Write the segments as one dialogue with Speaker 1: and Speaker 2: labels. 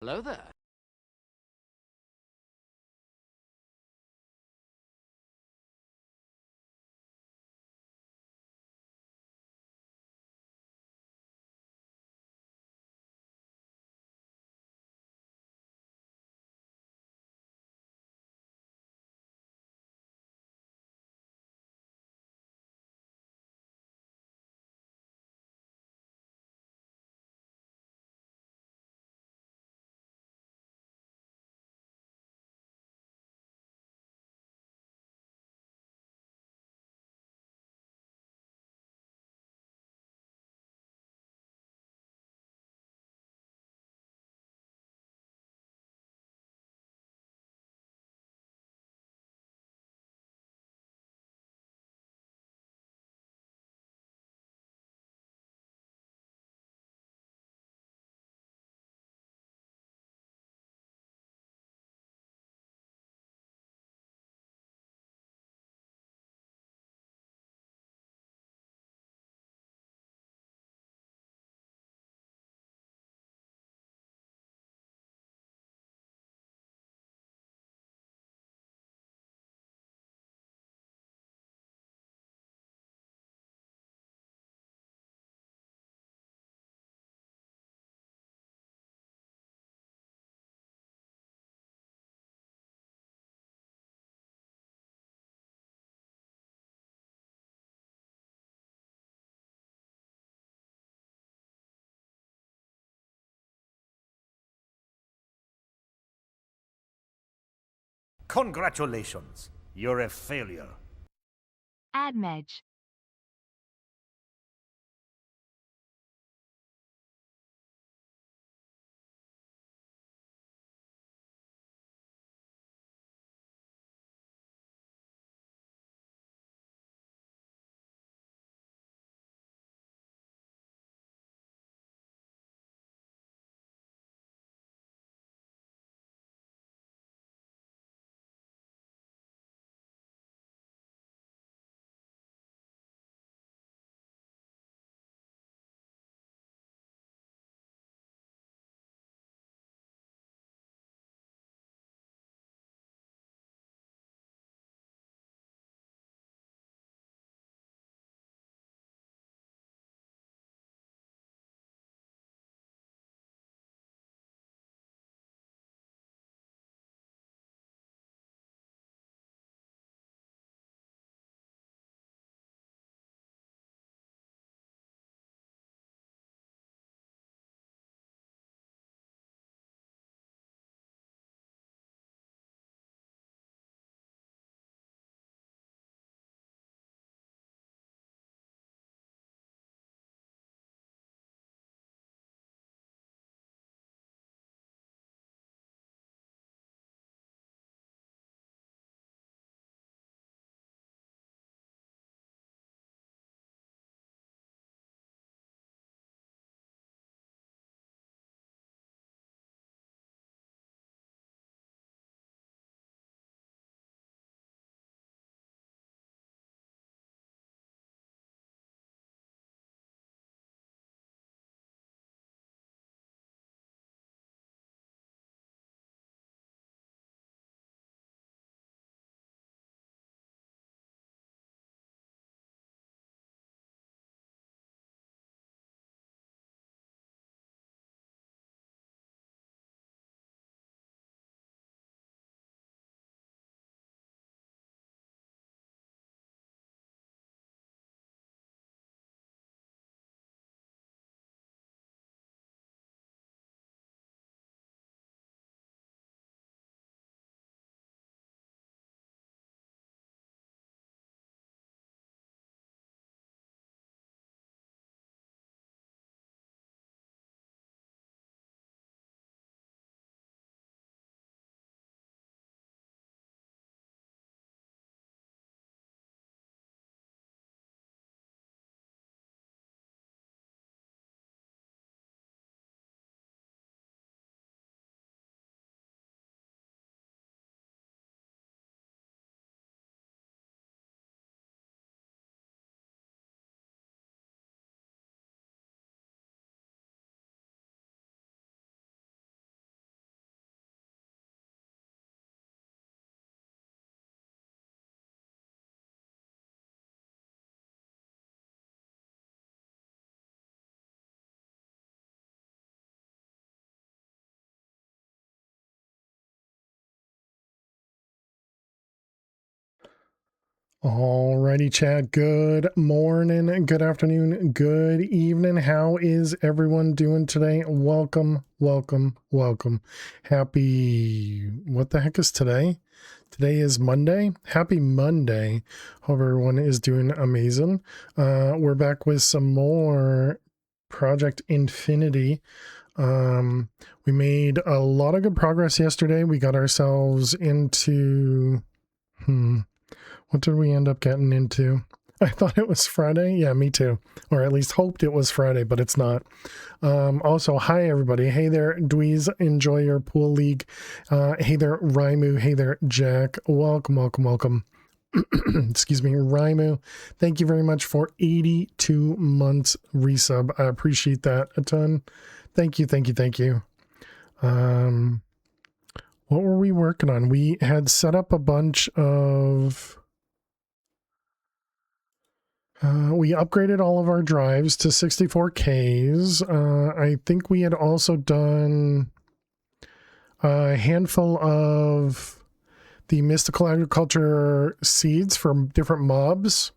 Speaker 1: Hello there.
Speaker 2: Congratulations, you're a failure.
Speaker 3: Admej.
Speaker 1: Alrighty, chat. Good morning, good afternoon, good evening. How is everyone doing today? Welcome, welcome, welcome. Happy, what the heck is today? Today is Monday. Happy Monday. Hope everyone is doing amazing. We're back with some more Project Infinity. We made a lot of good progress yesterday. We got ourselves into, what did we end up getting into? I thought it was Friday. Yeah, me too. Or at least hoped it was Friday, but it's not. Also, hi everybody. Hey there, Dweez. Enjoy your pool league. Hey there, Raimu. Hey there, Jack. Welcome, welcome, welcome. Excuse me, Raimu. Thank you very much for 82 months resub. I appreciate that a ton. Thank you, thank you, thank you. What were we working on? We had set up a bunch of... we upgraded all of our drives to 64Ks. I think we had also done a handful of the mystical agriculture seeds for different mobs.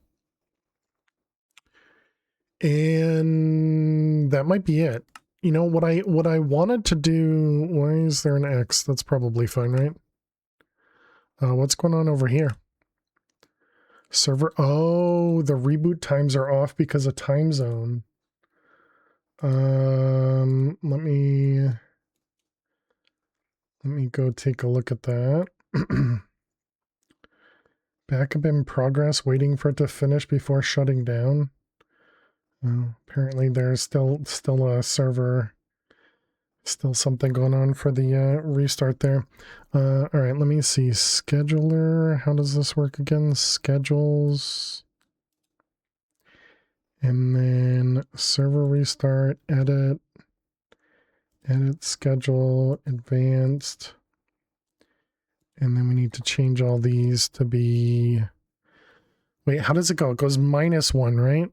Speaker 1: And that might be it. You know, what I wanted to do... Why is there an X? That's probably fine, right? What's going on over here? Server, oh, the reboot times are off because of time zone. Let me go take a look at that. Backup in progress, waiting for it to finish before shutting down. Apparently there's still a server, still something going on for the restart there. All right, let me see. Scheduler, how does this work again? Schedules. And then server restart, edit schedule, advanced. And then we need to change all these to be... Wait, how does it go? It goes -1, right?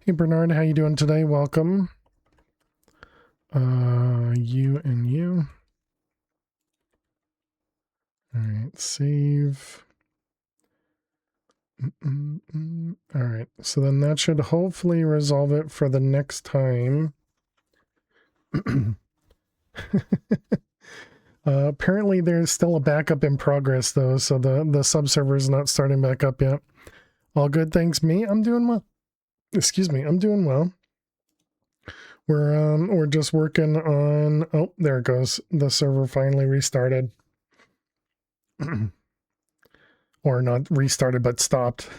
Speaker 1: Hey, Bernard, how you doing today? Welcome. You and you. All right, save. All right, so then that should hopefully resolve it for the next time. Apparently there's still a backup in progress though, so the subserver is not starting back up yet. All good, thanks. Me, I'm doing well. Excuse me, I'm doing well. We're just working on... Oh, there it goes. The server finally restarted. Or not restarted, but stopped.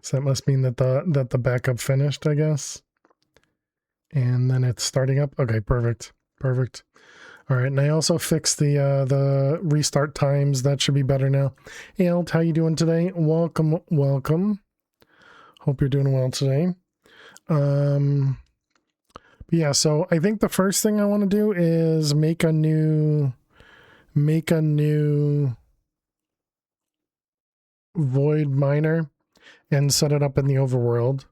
Speaker 1: So that must mean that the backup finished, I guess. And then it's starting up. Okay, perfect. Perfect. All right, and I also fixed the restart times. That should be better now. Hey, Alt, how you doing today? Welcome, welcome. Hope you're doing well today. But yeah, so I think the first thing I want to do is make a new void miner and set it up in the overworld.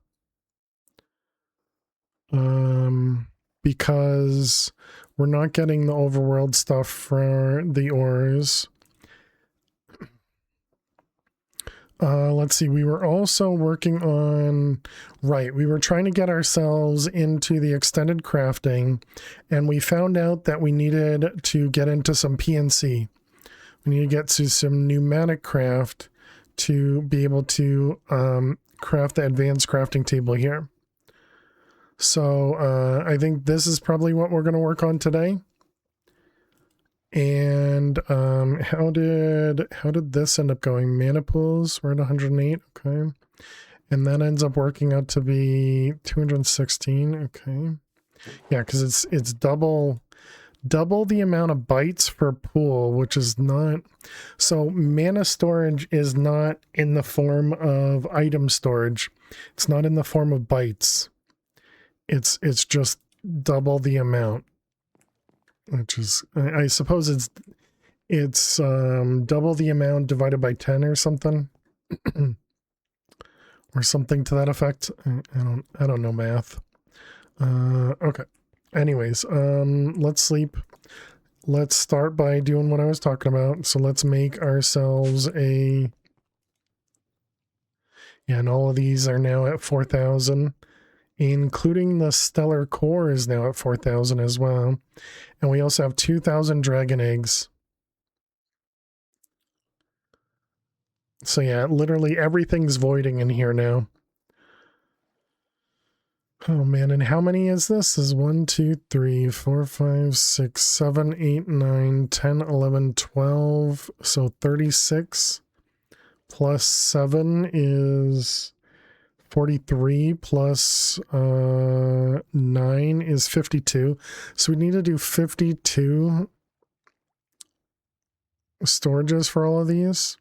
Speaker 1: Because we're not getting the overworld stuff for the ores. Let's see, we were also working on, right, we were trying to get ourselves into the extended crafting, and we found out that we needed to get into some PNC. We need to get to some pneumatic craft to be able to craft the advanced crafting table here. So I think this is probably what we're going to work on today. And how did this end up going? Mana pools, we're at 108, okay. And that ends up working out to be 216, okay. Yeah, because it's double the amount of bytes per pool, which is not... So mana storage is not in the form of item storage. It's not in the form of bytes. It's just double the amount. Which is, I suppose it's double the amount divided by 10 or something. Or something to that effect. I don't know math. Okay. Anyways, let's sleep. Let's start by doing what I was talking about. So let's make ourselves a Yeah, and all of these are now at 4,000, including the stellar core is now at 4,000 as well. And we also have 2,000 dragon eggs. So yeah, literally everything's voiding in here now. Oh man, and how many is this? This is 1, 2, 3, 4, 5, 6, 7, 8, 9, 10, 11, 12. So 36 plus 7 is 43 plus 9 is 52. So we need to do 52 storages for all of these.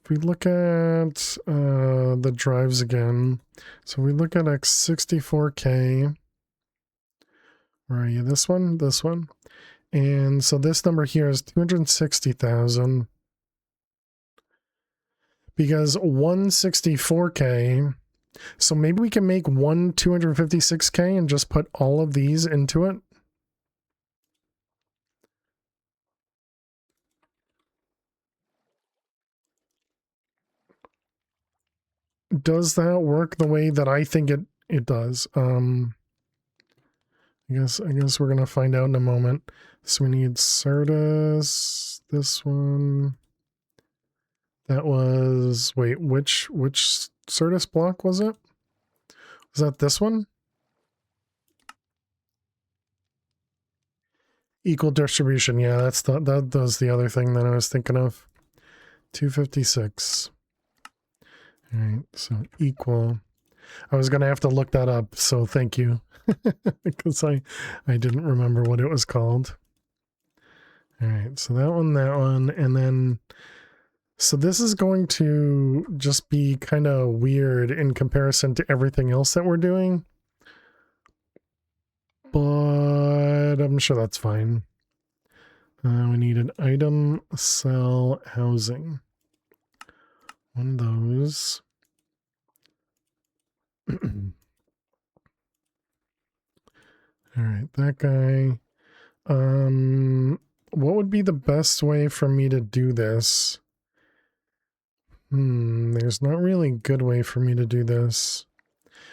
Speaker 1: If we look at the drives again, so we look at X64K. Where are you? This one? This one. And so this number here is 260,000. Because 164K, so maybe we can make one 256K and just put all of these into it. Does that work the way that I think it does? I guess we're gonna find out in a moment. So we need Certus, this one. That was, wait, which Certus block was it? Was that this one? Equal distribution, yeah, that was the other thing that I was thinking of. 256. All right, so equal. I was gonna have to look that up, so thank you. Because I didn't remember what it was called. All right, so that one, and then, so this is going to just be kind of weird in comparison to everything else that we're doing. But I'm sure that's fine. We need an item, cell, housing. One of those. All right, that guy. What would be the best way for me to do this? There's not really a good way for me to do this.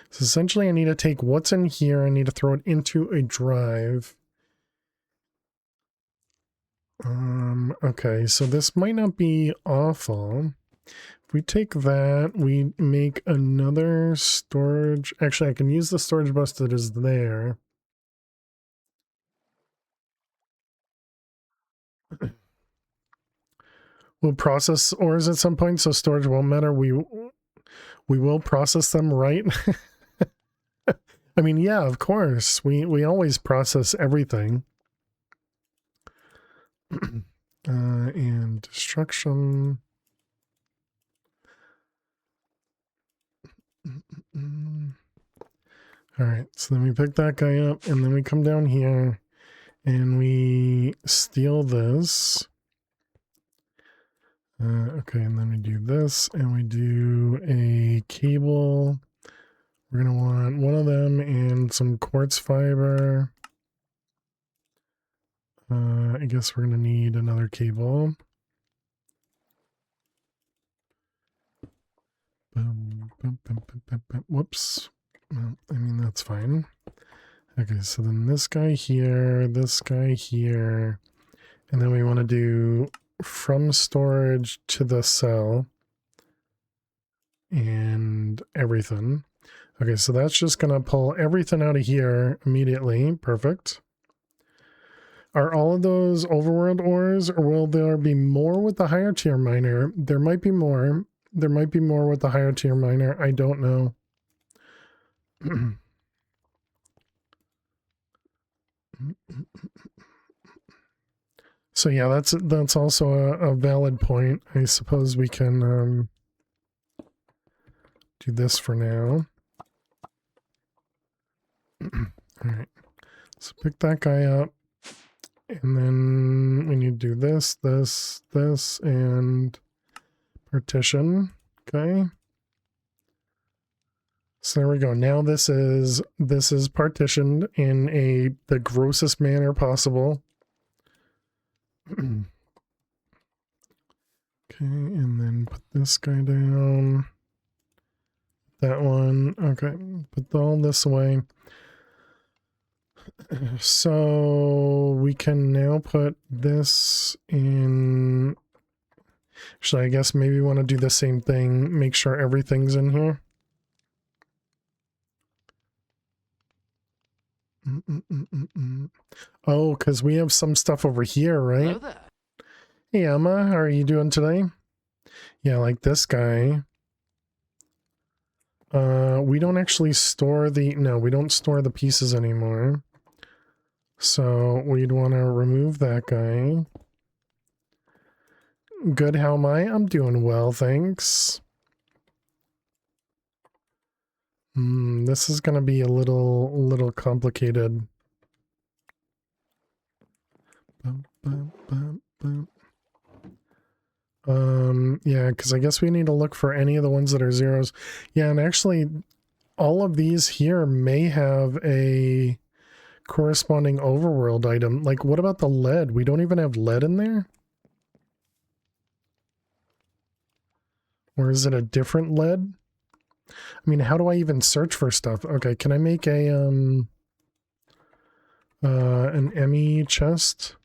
Speaker 1: So essentially I need to take what's in here, I need to throw it into a drive. Okay, so this might not be awful. If we take that, we make another storage. Actually, I can use the storage bus that is there. We'll process ores at some point, so storage won't matter. We will process them, right? I mean, yeah, of course. We always process everything. And destruction. All right, so then we pick that guy up, and then we come down here, and we steal this. Okay, and then we do this, and we do a cable. We're going to want one of them and some quartz fiber. I guess we're going to need another cable. Boom, boom, boom, boom, boom, boom. Whoops. Well, I mean, that's fine. Okay, so then this guy here, and then we want to do from storage to the cell and everything. Okay, so that's just going to pull everything out of here immediately. Perfect. Are all of those overworld ores, or will there be more with the higher tier miner? There might be more. There might be more with the higher tier miner. I don't know. So yeah, that's also a valid point. I suppose we can do this for now. All right, so pick that guy up, and then we need to do this, and partition. Okay. So there we go. Now this is partitioned in the grossest manner possible. Okay, and then put this guy down. That one. Okay, put all this away. So we can now put this in. Actually, I guess maybe we want to do the same thing. Make sure everything's in here. Oh, because we have some stuff over here, right?
Speaker 4: Hello there.
Speaker 1: Hey, Emma, how are you doing today? Yeah, like this guy. We don't actually store the... No, we don't store the pieces anymore. So we'd want to remove that guy. Good, how am I? I'm doing well, thanks. This is going to be a little complicated. Yeah, because I guess we need to look for any of the ones that are zeros. Yeah, and actually, all of these here may have a corresponding overworld item. Like, what about the lead? We don't even have lead in there? Or is it a different lead? I mean, how do I even search for stuff? Okay, can I make a, an ME chest?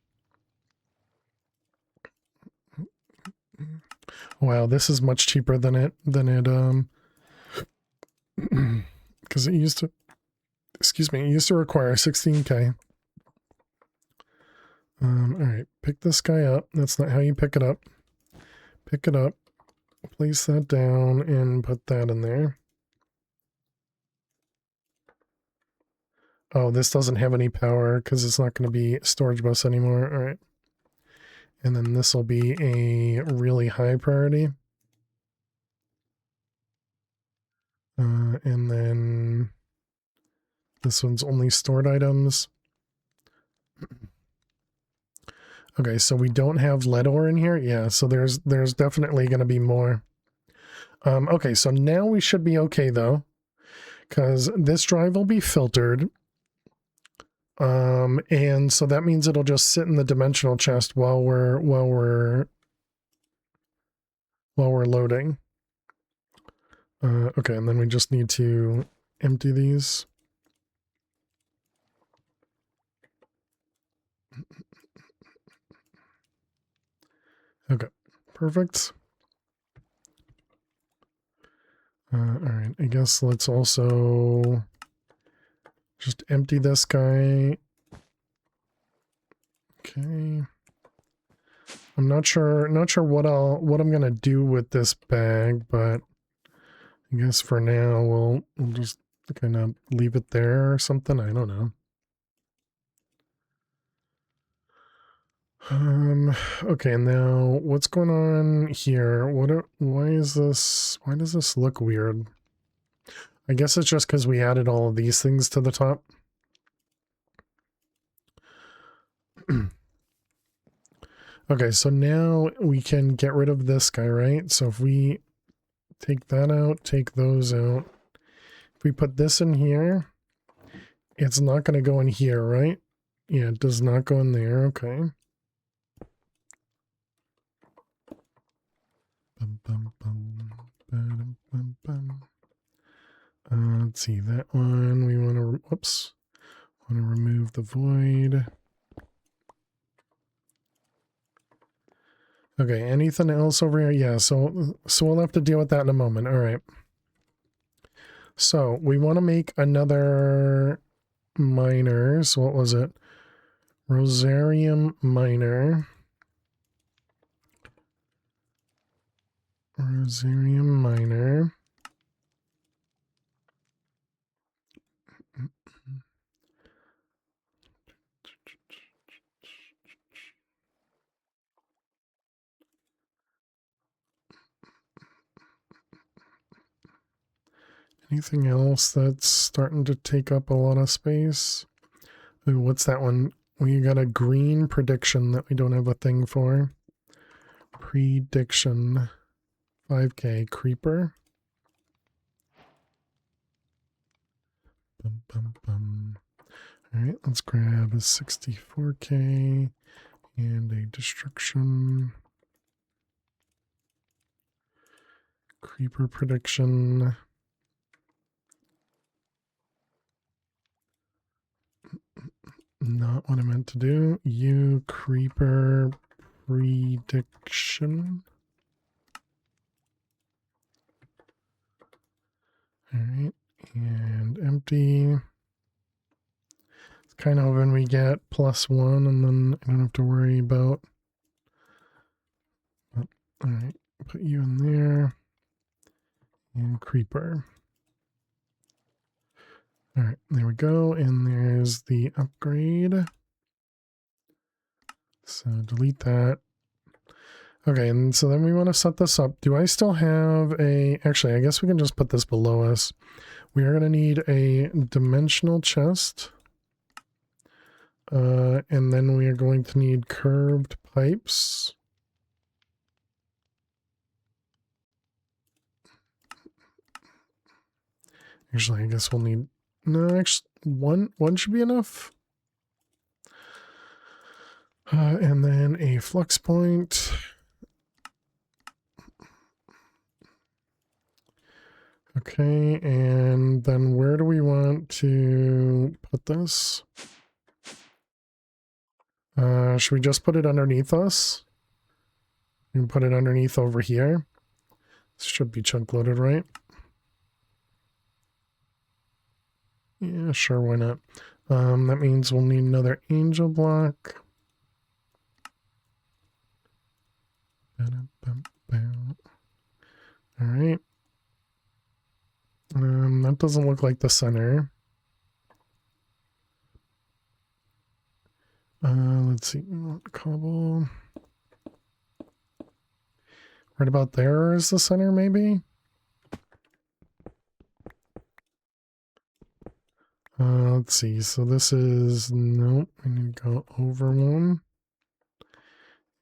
Speaker 1: Wow, this is much cheaper than it, because it used to, excuse me, it used to require 16k. Alright, pick this guy up. That's not how you pick it up. Pick it up, place that down, and put that in there. Oh, this doesn't have any power because it's not going to be a storage bus anymore. Alright. And then this will be a really high priority. And then this one's only stored items. Okay, so we don't have lead ore in here. Yeah, so there's definitely going to be more. Okay, so now we should be okay though, because this drive will be filtered. And so that means it'll just sit in the dimensional chest while we're loading. Okay, and then we just need to empty these. Okay, perfect. All right, I guess let's also just empty this guy. Okay. I'm not sure what I'm gonna do with this bag, but I guess for now we'll just kind of leave it there or something. I don't know. Okay, now what's going on here? Why does this look weird? I guess it's just because we added all of these things to the top. Okay, so now we can get rid of this guy, right? So if we take that out, take those out. If we put this in here, it's not going to go in here, right? Yeah, it does not go in there. Okay. Let's see, that one we want to, whoops, want to remove the void. Okay, anything else over here? Yeah, so we'll have to deal with that in a moment. All right. So we want to make another miner. So what was it? Rosarium miner. Rosarium miner. Anything else that's starting to take up a lot of space? Ooh, what's that one? We got a green prediction that we don't have a thing for. Prediction. 5k creeper. Bum, bum, bum. All right, let's grab a 64k and a destruction. Creeper prediction. Not what I meant to do. You creeper prediction. All right, and empty. It's kind of when we get +1, and then I don't have to worry about. But, all right, put you in there. And creeper. All right, there we go. And there's the upgrade. So delete that. Okay, and so then we want to set this up. Do I still have a... Actually, I guess we can just put this below us. We are going to need a dimensional chest. And then we are going to need curved pipes. Actually, I guess we'll need... No, actually, one should be enough. And then a flux point. Okay, and then where do we want to put this? Should we just put it underneath us? We can put it underneath over here. This should be chunk loaded, right? Yeah, sure, why not? That means we'll need another angel block. All right. That doesn't look like the center. Let's see, cobble. Right about there is the center, maybe? Let's see, so this is, nope, I need to go over one.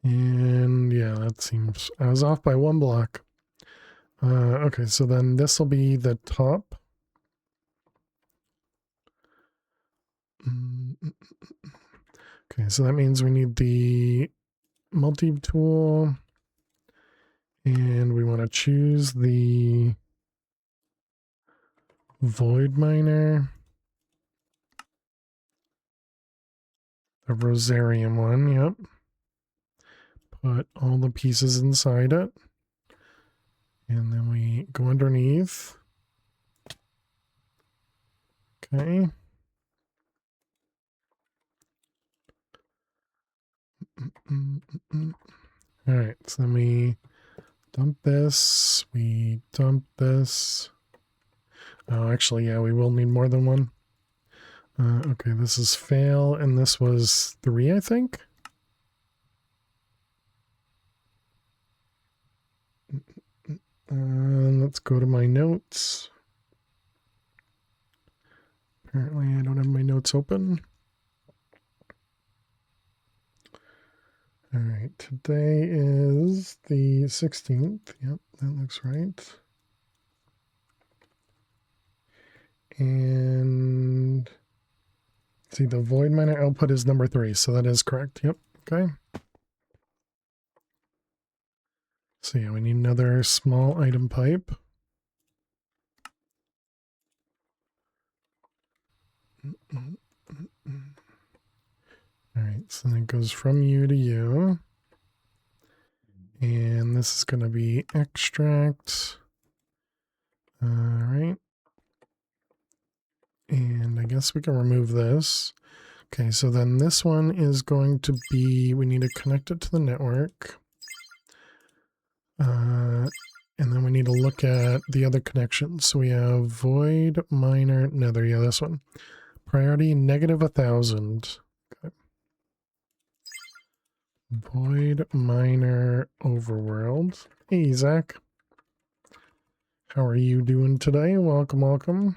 Speaker 1: And yeah, that seems, I was off by 1 block. Okay, so then this will be the top. Okay, so that means we need the multi-tool. And we want to choose the void miner. The rosarium one, yep. Put all the pieces inside it. And then we go underneath. Okay. All right, so then we dump this. We dump this. Oh, actually, yeah, we will need more than one. Okay, this is fail, and this was 3, I think. Let's go to my notes. Apparently, I don't have my notes open. All right, today is the 16th. Yep, that looks right. And see, the void miner output is number 3, so that is correct. Yep, okay. So yeah, we need another small item pipe. All right, so then it goes from you to you. And this is going to be extract. All right. And I guess we can remove this. Okay, so then this one is going to be, we need to connect it to the network. And then we need to look at the other connections. So we have void miner nether. Yeah, this one. Priority -1,000. Okay. Void miner overworld. Hey, Zach. How are you doing today? Welcome, welcome.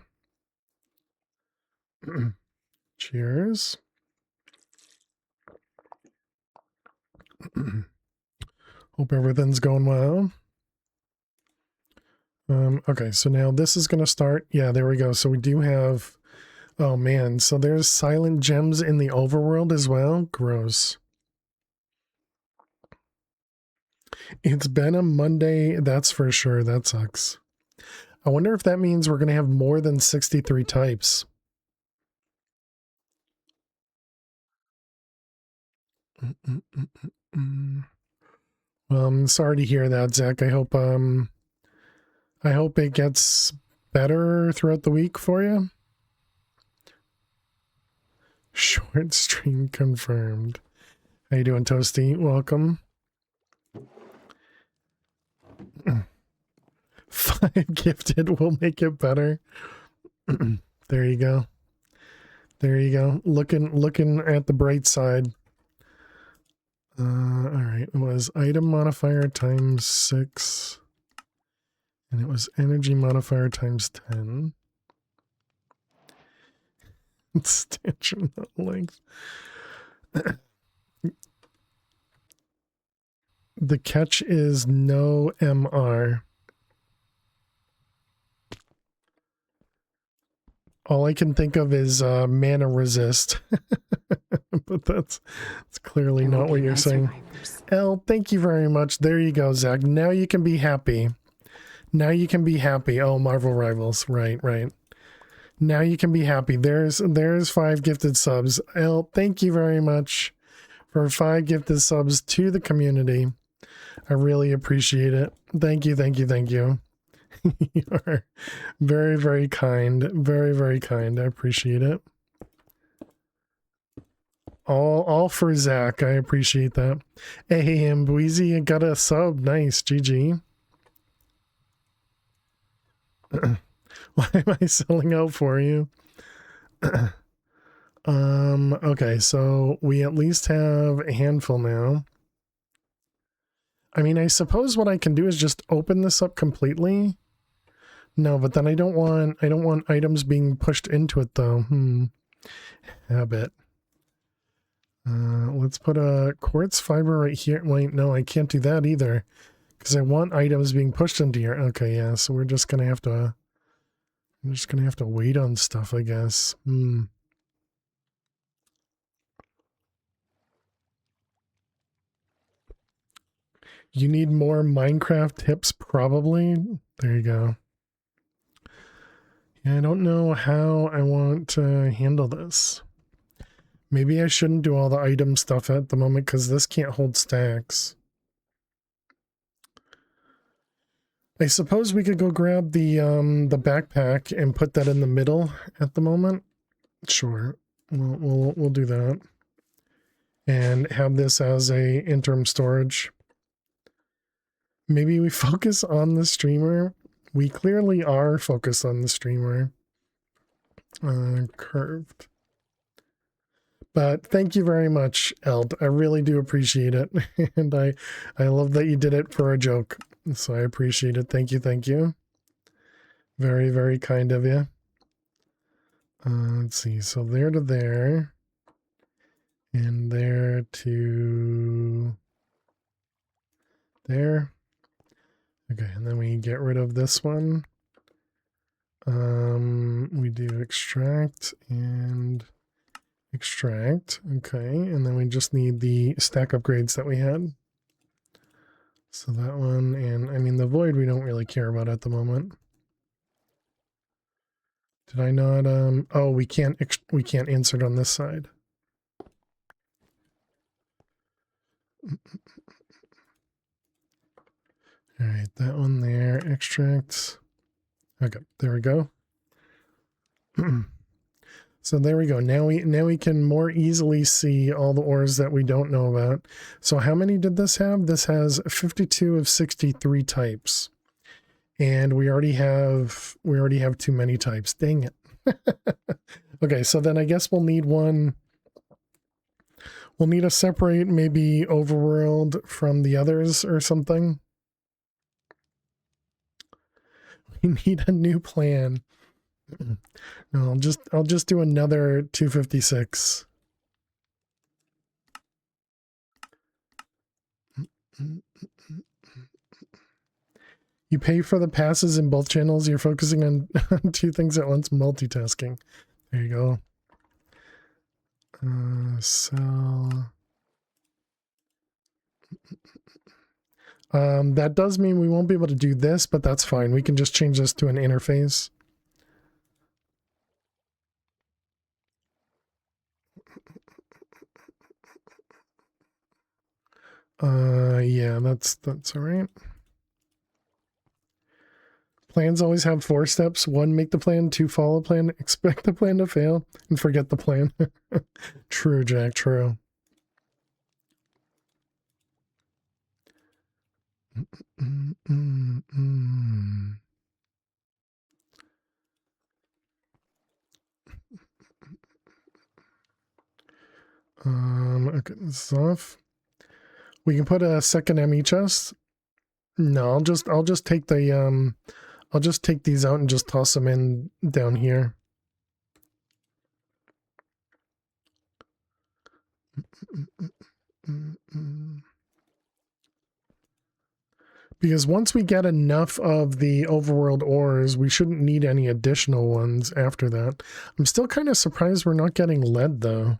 Speaker 1: Cheers. Hope everything's going well. Okay, so now this is going to start. Yeah, there we go. So we do have... Oh, man. So there's silent gems in the overworld as well. Gross. It's been a Monday, that's for sure. That sucks. I wonder if that means we're going to have more than 63 types. Well, I'm sorry to hear that, Zach. I hope it gets better throughout the week for you. Short stream confirmed. How you doing, Toasty? Welcome. 5 gifted will make it better. There you go. There you go. Looking at the bright side. All right. It was item modifier times 6. And it was energy modifier times 10. Stanchion length. The catch is no MR. All I can think of is mana resist. But that's clearly not what you're saying. Elle, thank you very much. There you go, Zach. Now you can be happy. Now you can be happy. Oh, Marvel Rivals. Right. Now you can be happy. There's 5 gifted subs. Elle, thank you very much for 5 gifted subs to the community. I really appreciate it. Thank you. You are very, very kind. Very, very kind. I appreciate it. All for Zach. I appreciate that. Hey, Ambweezy, you got a sub. Nice. GG. Why am I selling out for you? Okay, so we at least have a handful now. I mean, I suppose what I can do is just open this up completely. No, but then I don't want items being pushed into it though. Habit. Let's put a quartz fiber right here. Wait, no, I can't do that either because I want items being pushed into here. Okay, yeah, so we're just gonna have to wait on stuff, I guess. You need more Minecraft tips, probably. There you go. Yeah, I don't know how I want to handle this. Maybe I shouldn't do all the item stuff at the moment because this can't hold stacks. I suppose we could go grab the backpack and put that in the middle at the moment. Sure, we'll do that, and have this as a interim storage. Maybe we focus on the streamer. We clearly are focused on the streamer. Curved. But thank you very much, Eld. I really do appreciate it. And I love that you did it for a joke. So I appreciate it. Thank you. Very, very kind of you. Let's see. So there to there. And there to there. Okay, and then we get rid of this one. We do extract and extract. Okay, and then we just need the stack upgrades that we had. So that one, and I mean the void we don't really care about at the moment. Did I not oh, we can't insert on this side. All right, that one there, extracts. Okay, there we go. So there we go. Now we can more easily see all the ores that we don't know about. So how many did this have? This has 52 of 63 types. And we already have too many types. Dang it. Okay, so then I guess we'll need one. We'll need to separate maybe overworld from the others or something. We need a new plan. No, I'll just do another 256. You pay for the passes in both channels. You're focusing on 2 things at once, multitasking. There you go. Sell. That does mean we won't be able to do this, but that's fine. We can just change this to an interface. Yeah, that's all right. Plans always have 4 steps. 1, make the plan. 2, follow plan. Expect the plan to fail. And forget the plan. True, Jack, true. Okay, this is off. We can put a second ME chest. No, I'll just take the I'll just take these out and just toss them in down here. Because once we get enough of the overworld ores, we shouldn't need any additional ones after that. I'm still kind of surprised we're not getting lead though.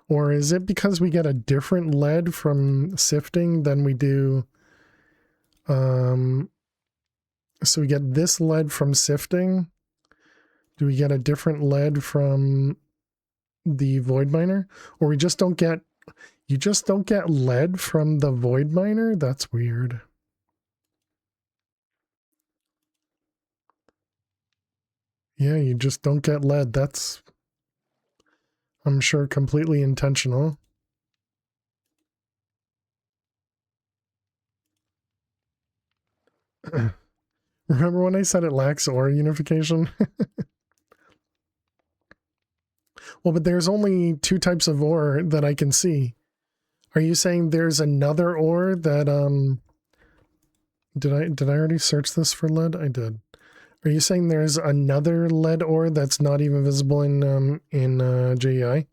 Speaker 1: Or is it because we get a different lead from sifting than we do? So we get this lead from sifting. Do we get a different lead from the void miner? Or we just don't get, you just don't get lead from the void miner? That's weird. Yeah, you just don't get lead. That's, I'm sure, completely intentional. Remember when I said it lacks ore unification? Well, but there's only 2 types of ore that I can see. Are you saying there's another ore that did I already search this for lead? I did. Are you saying there's another lead ore that's not even visible in JEI?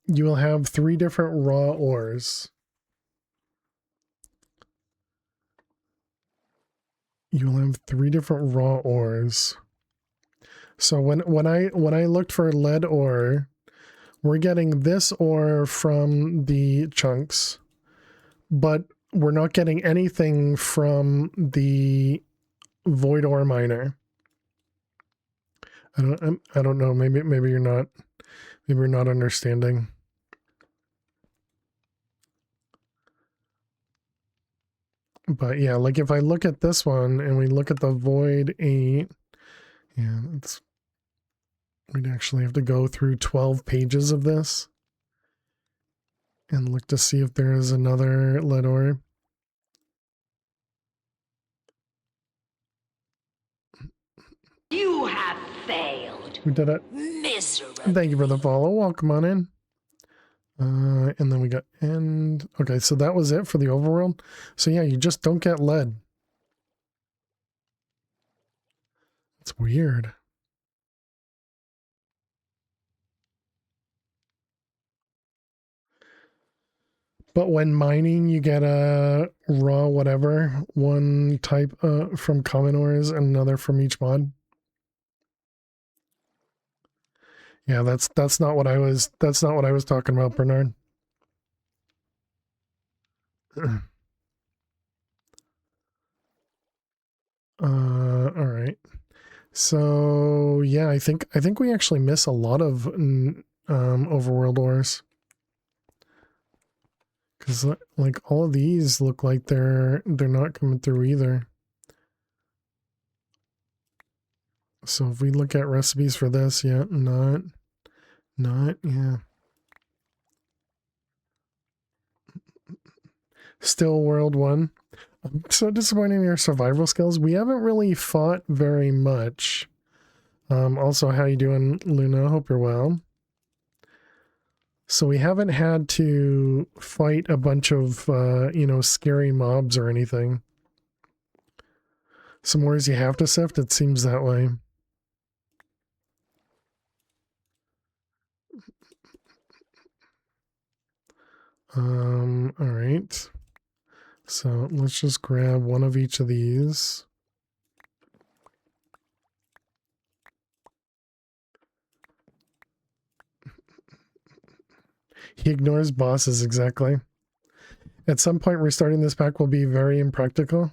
Speaker 1: You will have 3 different raw ores. You will have 3 different raw ores. So when I looked for lead ore, we're getting this ore from the chunks, but we're not getting anything from the void ore miner. I don't know. Maybe you're not. Maybe you're not understanding. But yeah, like if I look at this one and we look at the void 8, yeah, it's, we'd actually have to go through 12 pages of this and look to see if there is another lead ore.
Speaker 4: You have failed.
Speaker 1: We did it.
Speaker 4: Miserably.
Speaker 1: Thank you for the follow. Welcome on in. And then we got end. Okay, so that was it for the overworld. So yeah, you just don't get lead. It's weird. But when mining, you get a raw whatever, one type from common ores and another from each mod. Yeah, that's not what I was talking about, Bernard. All right. So yeah, I think we actually miss a lot of overworld ores. Because like all of these look like they're not coming through either. So if we look at recipes for this, yeah, not, yeah. Still world 1. I'm so disappointed in your survival skills. We haven't really fought very much. Also, how you doing, Luna? Hope you're well. So we haven't had to fight a bunch of, you know, scary mobs or anything. Some ores you have to sift, it seems that way. All right. So let's just grab one of each of these. He ignores bosses, exactly. At some point, restarting this pack will be very impractical.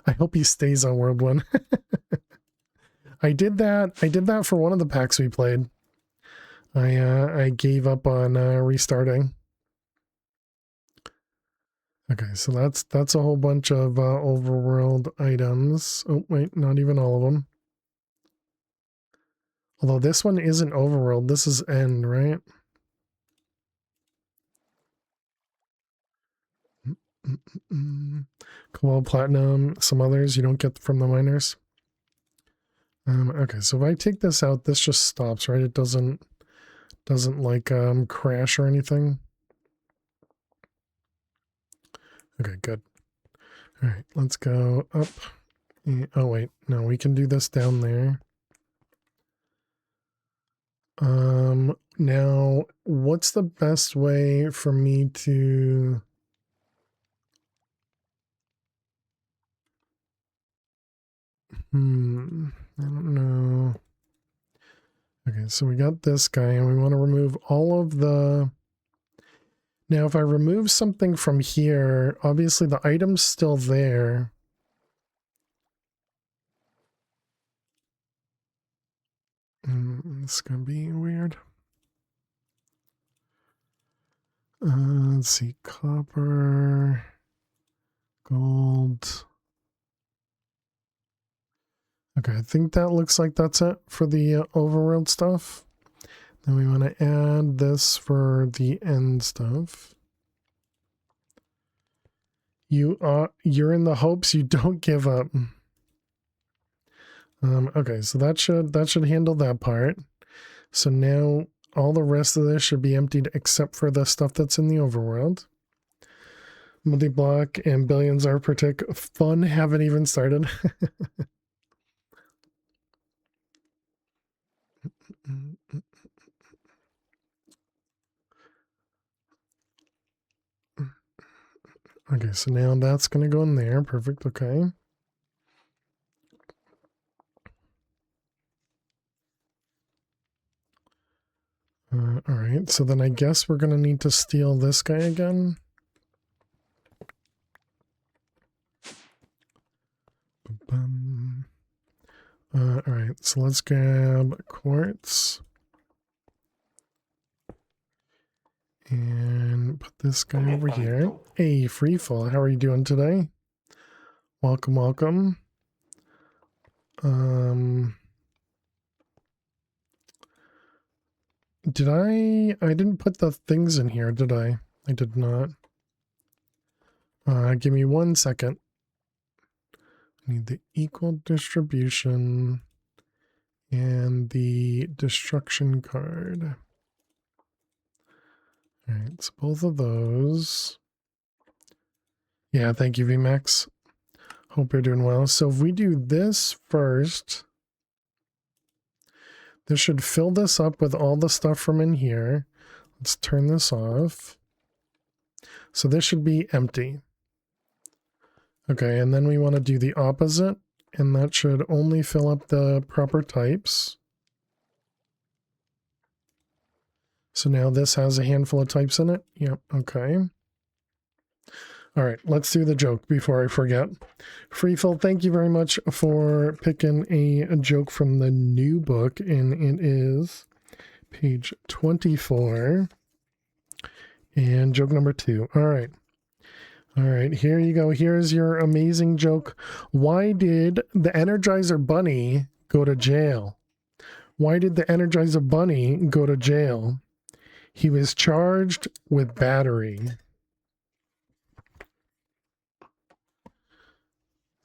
Speaker 1: I hope he stays on World 1. I did that for one of the packs we played. I gave up on restarting. Okay, so that's a whole bunch of overworld items. Oh wait, not even all of them. Although this one isn't overworld, this is end, right? Cobalt, platinum, some others you don't get from the miners. Okay, so if I take this out, this just stops, right? It doesn't like crash or anything. Okay, good. All right, let's go up. Oh wait, no, we can do this down there. Now, what's the best way for me to... I don't know. Okay, so we got this guy, and we want to remove all of the... Now, if I remove something from here, obviously the item's still there. This is going to be weird. Let's see, copper, gold. Okay, I think that looks like that's it for the overworld stuff. Then we want to add this for the end stuff. You're in the hopes you don't give up. Okay, so that should handle that part. So now all the rest of this should be emptied except for the stuff that's in the overworld. Multi-block and billions are per tick. Fun haven't even started. Okay, so now that's going to go in there. Perfect, okay. All right, so then I guess we're going to need to steal this guy again. All right, so let's grab quartz. And put this guy over here. Hey, Freefall, how are you doing today? Welcome, welcome. I didn't put the things in here, did I? I did not. Give me 1 second. I need the equal distribution and the destruction card. All right, so both of those. Yeah, thank you, VMAX. Hope you're doing well. So if we do this first, this should fill this up with all the stuff from in here. Let's turn this off. So this should be empty. Okay, and then we want to do the opposite, and that should only fill up the proper types. So now this has a handful of types in it. Yep, okay. All right, let's do the joke before I forget. Freefill, thank you very much for picking a joke from the new book, and it is page 24. And joke number 2. All right. All right, here you go. Here's your amazing joke. Why did the Energizer Bunny go to jail? Why did the Energizer Bunny go to jail? He was charged with battery.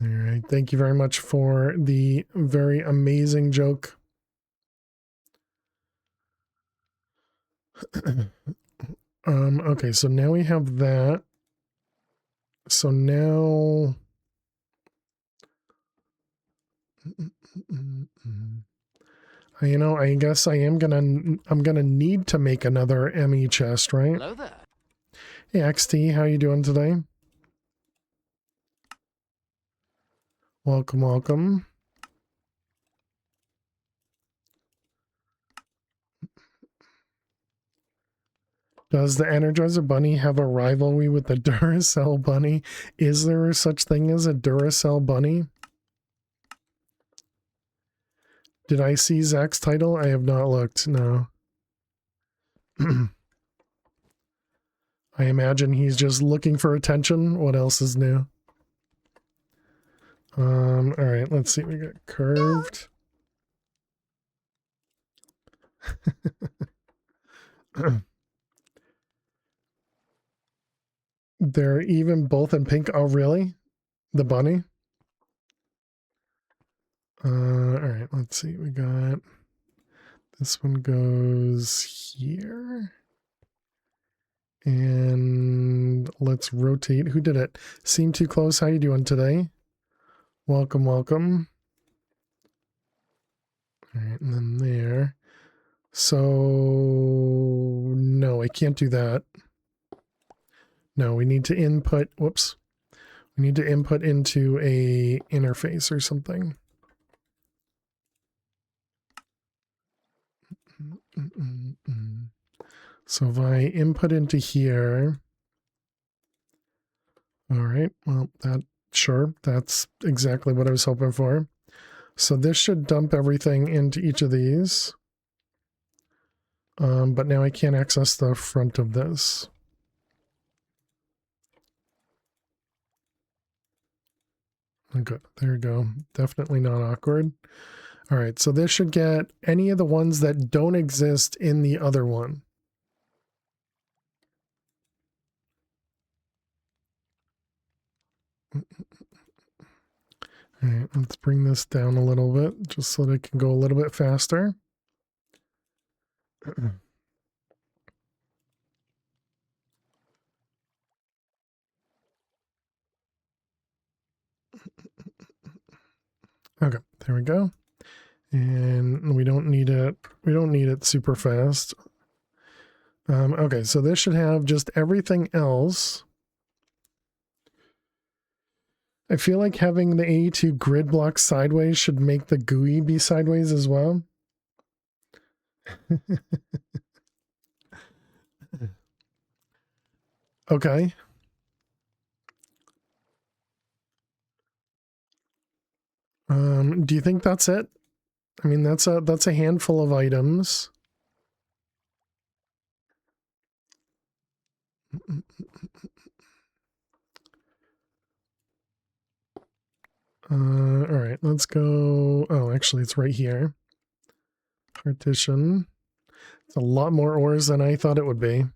Speaker 1: All right, thank you very much for the very amazing joke. Okay, so now we have that. So now... You know, I guess I'm gonna need to make another ME chest, right?
Speaker 5: Hello there.
Speaker 1: Hey XT, how you doing today? Welcome, welcome. Does the Energizer Bunny have a rivalry with the Duracell Bunny? Is there such thing as a Duracell Bunny? Did I see Zach's title? I have not looked, no. I imagine he's just looking for attention. What else is new? All right, let's see. We got curved. They're even both in pink. Oh, really? The bunny? All right, let's see. We got this one goes here. And let's rotate. Who did it? Seem too close. How you doing today? Welcome, welcome. All right, and then there. So no, I can't do that. No, we need to input. Whoops. We need to input into a interface or something. So if I input into here, all right, well, that's exactly what I was hoping for. So this should dump everything into each of these. But now I can't access the front of this. Good, there you go. Definitely not awkward. All right, so this should get any of the ones that don't exist in the other one. All right, let's bring this down a little bit just so that it can go a little bit faster. Okay, there we go. And we don't need it. We don't need it super fast. Okay, so this should have just everything else. I feel like having the AE2 grid block sideways should make the GUI be sideways as well. Okay. Do you think that's it? I mean, that's a handful of items. All right, let's go. Oh, actually, it's right here. Partition. It's a lot more ores than I thought it would be.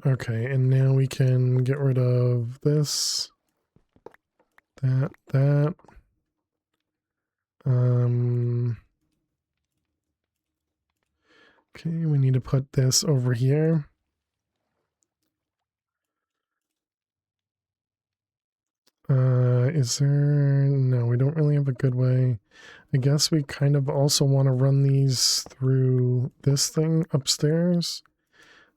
Speaker 1: Okay, and now we can get rid of this, that. Okay, we need to put this over here. Is there, no, we don't really have a good way. I guess we kind of also want to run these through this thing upstairs.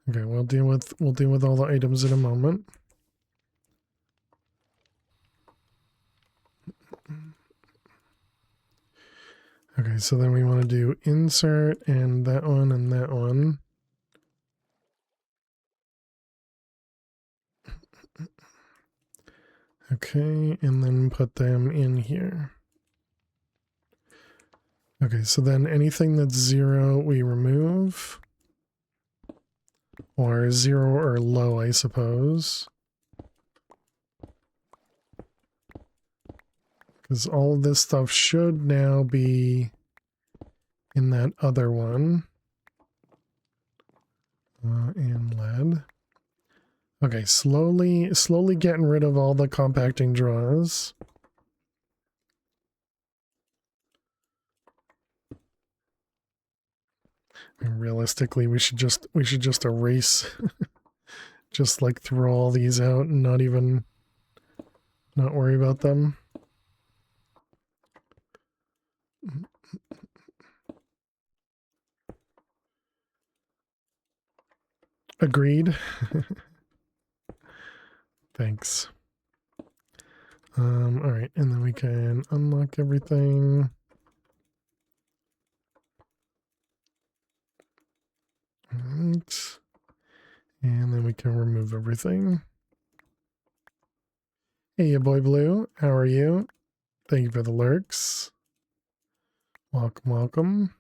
Speaker 1: Okay, we'll deal with all the items in a moment. Okay, so then we want to do insert and that one and that one. Okay, and then put them in here. Okay, so then anything that's 0 we remove. Or 0 or low, I suppose. Because all of this stuff should now be in that other one. And lead. Okay, slowly getting rid of all the compacting draws. I mean, realistically, we should just erase, just like throw all these out and not worry about them. Agreed. Thanks. All right, and then we can unlock everything. All right. And then we can remove everything. Hey, you boy blue, how are you? Thank you for the lurks. Welcome, welcome.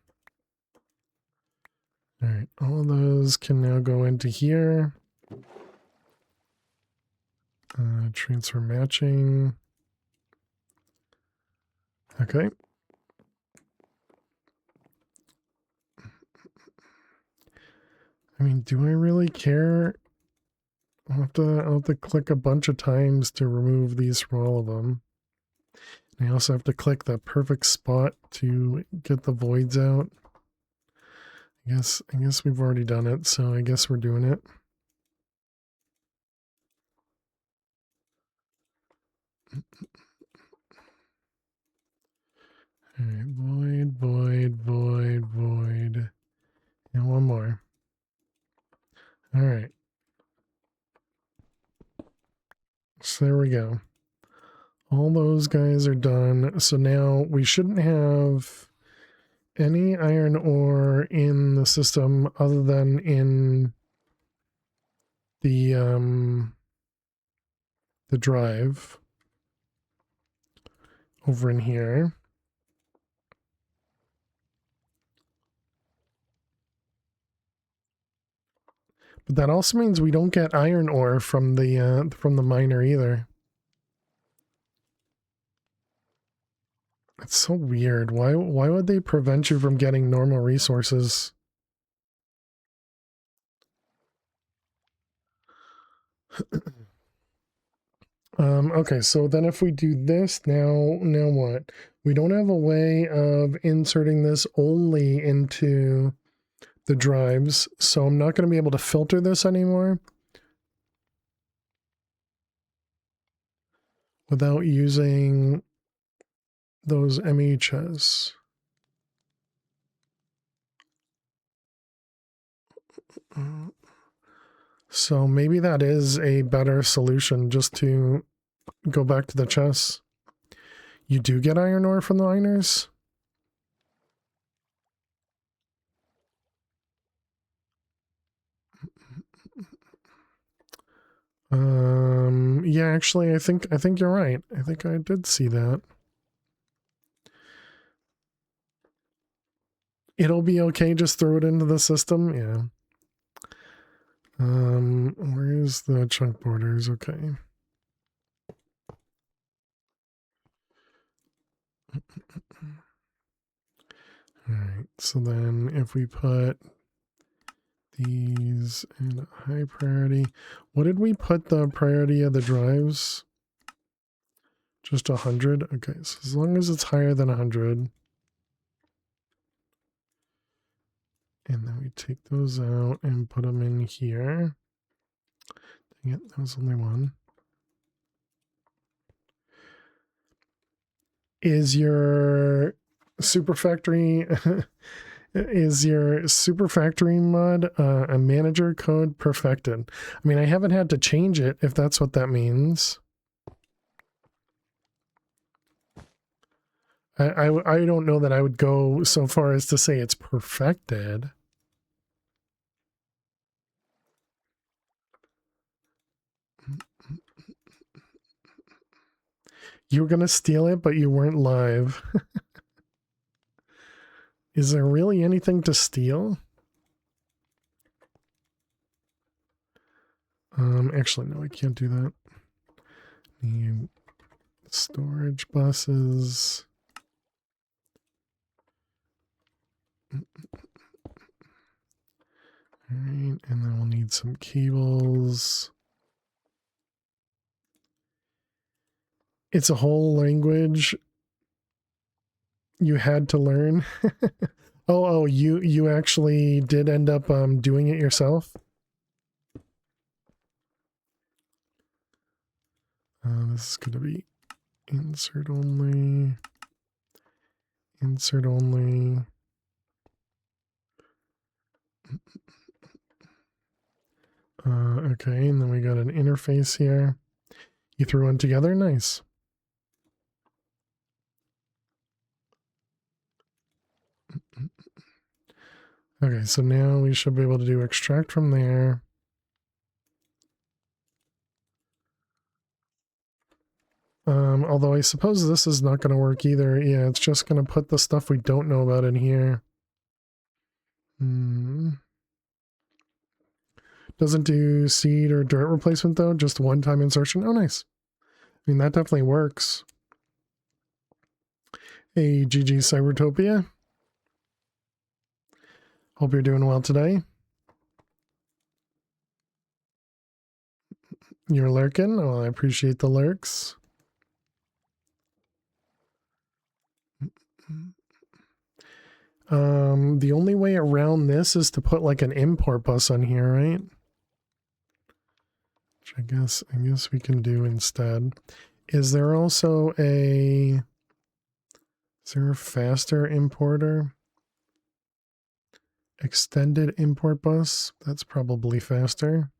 Speaker 1: All right, all of those can now go into here. Transfer matching. Okay. I mean, do I really care? I'll have to click a bunch of times to remove these from all of them. And I also have to click the perfect spot to get the voids out. I guess we've already done it, so I guess we're doing it. All right, void, void, void, void. And one more. All right. So there we go. All those guys are done. So now we shouldn't have any iron ore in the system other than in the drive over in here. But that also means we don't get iron ore from the miner either. It's so weird. Why would they prevent you from getting normal resources? Okay, so then if we do this now what? We don't have a way of inserting this only into the drives, so I'm not going to be able to filter this anymore without using those MHs. So maybe that is a better solution, just to go back to the chests. You do get iron ore from the miners? Yeah, actually, I think you're right. I think I did see that. It'll be okay, just throw it into the system, yeah. Where's the chunk borders? Okay. Alright, so then if we put these in high priority, what did we put the priority of the drives? Just 100? Okay, so as long as it's higher than 100. And then we take those out and put them in here. Dang it, that was only one. Is your super factory is your super factory mod a manager code perfected? I mean, I haven't had to change it, if that's what that means. I don't know that I would go so far as to say it's perfected. You were gonna steal it, but you weren't live. Is there really anything to steal? Actually, no, I can't do that. Need storage buses. All right, and then we'll need some cables. It's a whole language you had to learn. Oh, you actually did end up doing it yourself? This is going to be insert only. Insert only. Okay, and then we got an interface here. You threw one together? Nice. Okay, so now we should be able to do extract from there. Although I suppose this is not going to work either. Yeah, it's just going to put the stuff we don't know about in here. Doesn't do seed or dirt replacement though, just one-time insertion. Oh, nice. I mean, that definitely works. Hey, GG Cybertopia. Hope you're doing well today. You're lurking? Oh, I appreciate the lurks. The only way around this is to put like an import bus on here, right? Which I guess we can do instead. Is there also a faster importer? Extended import bus? That's probably faster.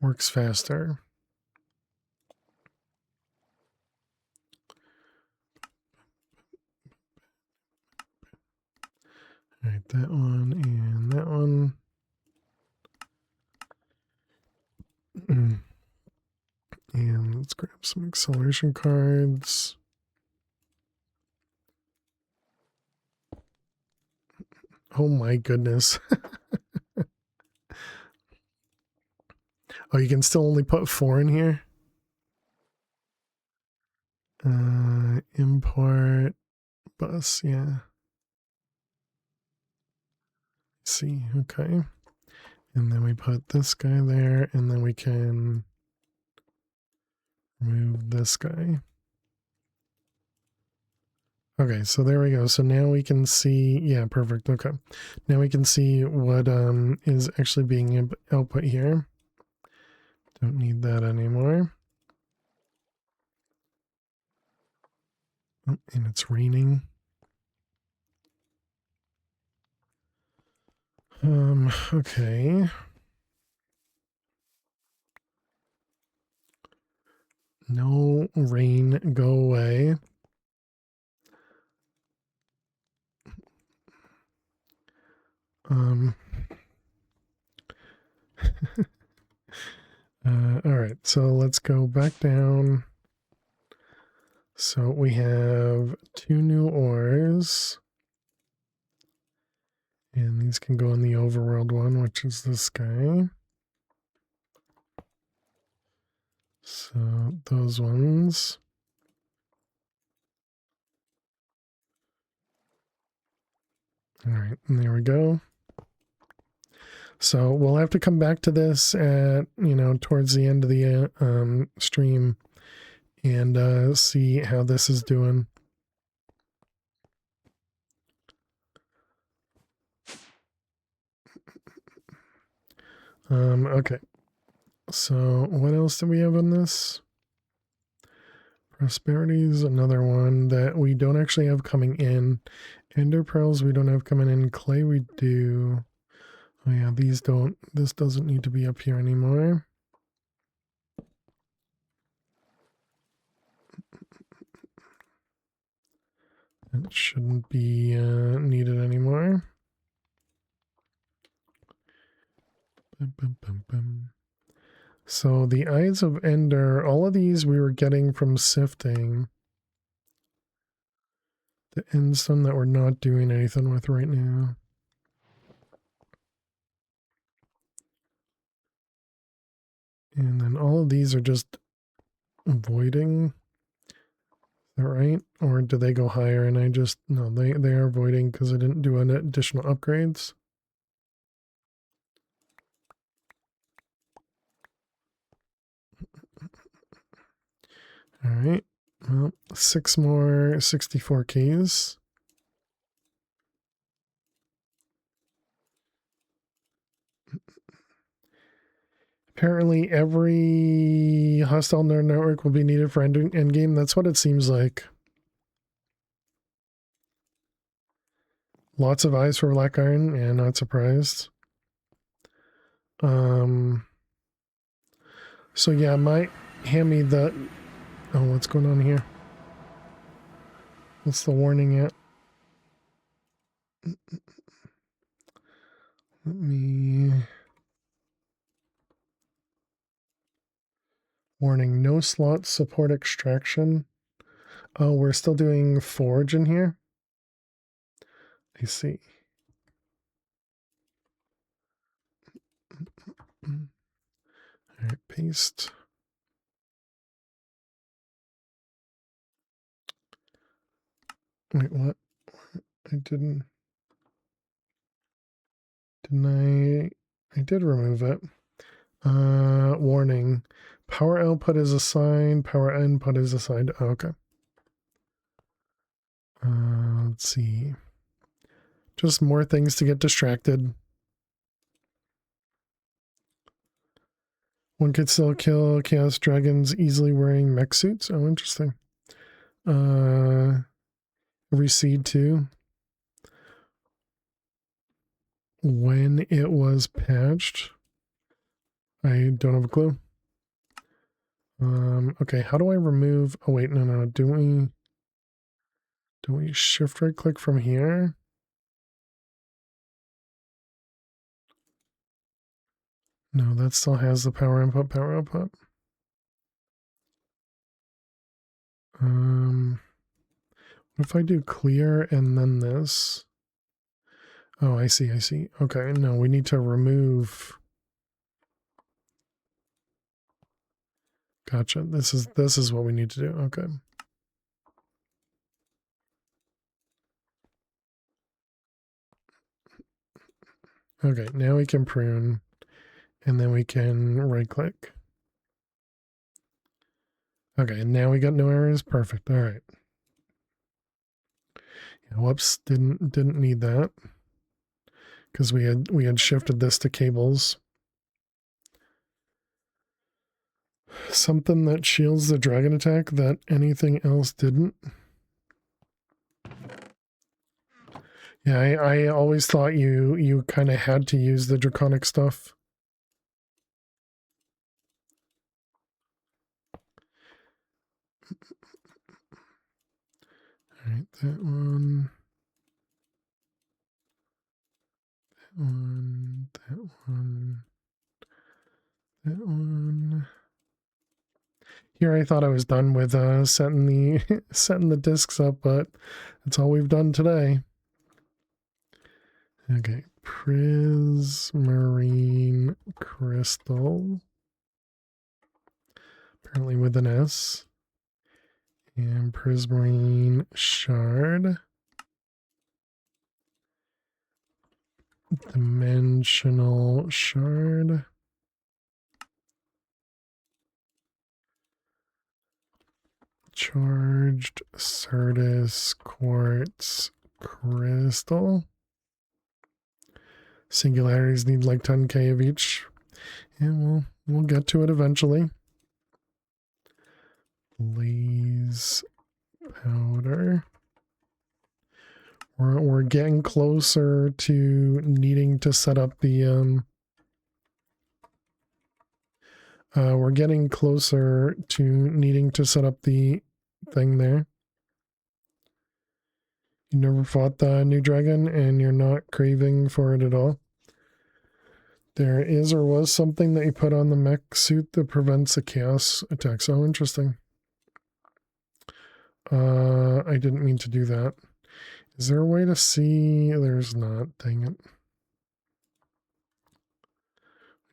Speaker 1: Works faster. All right, that one and that one. And let's grab some acceleration cards. Oh my goodness. Oh, you can still only put 4 in here? Import bus, yeah. See, okay. And then we put this guy there, and then we can remove this guy. Okay, so there we go. So now we can see, yeah, perfect. Okay. Now we can see what is actually being output here. Don't need that anymore. Oh, and it's raining. Okay. No rain, go away. All right, so let's go back down. So we have 2 new ores. And these can go on the overworld one, which is this guy. So those ones. All right, and there we go. So we'll have to come back to this at, towards the end of the stream and see how this is doing. Okay. So what else do we have on this? Prosperity is another one that we don't actually have coming in. Ender pearls we don't have coming in. Clay we do. Oh yeah, this doesn't need to be up here anymore. It shouldn't be needed anymore. So the Eyes of Ender, all of these we were getting from sifting. The endstone that we're not doing anything with right now. And then all of these are just voiding. Is that right? Or do they go higher and I just, no, they are voiding because I didn't do any additional upgrades. All right. Well, 6 more 64Ks. Apparently every hostile node network will be needed for endgame. That's what it seems like. Lots of eyes for black iron, and not surprised. So yeah, might hand me the... Oh, what's going on here? What's the warning at? Let me... Warning, no slots support extraction. Oh, we're still doing forge in here? I see. All right, paste. Wait, what? I didn't I did remove it. Warning. Power output is assigned, power input is assigned. Oh, okay. Let's see. Just more things to get distracted. One could still kill chaos dragons easily wearing mech suits. Oh, interesting. Reseed too. When it was patched, I don't have a clue. Okay, how do I remove... Oh, wait, no. Do we shift right click from here? No, that still has the power input, power output. What if I do clear and then this? Oh, I see. Okay, no, we need to remove... Gotcha. This is what we need to do. Okay. Okay, now we can prune, and then we can right click. Okay, and now we got no errors. Perfect. All right. Yeah, whoops, didn't need that because we had shifted this to cables. Something that shields the dragon attack that anything else didn't. Yeah, I always thought you kind of had to use the draconic stuff. All right, that one. That one. Here I thought I was done with setting the discs up, but that's all we've done today. Okay, prismarine crystal. Apparently with an S. And prismarine shard. Dimensional shard. Charged Certus quartz crystal. Singularities need like 10k of each. And we'll get to it eventually. Blaze powder. We're getting closer to needing to set up the we're getting closer to needing to set up the thing there. You never fought the new dragon and you're not craving for it at all. There is or was something that you put on the mech suit that prevents a chaos attack. So interesting. I didn't mean to do that. Is there a way to see? There's not. Dang it.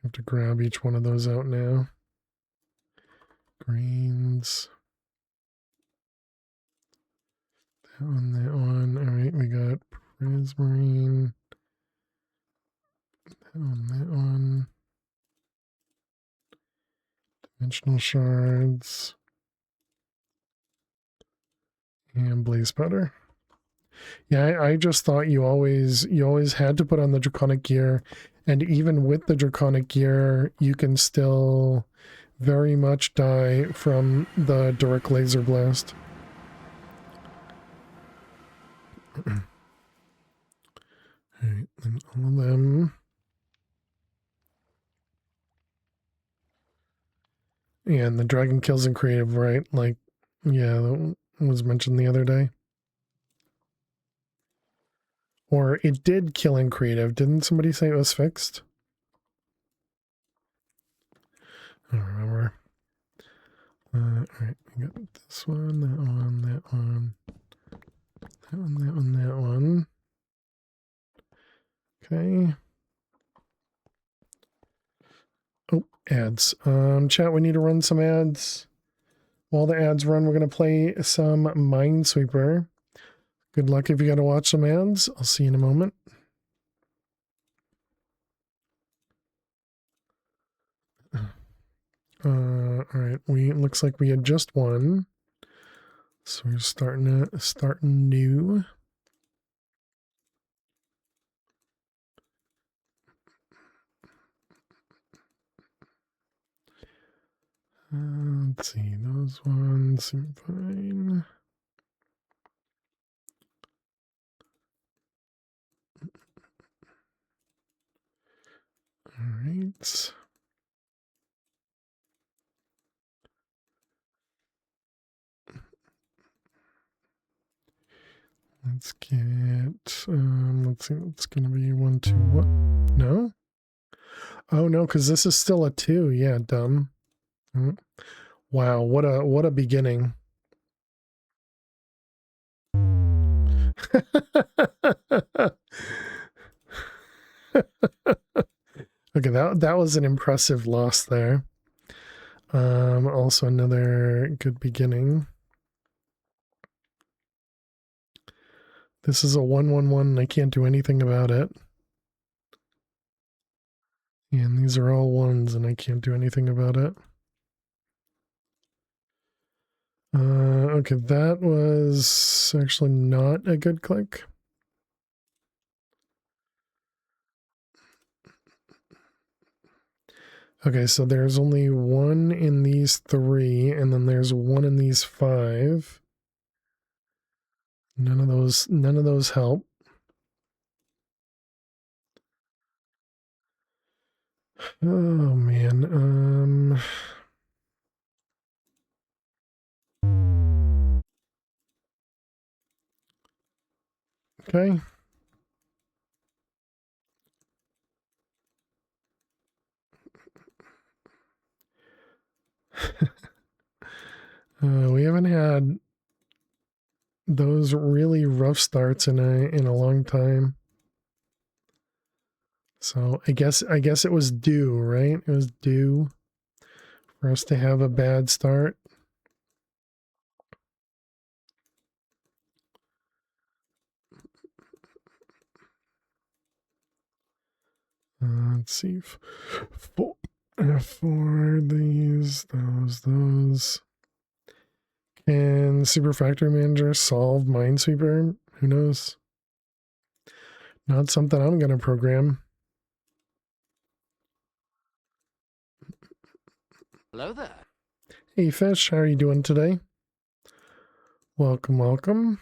Speaker 1: I have to grab each one of those out now. Greens. That one. All right, we got prismarine. That one. Dimensional shards. And blaze powder. Yeah, I just thought you always had to put on the draconic gear, and even with the draconic gear, you can still very much die from the direct laser blast. Alright, and all of them. Yeah, and the dragon kills in creative, right? Like, yeah, that was mentioned the other day. Or it did kill in creative. Didn't somebody say it was fixed? I don't remember. Alright, we got this one, that one, that one. That one, that one, that one. Okay. Oh, ads. Chat, we need to run some ads. While the ads run, we're going to play some Minesweeper. Good luck if you got to watch some ads. I'll see you in a moment. All right. Looks like we had just one. So we're starting new. Let's see, those ones seem fine. All right. Let's get, let's see, it's going to be 1, 2, 1. No? Oh, no, because this is still a 2. Yeah, dumb. Wow, what a beginning. Okay, that was an impressive loss there. Also another good beginning. This is a 1-1-1 and I can't do anything about it. And these are all ones and I can't do anything about it. Okay, that was actually not a good click. Okay, so there's only one in these 3, and then there's one in these 5. None of those help. Oh man. Okay. We haven't had those really rough starts in a long time. So I guess it was due, right? It was due for us to have a bad start. Let's see. For these, those. Can Super Factory Manager solve Minesweeper? Who knows? Not something I'm going to program.
Speaker 5: Hello there.
Speaker 1: Hey Fish, how are you doing today? Welcome, welcome.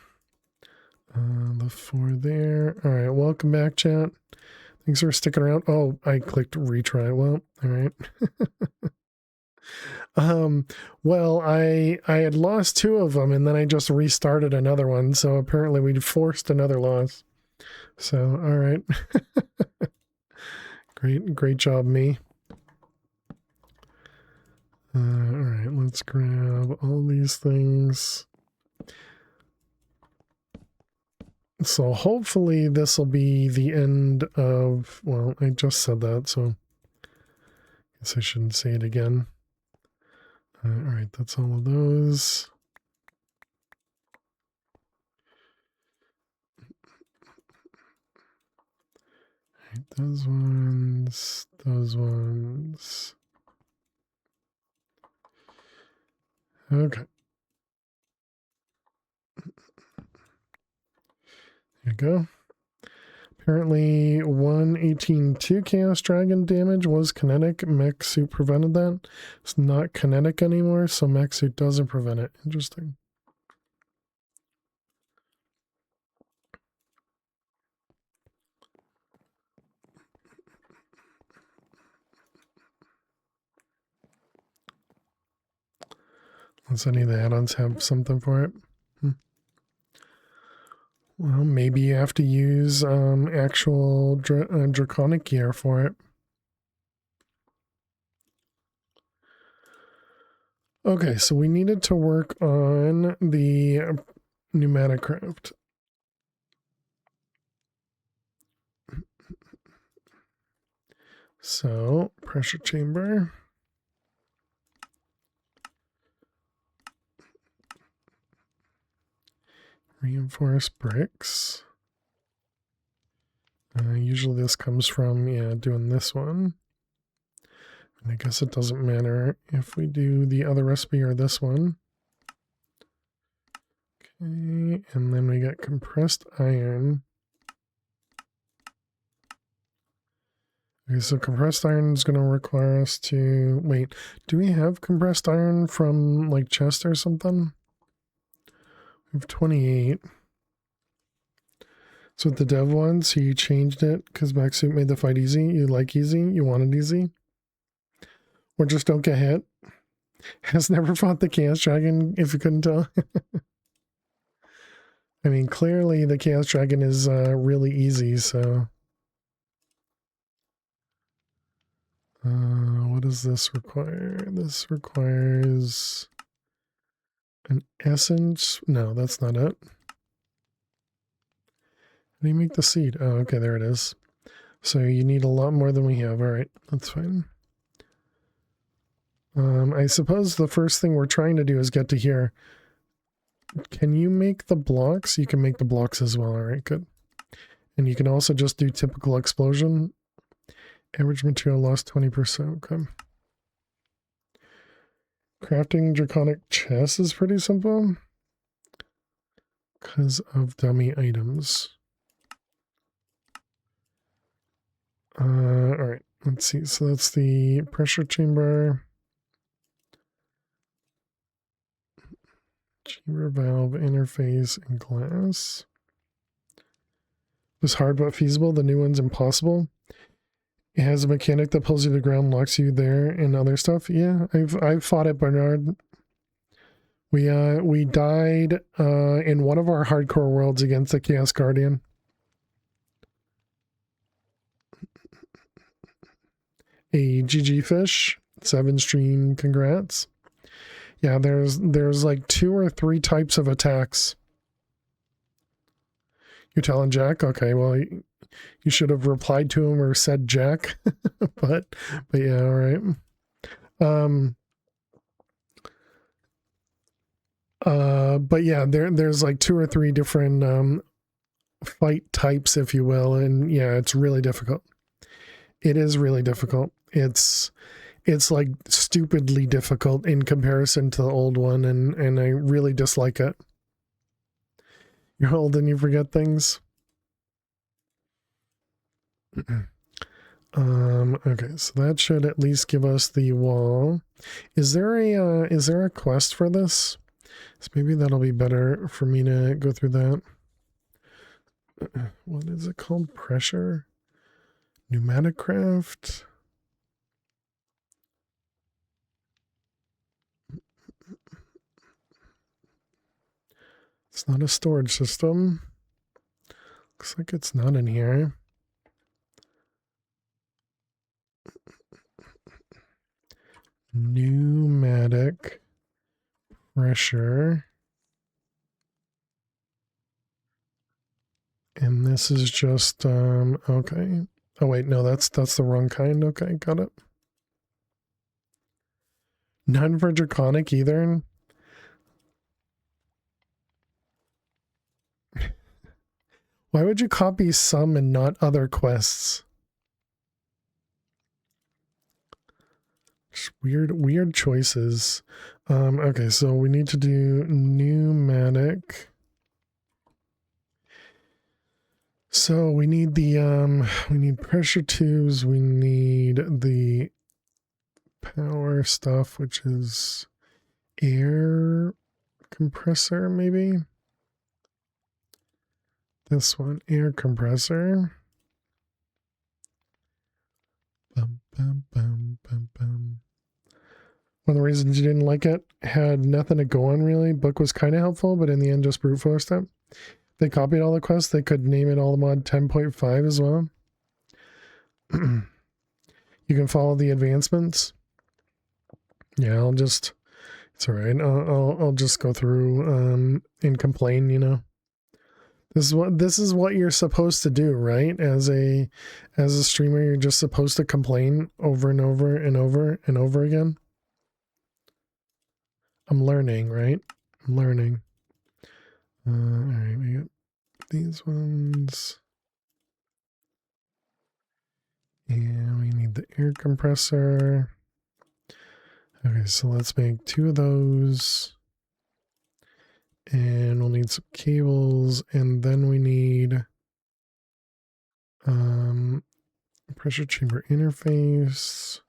Speaker 1: The 4 there. All right, welcome back, chat. Thanks for sticking around. Oh, I clicked retry. Well, all right. Well, I had lost 2 of them and then I just restarted another one. So apparently we forced another loss. So, all right. Great job, me. All right, let's grab all these things. So hopefully this will be the end of, well, I just said that, so I guess I shouldn't say it again. All right, that's all of those. All right, those ones, those ones. Okay. There you go. Apparently 118.2 Chaos Dragon damage was kinetic. Mech Suit prevented that. It's not kinetic anymore, so Mech Suit doesn't prevent it. Interesting. Does any of the add-ons have something for it? Well, maybe you have to use actual draconic gear for it. Okay, so we needed to work on the pneumatic craft. So, pressure chamber. Reinforced bricks. Usually this comes from, yeah, doing this one. And I guess it doesn't matter if we do the other recipe or this one. Okay, and then we get compressed iron. Okay, so compressed iron is going to require us to... Wait, do we have compressed iron from, like, chest or something? We have 28. So with the dev ones, he changed it because Backsuit made the fight easy. You like easy? You want it easy? Or just don't get hit? Has never fought the Chaos Dragon, if you couldn't tell. I mean, clearly the Chaos Dragon is really easy, so... what does this require? This requires an essence. No, that's not it. How do you make the seed? Oh, okay, there it is. So you need a lot more than we have. All right, that's fine. I suppose the first thing we're trying to do is get to here. Can you make the blocks? You can make the blocks as well. All right, good. And you can also just do typical explosion. Average material loss 20%. Okay. Crafting draconic chest is pretty simple because of dummy items. All right, let's see. So that's the pressure chamber. Chamber valve interface and glass. It's hard but feasible. The new one's impossible. It has a mechanic that pulls you to the ground, locks you there, and other stuff. Yeah, I've fought it, Bernard. We died in one of our hardcore worlds against the Chaos Guardian. A GG fish, 7 stream, congrats. Yeah, there's like 2 or 3 types of attacks. You're telling Jack? Okay, well, you should have replied to him or said Jack. but yeah, all right. But yeah, there's like 2 or 3 different fight types, if you will, and yeah, it's really difficult. It is really difficult. It's like stupidly difficult in comparison to the old one, and I really dislike it. You're old and you forget things. Okay, so that should at least give us the wall. Is there a quest for this? So maybe that'll be better for me to go through that. What is it called? Pressure? Pneumatic craft? It's not a storage system. Looks like it's not in here. Pneumatic pressure. And this is just, okay. Oh wait, no, that's the wrong kind. Okay, got it. None for Draconic either. Why would you copy some and not other quests? Just weird choices. Okay, so we need to do pneumatic. So we need the we need pressure tubes, we need the power stuff, which is air compressor, maybe. This one, air compressor. Bum, bum, bum, bum, bum. One of the reasons you didn't like it had nothing to go on really. Book was kind of helpful, but in the end just brute forced it. They copied all the quests. They could name it all mod 10.5 as well. You can follow the advancements. Yeah, I'll just, it's all right. I'll just go through and complain, you know. This is what you're supposed to do, right? As a streamer, you're just supposed to complain over and over and over and over again. I'm learning, right? I'm learning. All right, we got these ones. And we need the air compressor. Okay, so let's make 2 of those. And we'll need some cables, and then we need pressure chamber interface,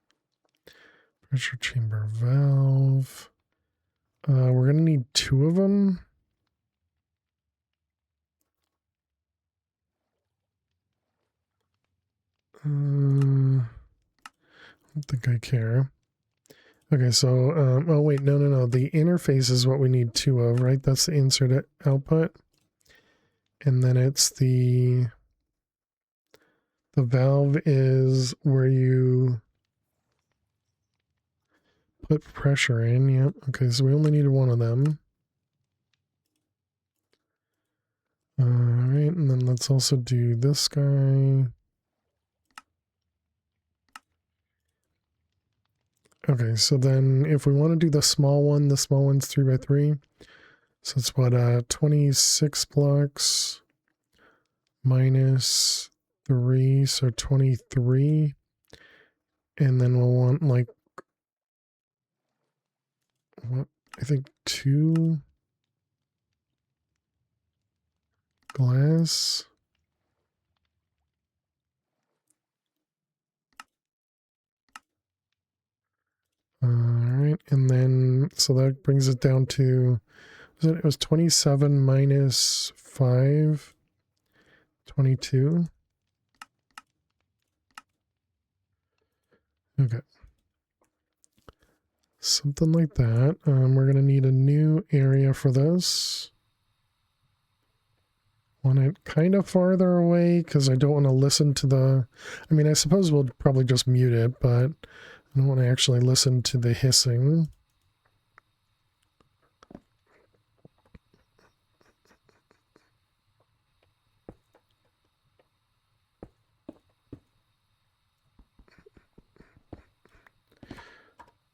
Speaker 1: pressure chamber valve. We're gonna need 2 of them. I don't think I care. Okay, so oh wait, no. The interface is what we need 2 of, right? That's the insert output. And then it's the valve is where you put pressure in. Yep. Okay, so we only needed 1 of them. All right, and then let's also do this guy. Okay, so then if we want to do the small one's 3x3. So it's what, 26 blocks minus 3, so 23. And then we'll want like, what, I think 2 glass. All right, and then, so that brings it down to, it was 27 minus 5, 22. Okay. Something like that. We're going to need a new area for this. Want it kind of farther away because I don't want to listen to the, I mean, I suppose we'll probably just mute it, but I don't want to actually listen to the hissing.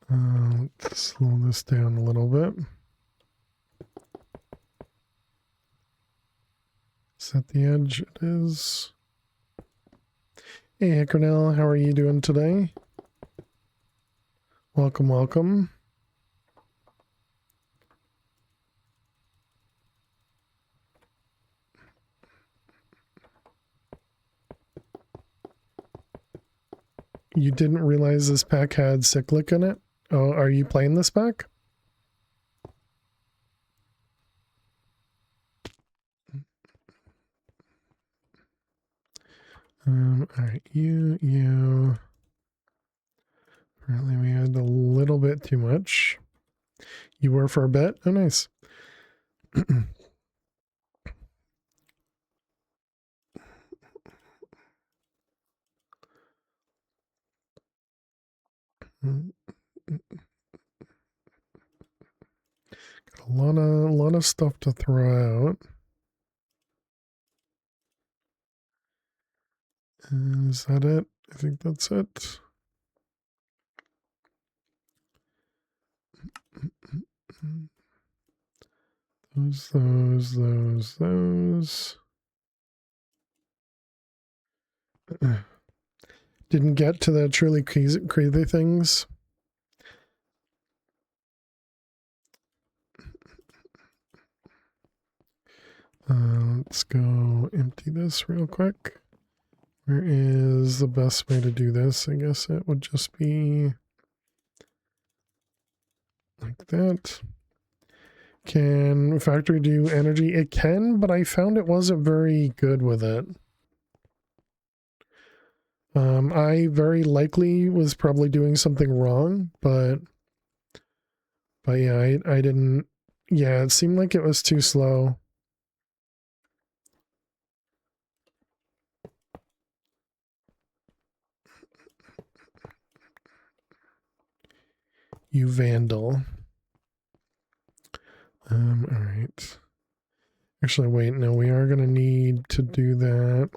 Speaker 1: Let's slow this down a little bit. Is that the edge? It is. Hey, Hickernell, how are you doing today? Welcome, welcome. You didn't realize this pack had cyclic in it? Oh, are you playing this pack? All right, you. Apparently we had a little bit too much. You were for a bit? Oh, nice. Got a lot of stuff to throw out. Is that it? I think that's it. Those. Didn't get to the truly crazy things. Let's go empty this real quick. Where is the best way to do this? I guess it would just be like that. Can factory do energy? It can, but I found it wasn't very good with it. I very likely was probably doing something wrong, but yeah, I didn't, yeah, it seemed like it was too slow. you vandal. All right. Actually, wait, no, we are going to need to do that.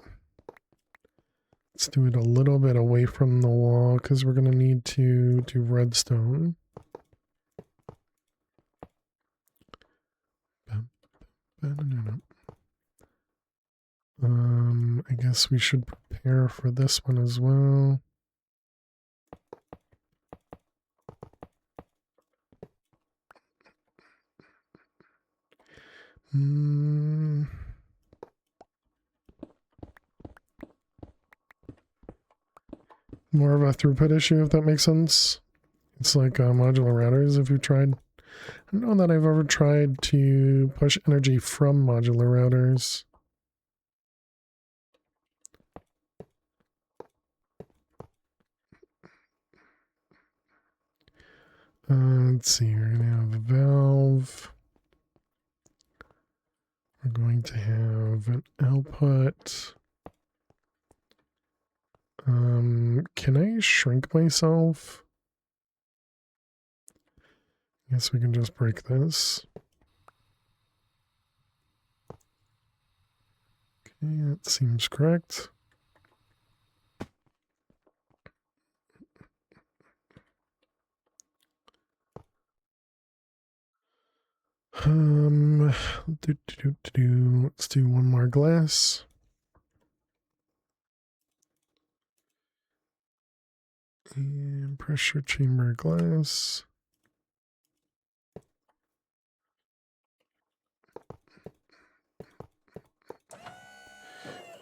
Speaker 1: Let's do it a little bit away from the wall because we're going to need to do redstone. I guess we should prepare for this one as well. More of a throughput issue, if that makes sense. It's like modular routers, if you've tried. I don't know that I've ever tried to push energy from modular routers. Let's see, we're going to have a valve. We're going to have an output. Can I shrink myself? I guess we can just break this. Okay, that seems correct. Let's do one more glass. And pressure chamber glass.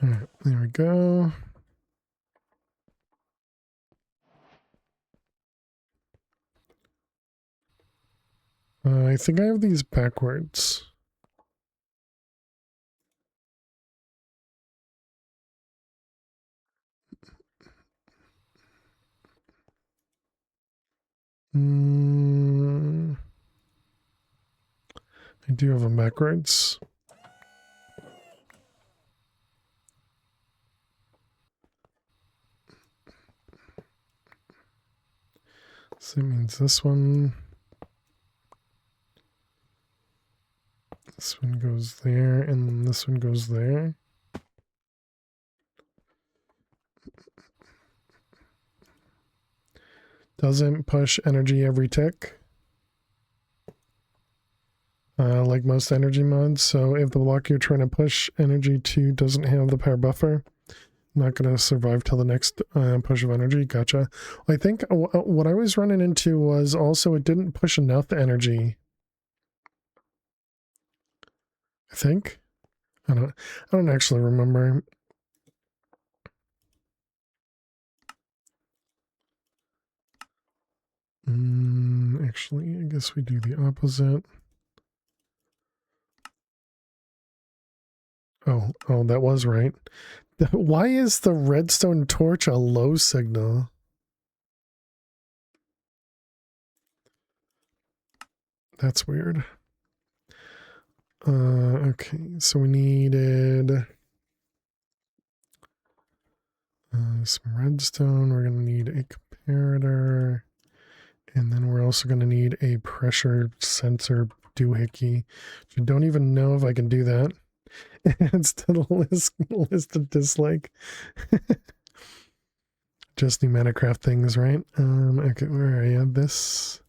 Speaker 1: All right, there we go. I think I have these backwards. I do have them backwards. So that means this one goes there, and this one goes there. Doesn't push energy every tick. Like most energy mods. So if the block you're trying to push energy to doesn't have the power buffer, not going to survive till the next push of energy. Gotcha. I think what I was running into was also it didn't push enough energy. I think. I don't actually remember. Actually, I guess we do the opposite. Oh, that was right. Why is the redstone torch a low signal? That's weird. Okay, so we needed some redstone. We're going to need a comparator. And then we're also going to need a pressure sensor doohickey. I don't even know if I can do that. It's to list of dislike. Just new Minecraft things, right? Okay, where are you? This.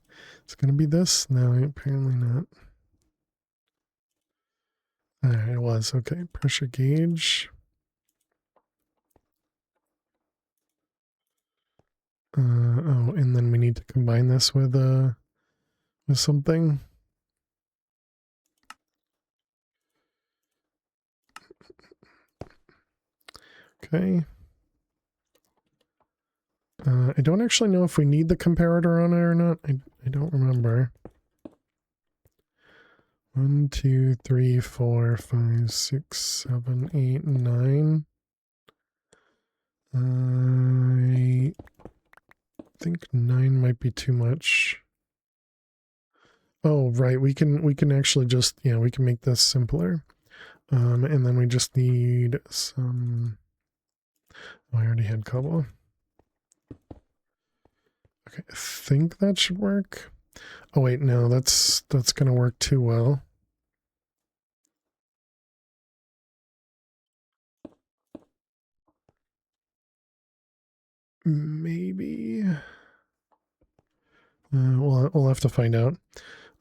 Speaker 1: It's going to be this? No, apparently not. Alright, it was. Okay, pressure gauge. Oh, and then we need to combine this with something. Okay. I don't actually know if we need the comparator on it or not. I don't remember. 1, 2, 3, 4, 5, 6, 7, 8, 9. I think 9 might be too much. Oh, right. We can actually just, yeah, we can make this simpler. And then we just need some. Oh, I already had cobble. Okay, I think that should work. Oh wait, no, that's gonna work too well. Maybe. We'll have to find out.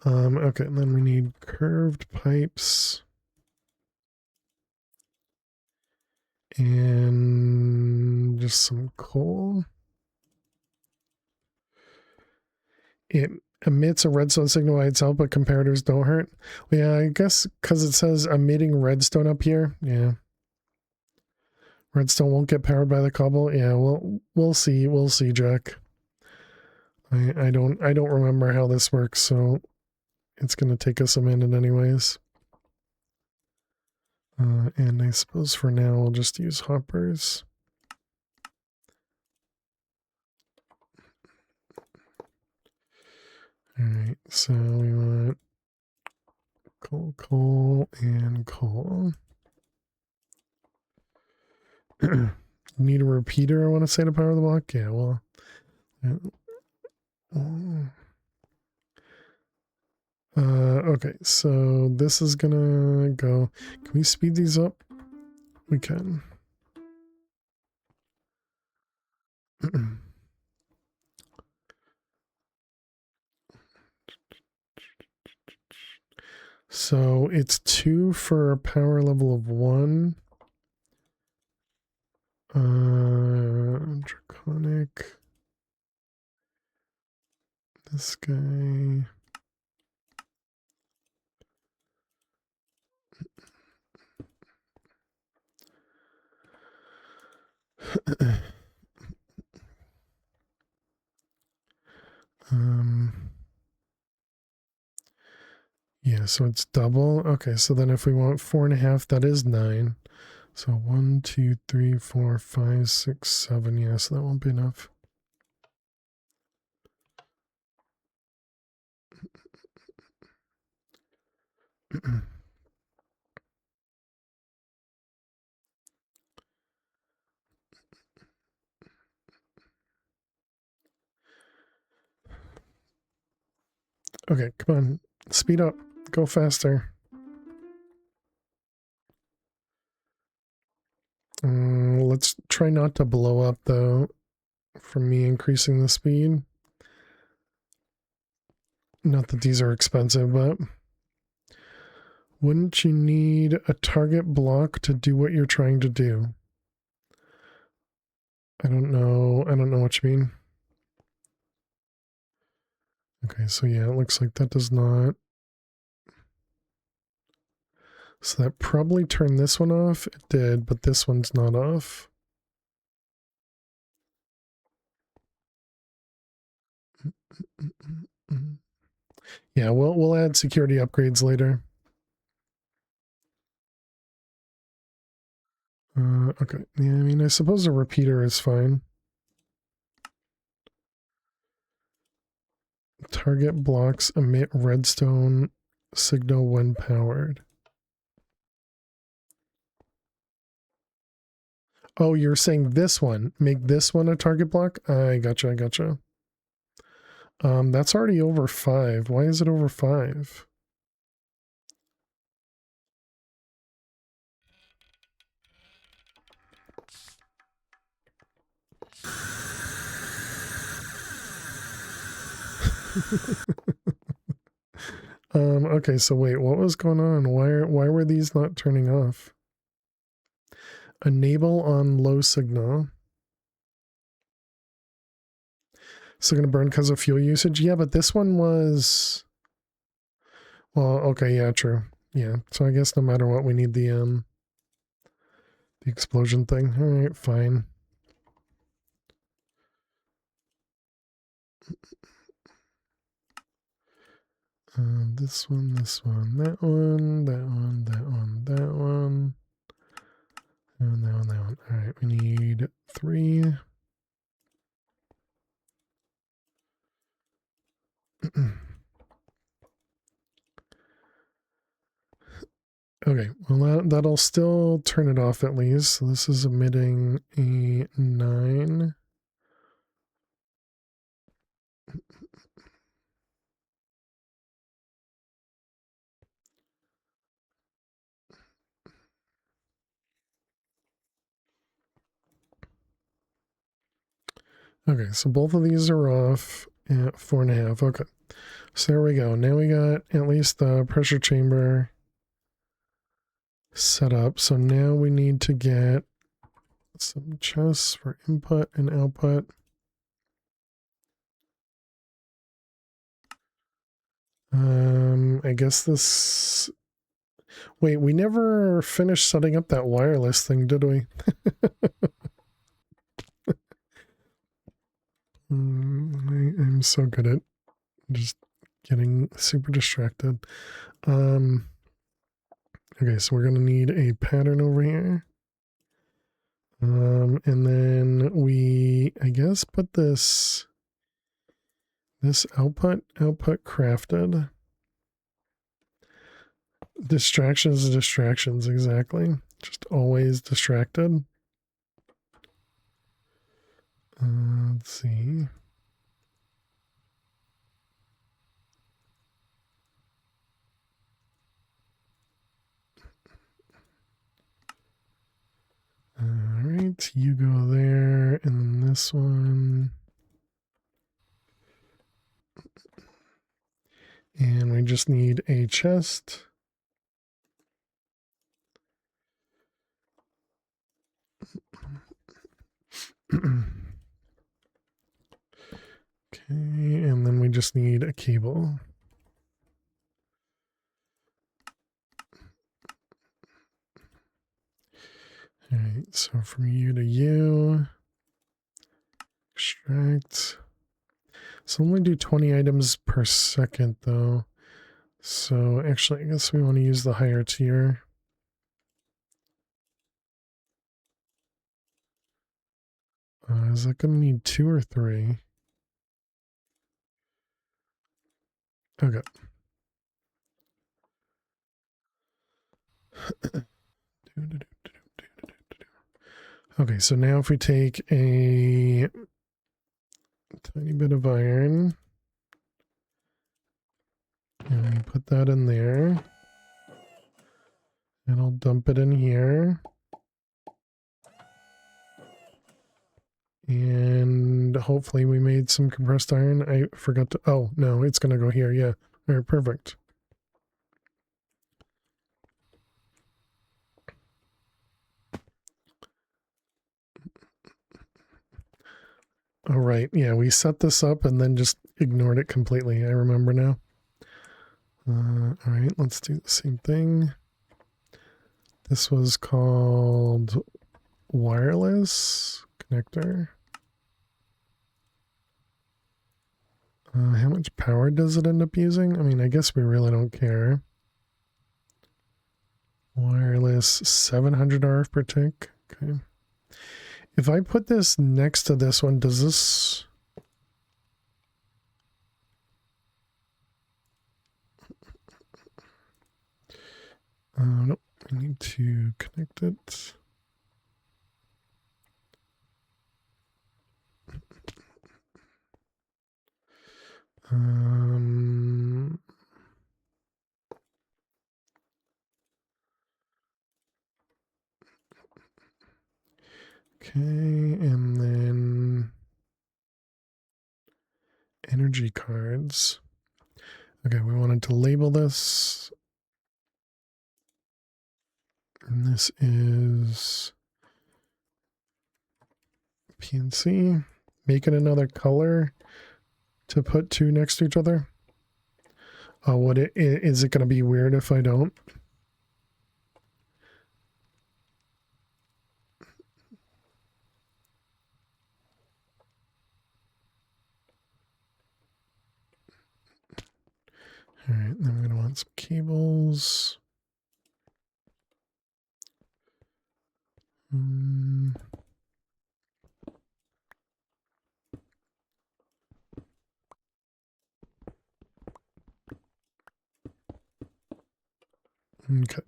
Speaker 1: Okay, and then we need curved pipes. And just some coal. It emits a redstone signal by itself, but comparators don't hurt. Well, yeah, I guess because it says emitting redstone up here. Yeah. Redstone won't get powered by the cobble. Yeah, we'll see. We'll see, Jack. I don't remember how this works, so it's gonna take us a minute anyways. And I suppose for now we'll just use hoppers. Alright, so we want coal, and coal. Need a repeater, I want to say, to power the block? Yeah, well. Okay, so this is gonna go. Can we speed these up? We can. So it's 2 for a power level of 1. Draconic. This guy. Yeah, so it's double. Okay, so then if we want 4.5, that is 9. So 1, 2, 3, 4, 5, 6, 7. Yeah, so that won't be enough. Okay, come on. Speed up. Go faster. Let's try not to blow up, though, from me increasing the speed. Not that these are expensive, but wouldn't you need a target block to do what you're trying to do? I don't know. I don't know what you mean. Okay, so yeah, it looks like that does not. So that probably turned this one off. It did, but this one's not off. Yeah, we'll add security upgrades later. Okay. Yeah, I mean, I suppose a repeater is fine. Target blocks emit redstone signal when powered. Oh, you're saying this one. Make this one a target block? I gotcha, I gotcha. That's already over 5. Why is it over 5? Okay, so wait, what was going on? Why were these not turning off? Enable on low signal. So gonna burn because of fuel usage? Yeah, but this one was... Well, okay, yeah, true. Yeah, so I guess no matter what, we need the explosion thing. Alright, fine. This one, that one, that one, that one, that one. And that one, that one. Alright, we need 3. Okay, well that'll still turn it off at least. So this is emitting a 9. Okay, so both of these are off at 4.5. Okay, so there we go. Now we got at least the pressure chamber set up. So now we need to get some chests for input and output. I guess this... Wait, we never finished setting up that wireless thing, did we? I'm so good at just getting super distracted. Okay, so we're gonna need a pattern over here. And then we, I guess, put this output crafted. Distractions, exactly. Just always distracted. Let's see. All right, you go there, and then this one. And we just need a chest. Okay, and then we just need a cable. All right, so from you to you, extract. So only do 20 items per second though. So actually, I guess we want to use the higher tier. Is that going to need 2 or 3? Okay. Okay, so now if we take a tiny bit of iron and we put that in there, and I'll dump it in here. And hopefully we made some compressed iron. I forgot to, oh no, it's going to go here. Yeah. All right, perfect. All right. Yeah, we set this up and then just ignored it completely. I remember now. All right, let's do the same thing. This was called wireless connector. How much power does it end up using? I mean, I guess we really don't care. Wireless 700 RF per tick. Okay. If I put this next to this one, does this... Nope, I need to connect it. Okay, and then energy cards. Okay, we wanted to label this. And this is PNC. Make it another color to put 2 next to each other. Oh, is it going to be weird if I don't? All right, then we're going to want some cables. Okay.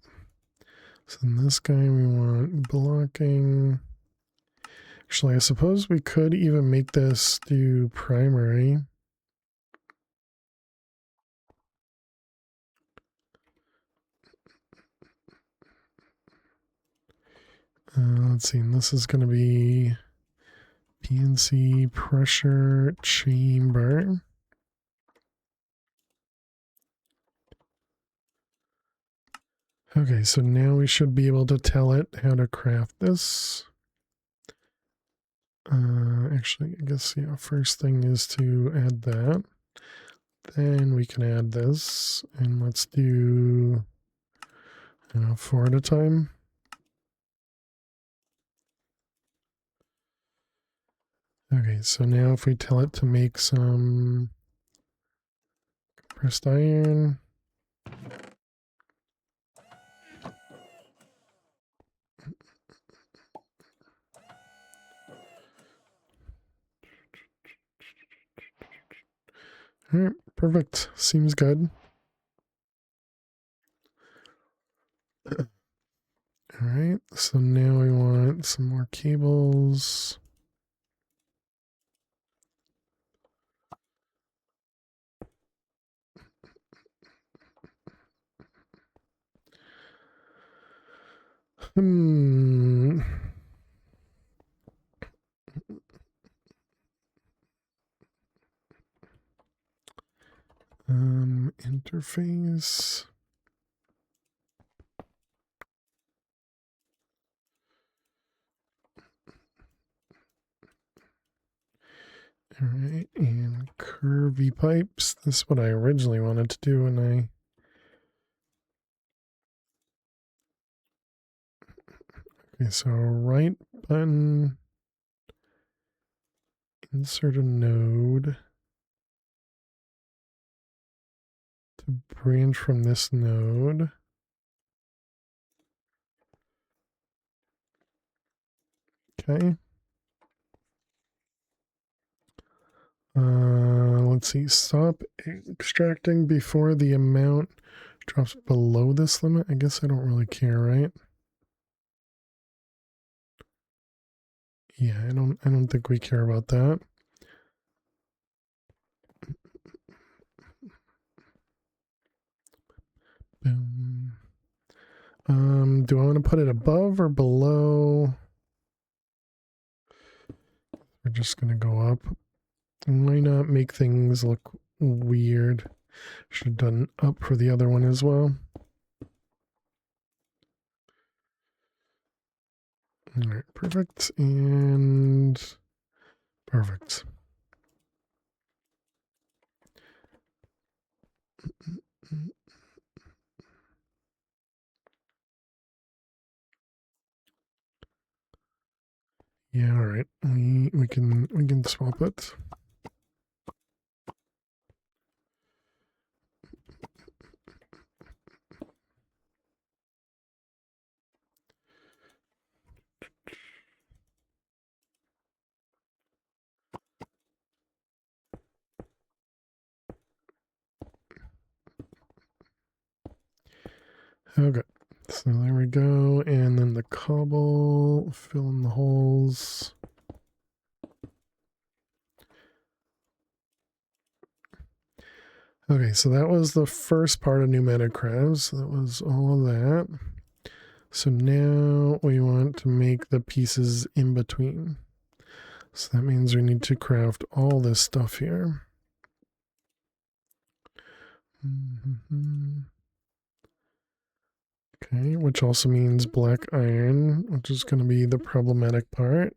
Speaker 1: So in this guy we want blocking. Actually, I suppose we could even make this do primary. Let's see, and this is going to be PNC pressure chamber. Okay, so now we should be able to tell it how to craft this. Actually, I guess, yeah, first thing is to add that. Then we can add this, and let's do, I don't know, 4 at a time. Okay, so now if we tell it to make some compressed iron. All right, perfect. Seems good. All right, so now we want some more cables. Interface. All right, and curvy pipes. This is what I originally wanted to do, and okay, so right button, insert a node to branch from this node. Okay. Let's see, stop extracting before the amount drops below this limit. I guess I don't really care, right? Yeah, I don't think we care about that. Boom. Do I want to put it above or below? We're just gonna go up. Why not make things look weird? Should have done up for the other one as well. All right, perfect, and perfect. Yeah, all right. We can swap it. Okay, so there we go, and then the cobble, fill in the holes. Okay, so that was the first part of pneumatic crabs. That was all of that. So now we want to make the pieces in between. So that means we need to craft all this stuff here. Okay, which also means black iron, which is going to be the problematic part.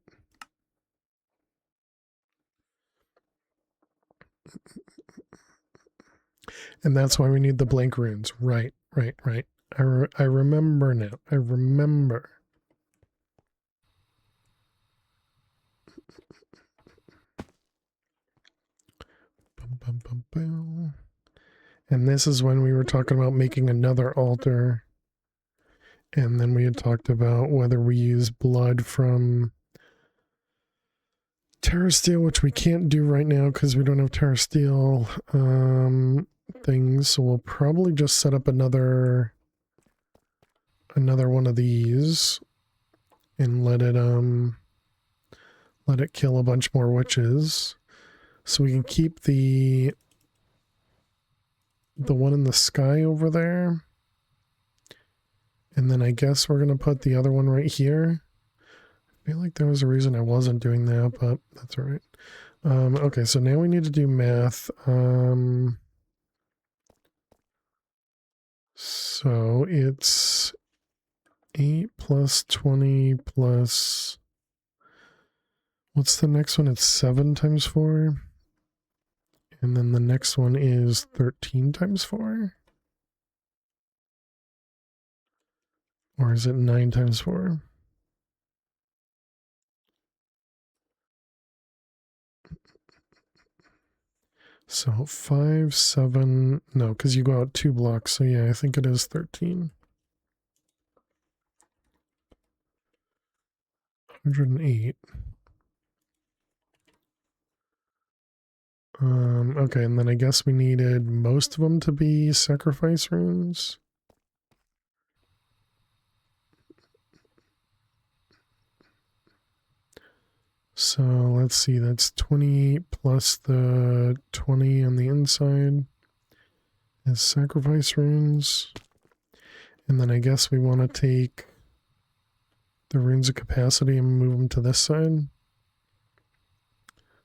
Speaker 1: And that's why we need the blank runes. Right. I remember now. I remember. Bum, bum, bum, bum. And this is when we were talking about making another altar. And then we had talked about whether we use blood from Terra Steel, which we can't do right now because we don't have Terra Steel things. So we'll probably just set up another one of these and let it kill a bunch more witches. So we can keep the one in the sky over there. And then I guess we're going to put the other one right here. I feel like there was a reason I wasn't doing that, but that's all right. Okay, so now we need to do math. So it's 8 plus 20 plus... What's the next one? It's 7 times 4. And then the next one is 13 times 4. Or is it 9 times 4? So 5, 7... No, because you go out 2 blocks. So yeah, I think it is 13. 108. Okay, and then I guess we needed most of them to be sacrifice runes. So let's see, that's 28 plus the 20 on the inside is sacrifice runes. And then I guess we want to take the runes of capacity and move them to this side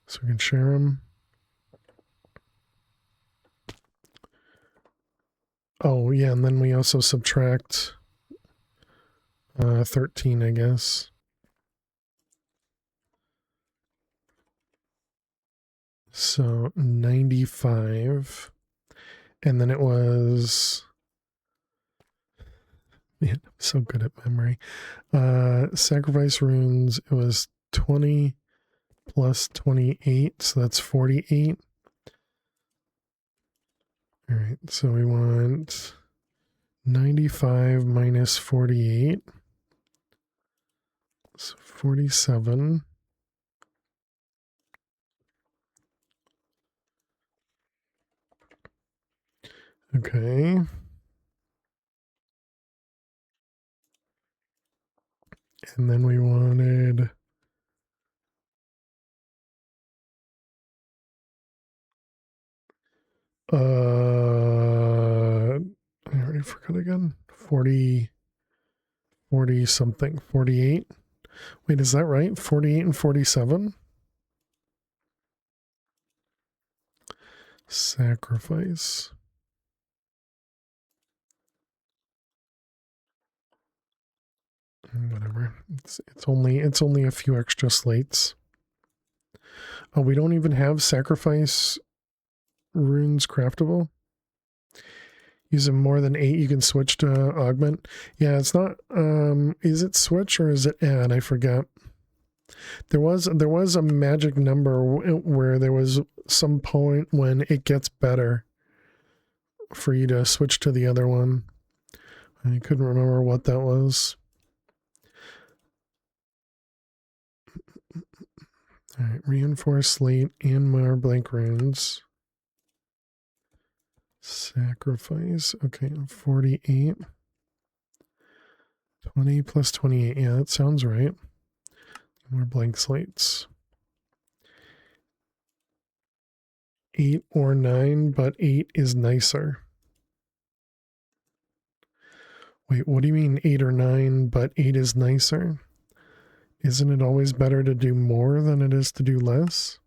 Speaker 1: so we can share them. Oh, yeah, and then we also subtract 13, I guess. So 95. And then it was... Man, I'm so good at memory. Sacrifice runes, it was 20 plus 28, so that's 48. All right, so we want 95 minus 48. So 47. Okay. And then we wanted... I already forgot again. 40 something. 48. Wait, is that right? 48 and 47? Sacrifice. Whatever. It's only a few extra slates. Oh, we don't even have sacrifice runes craftable. Using more than 8, you can switch to augment. Yeah, it's not. Is it switch or is it add? I forget. There was a magic number where there was some point when it gets better for you to switch to the other one. I couldn't remember what that was. All right, reinforced slate and more blank runes. Sacrifice. Okay, 48. 20 plus 28. Yeah, that sounds right. More blank slates. 8 or 9, but 8 is nicer. Wait, what do you mean 8 or 9, but 8 is nicer? Isn't it always better to do more than it is to do less?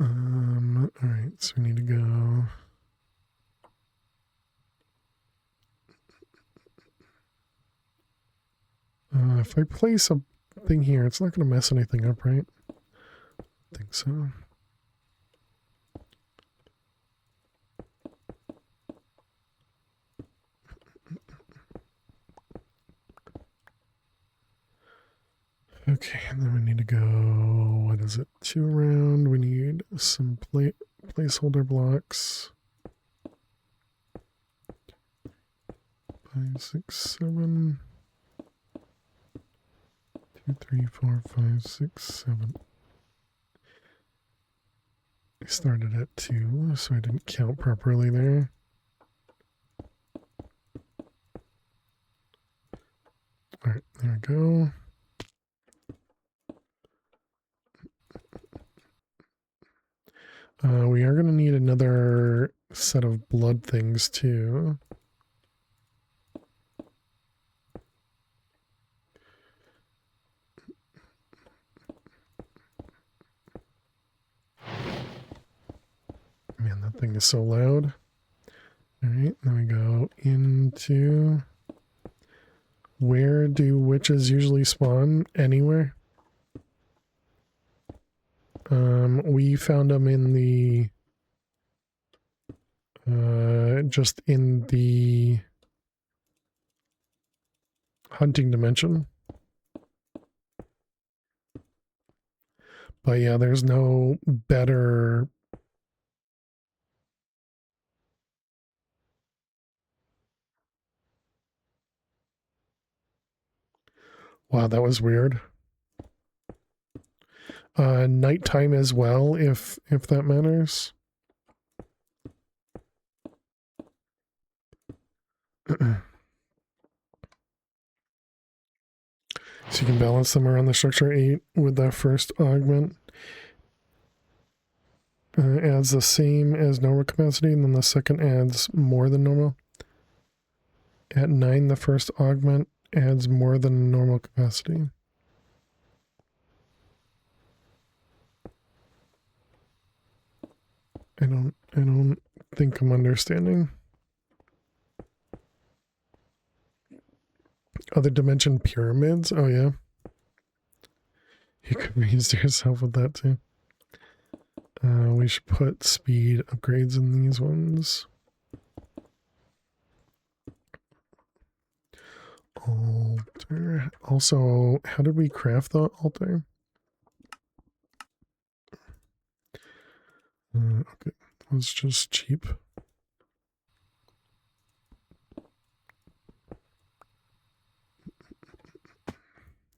Speaker 1: All right, so we need to go. If I place a thing here, it's not going to mess anything up, right? I think so. Okay, and then we need to go, what is it, 2 around. We need some placeholder blocks. 5, 6, 7. 2, 3, 4, 5, 6, 7. I started at 2, so I didn't count properly there. All right, there we go. another set of blood things too. Man, that thing is so loud. All right, then we go into... Where do witches usually spawn? Anywhere. We found them in the... just in the... hunting dimension. But yeah, there's no better... Wow, that was weird. Nighttime as well, if that matters. So you can balance them around the structure 8 with the first augment. Adds the same as normal capacity, and then the second adds more than normal. At 9, the first augment adds more than normal capacity. I don't think I'm understanding. Other dimension pyramids? Oh yeah. You could raise yourself with that too. We should put speed upgrades in these ones. Altar. Also, how did we craft the altar? Okay, it was just cheap.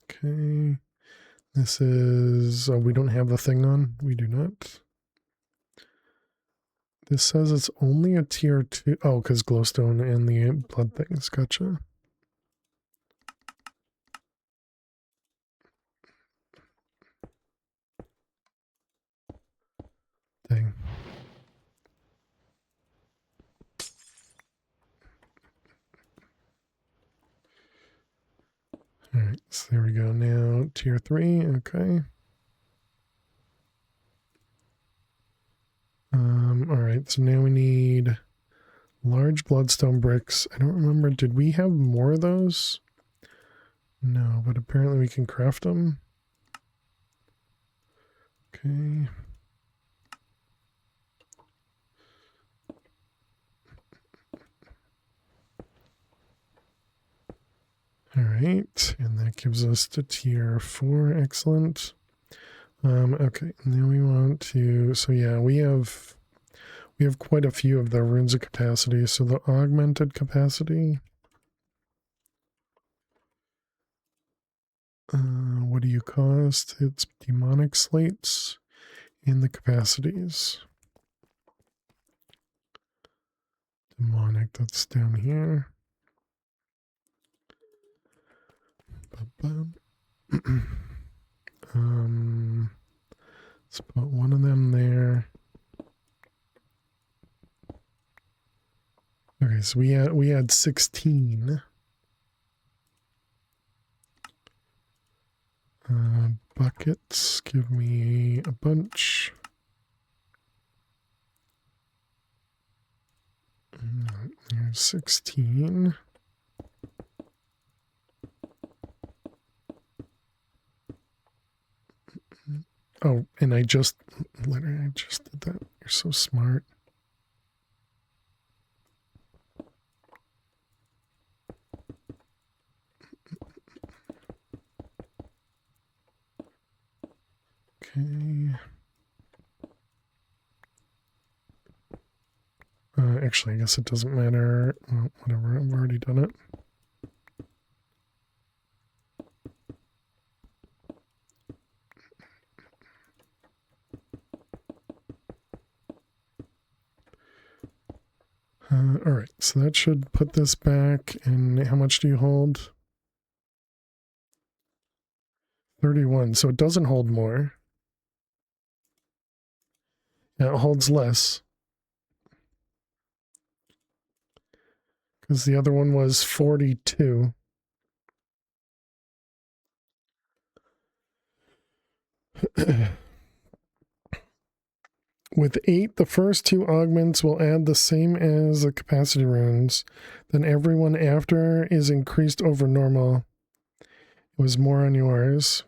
Speaker 1: Okay. This is... we don't have the thing on. We do not. This says it's only a tier 2. Oh, because glowstone and the blood things. Gotcha. Dang. Alright, so there we go. Now, tier 3. Okay. Alright, so now we need large bloodstone bricks. I don't remember. Did we have more of those? No, but apparently we can craft them. Okay. Alright, and that gives us to tier 4. Excellent. Okay, now we want to... So yeah, we have quite a few of the runes of capacity. So the augmented capacity... what do you cost? It's demonic slates and the capacities. Demonic, that's down here. Let's put one of them there. Okay, so we had 16. Buckets, give me a bunch. There's 16. Oh, and I just did that. You're so smart. Okay. Actually, I guess it doesn't matter. Well, whatever, I've already done it. Alright, so that should put this back. And how much do you hold? 31, so it doesn't hold more. Yeah, it holds less. because the other one was 42. With 8, the first 2 augments will add the same as the capacity runes. Then everyone after is increased over normal. It was more on yours.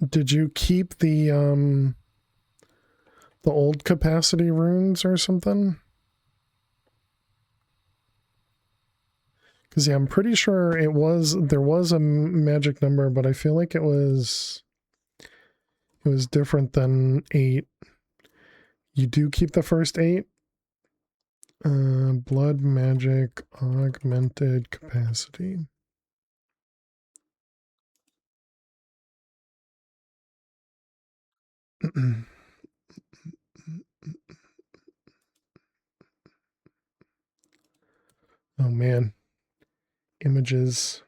Speaker 1: Did you keep the old capacity runes or something? Because yeah, I'm pretty sure there was a magic number, but I feel like it was different than 8. You do keep the first 8. Blood magic augmented capacity. Oh man. Images.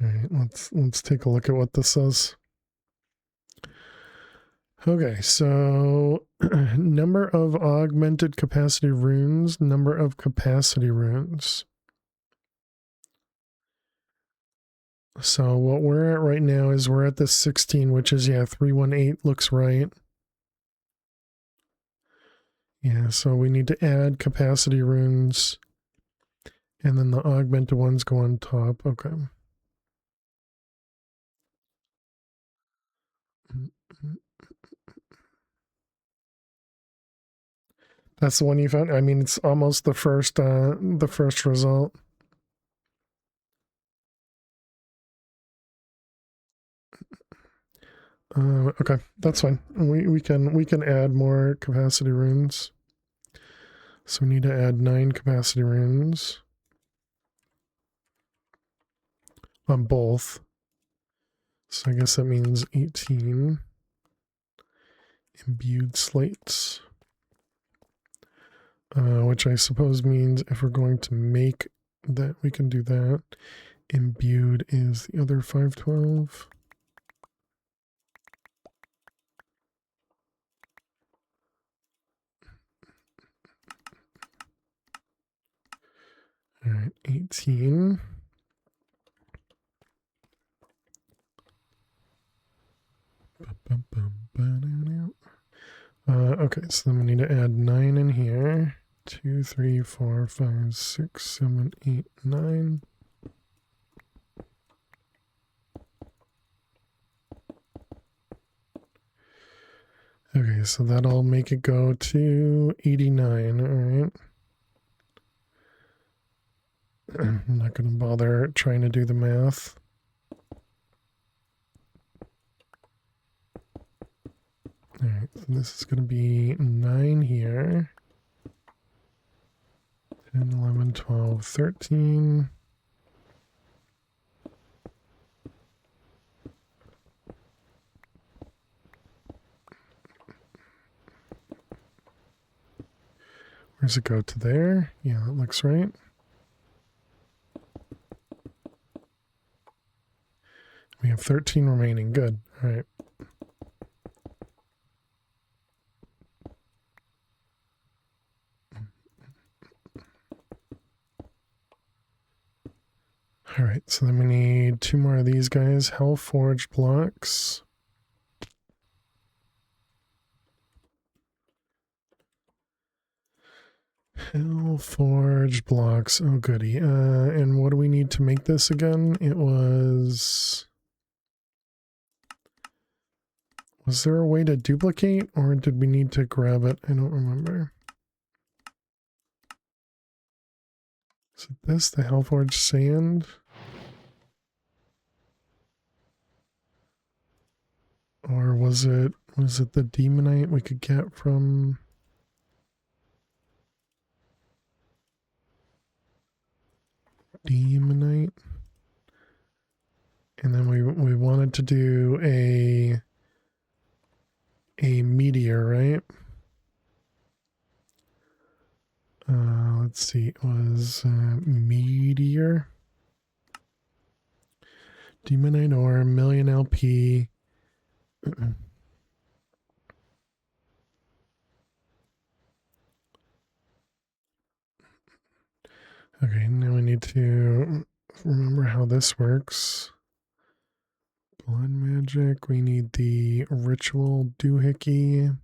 Speaker 1: All right, let's take a look at what this says. Okay, so number of augmented capacity runes, number of capacity runes. So what we're at right now is we're at the 16, which is, yeah, 318 looks right. Yeah, so we need to add capacity runes, and then the augmented ones go on top. Okay. That's the one you found? I mean, it's almost the first result. Okay, that's fine. We can add more capacity runes. So we need to add 9 capacity runes on both. So I guess that means 18 imbued slates, which I suppose means if we're going to make that, we can do that. Imbued is the other 512. All right, 18. Okay, so then we need to add 9 in here. 2, 3, 4, 5, 6, 7, 8, 9. Okay, so that'll make it go to 89, all right. I'm not going to bother trying to do the math. All right, so this is going to be 9 here. 10, 11, 12, 13. Where's it go to there? Yeah, that looks right. We have 13 remaining. Good. All right. All right, so then we need 2 more of these guys. Hellforged blocks. Hellforged blocks. Oh, goody. And what do we need to make this again? It was... Was there a way to duplicate, or did we need to grab it? I don't remember. Is it this, the Hellforged sand? Or was it the demonite we could get from... Demonite? And then we wanted to do a meteor, right? Let's see, it was meteor, demonite ore, million LP. Okay, now we need to remember how this works. Blood magic. We need the ritual doohickey.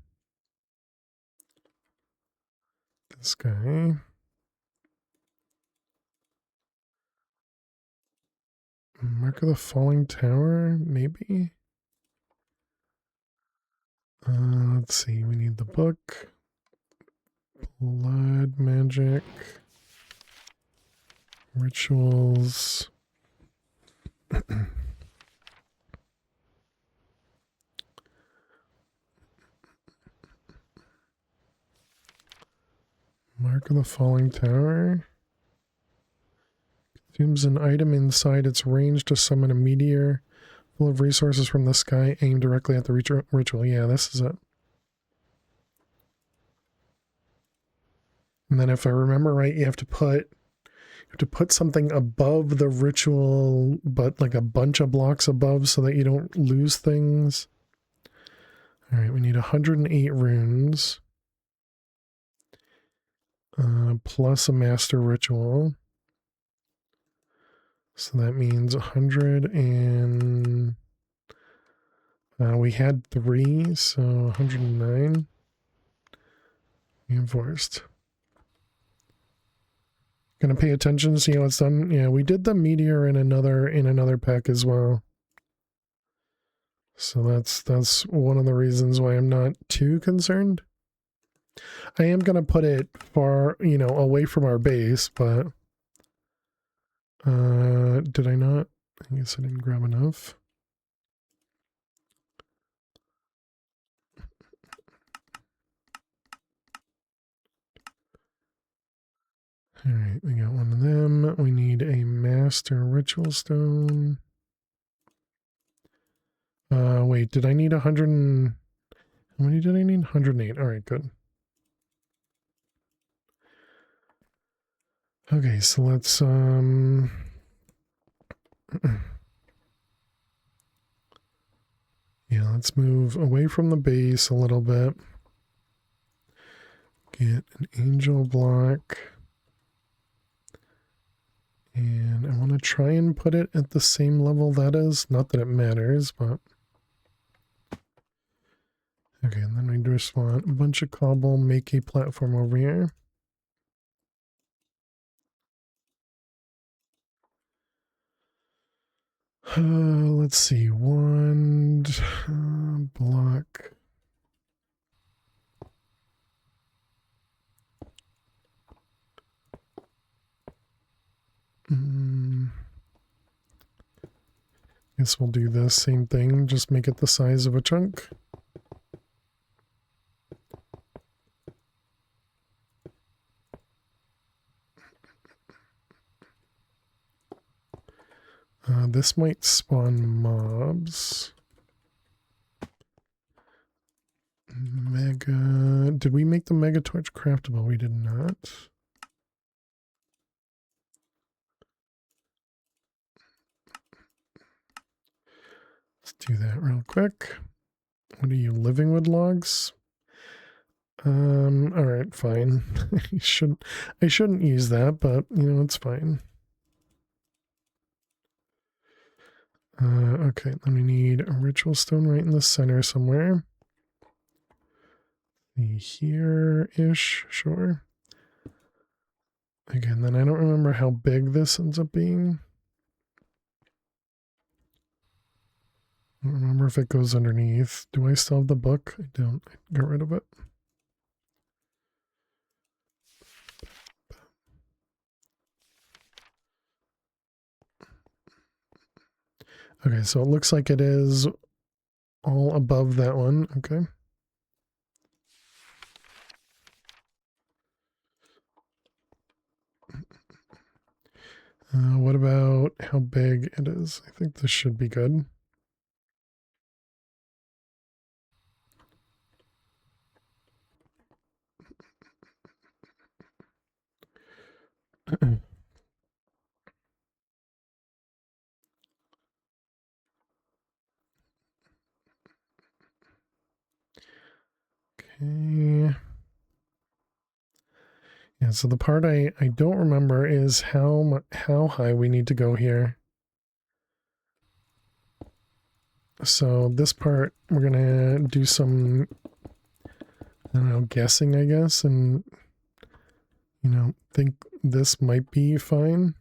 Speaker 1: This guy. Mark of the Falling Tower, maybe? Let's see, we need the book. Blood magic. Rituals. Mark of the Falling Tower. Consumes an item inside its range to summon a meteor full of resources from the sky aimed directly at the ritual. Yeah, this is it. And then if I remember right, you have to put something above the ritual, but like a bunch of blocks above so that you don't lose things. All right, we need 108 runes. Plus a master ritual. So that means 100 and... we had 3, so 109. Reinforced. Gonna pay attention to see how it's done. Yeah, we did the meteor in another pack as well. So that's one of the reasons why I'm not too concerned. I am gonna put it far, away from our base, but did I not? I guess I didn't grab enough. Alright, we got one of them. We need a master ritual stone. Wait, did I need 100 and... How many did I need? 108. Alright, good. Okay, so let's, yeah, let's move away from the base a little bit. Get an angel block. And I want to try and put it at the same level that is. Not that it matters, but... Okay, and then we just want a bunch of cobble, make a platform over here. Let's see, wand, block. Guess we'll do the same thing, just make it the size of a chunk. This might spawn mobs. Mega... Did we make the mega torch craftable? We did not. Let's do that real quick. What are you, living with logs? Alright, fine. I shouldn't use that, but, it's fine. Okay, then we need a ritual stone right in the center somewhere. Here-ish, sure. Again, then I don't remember how big this ends up being. I don't remember if it goes underneath. Do I still have the book? I don't. I got rid of it. Okay, so it looks like it is all above that one. Okay. What about how big it is? I think this should be good. Okay. Yeah, so the part I don't remember is how high we need to go here. So this part, we're going to do some, I don't know, guessing, I guess, and, you know, think this might be fine.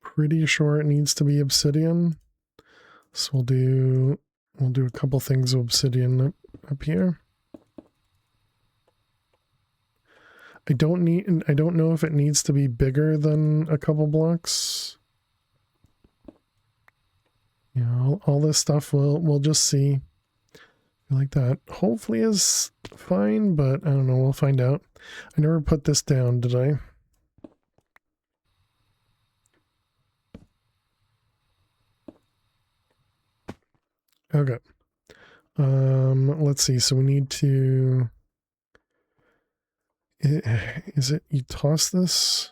Speaker 1: Pretty sure it needs to be obsidian. So we'll do a couple things of obsidian up here. I don't know if it needs to be bigger than a couple blocks. You know, all this stuff we'll just see. Like that hopefully is fine, but I don't know, we'll find out. I never put this down, did I? Okay. Let's see. So we need to, is it, you toss this,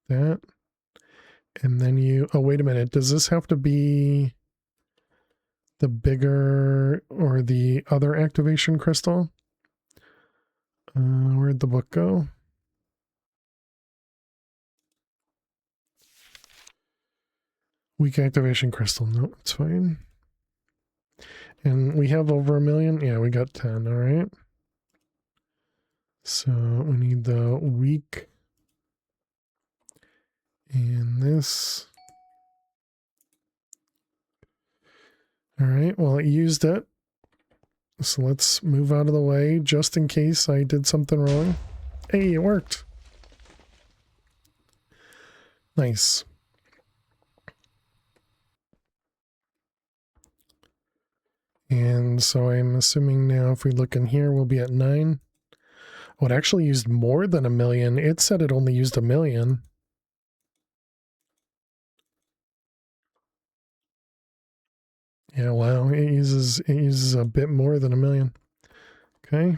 Speaker 1: that, and then you, oh, wait a minute. Does this have to be the bigger or the other activation crystal? Where'd the book go? Weak activation crystal. No, it's fine. And we have over 1 million. Yeah, we got 10. All right. So we need the weak and this. All right. Well, it used it. So let's move out of the way just in case I did something wrong. Hey, it worked. Nice. And so I'm assuming now if we look in here, we'll be at 9. Oh, it actually used more than 1 million. It said it only used 1 million. Yeah, wow. It uses a bit more than 1 million. Okay.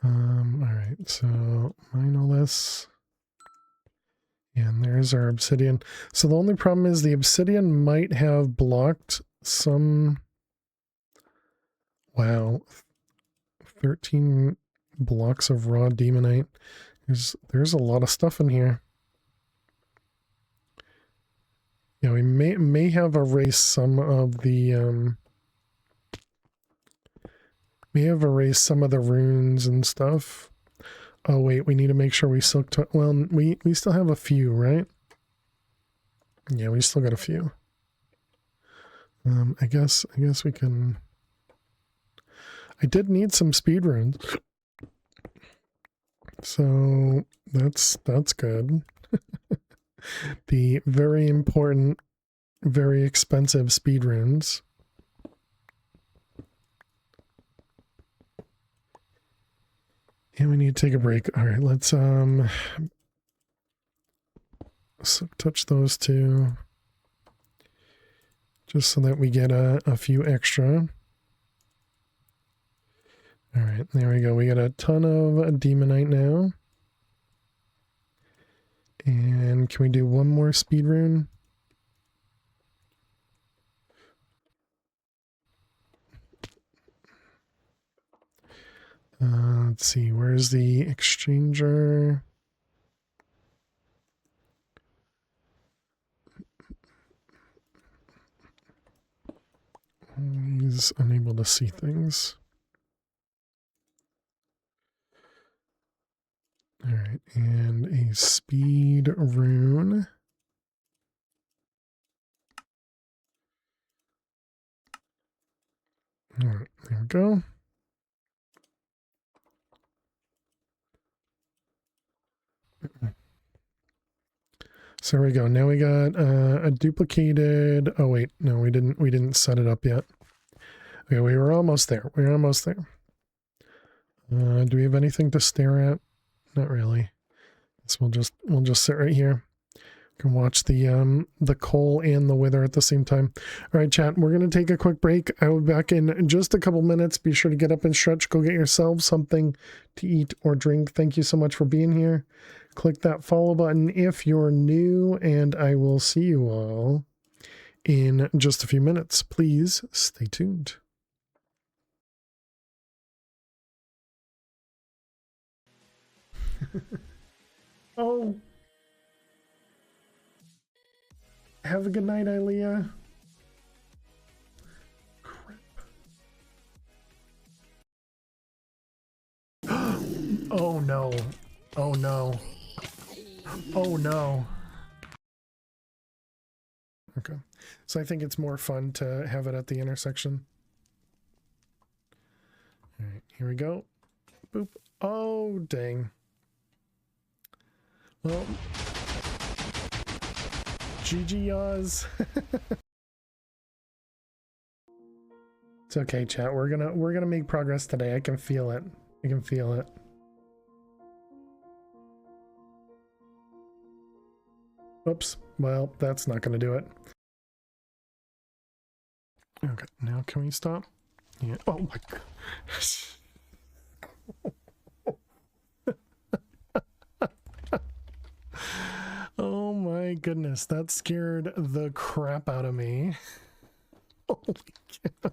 Speaker 1: All right, so mine all this. And there's our obsidian. So the only problem is the obsidian might have blocked some. Wow. 13 blocks of raw demonite. There's a lot of stuff in here. Yeah, we may have erased some of the runes and stuff. Oh wait, we need to make sure we still well, we still have a few, right? Yeah, we still got a few. I guess we can. I did need some speed runes, so that's good. The very important, very expensive speed runes. And we need to take a break. All right, let's touch those two. Just so that we get a few extra. All right, there we go. We got a ton of demonite now. And can we do one more speed rune? Let's see, where's the exchanger? He's unable to see things. All right, and a speed rune. All right, there we go. So there we go. Now we got a duplicated. Oh wait, no, we didn't set it up yet. Okay, we were almost there. We were almost there. Do we have anything to stare at? Not really. So we'll just sit right here. Can watch the coal and the wither at the same time. All right, chat, we're going to take a quick break. I will be back in just a couple minutes. Be sure to get up and stretch. Go get yourselves something to eat or drink. Thank you so much for being here. Click that follow button if you're new, and I will see you all in just a few minutes. Please stay tuned. Oh. Have a good night, Ilea. Crap. Oh no. Oh no. Oh no. Okay. So I think it's more fun to have it at the intersection. All right, here we go. Boop. Oh, dang. Well, GG Oz. It's okay, chat. We're gonna make progress today. I can feel it. I can feel it. Oops. Well, that's not gonna do it. Okay, now can we stop? Yeah. Oh my god. Oh my goodness, that scared the crap out of me. Holy cow.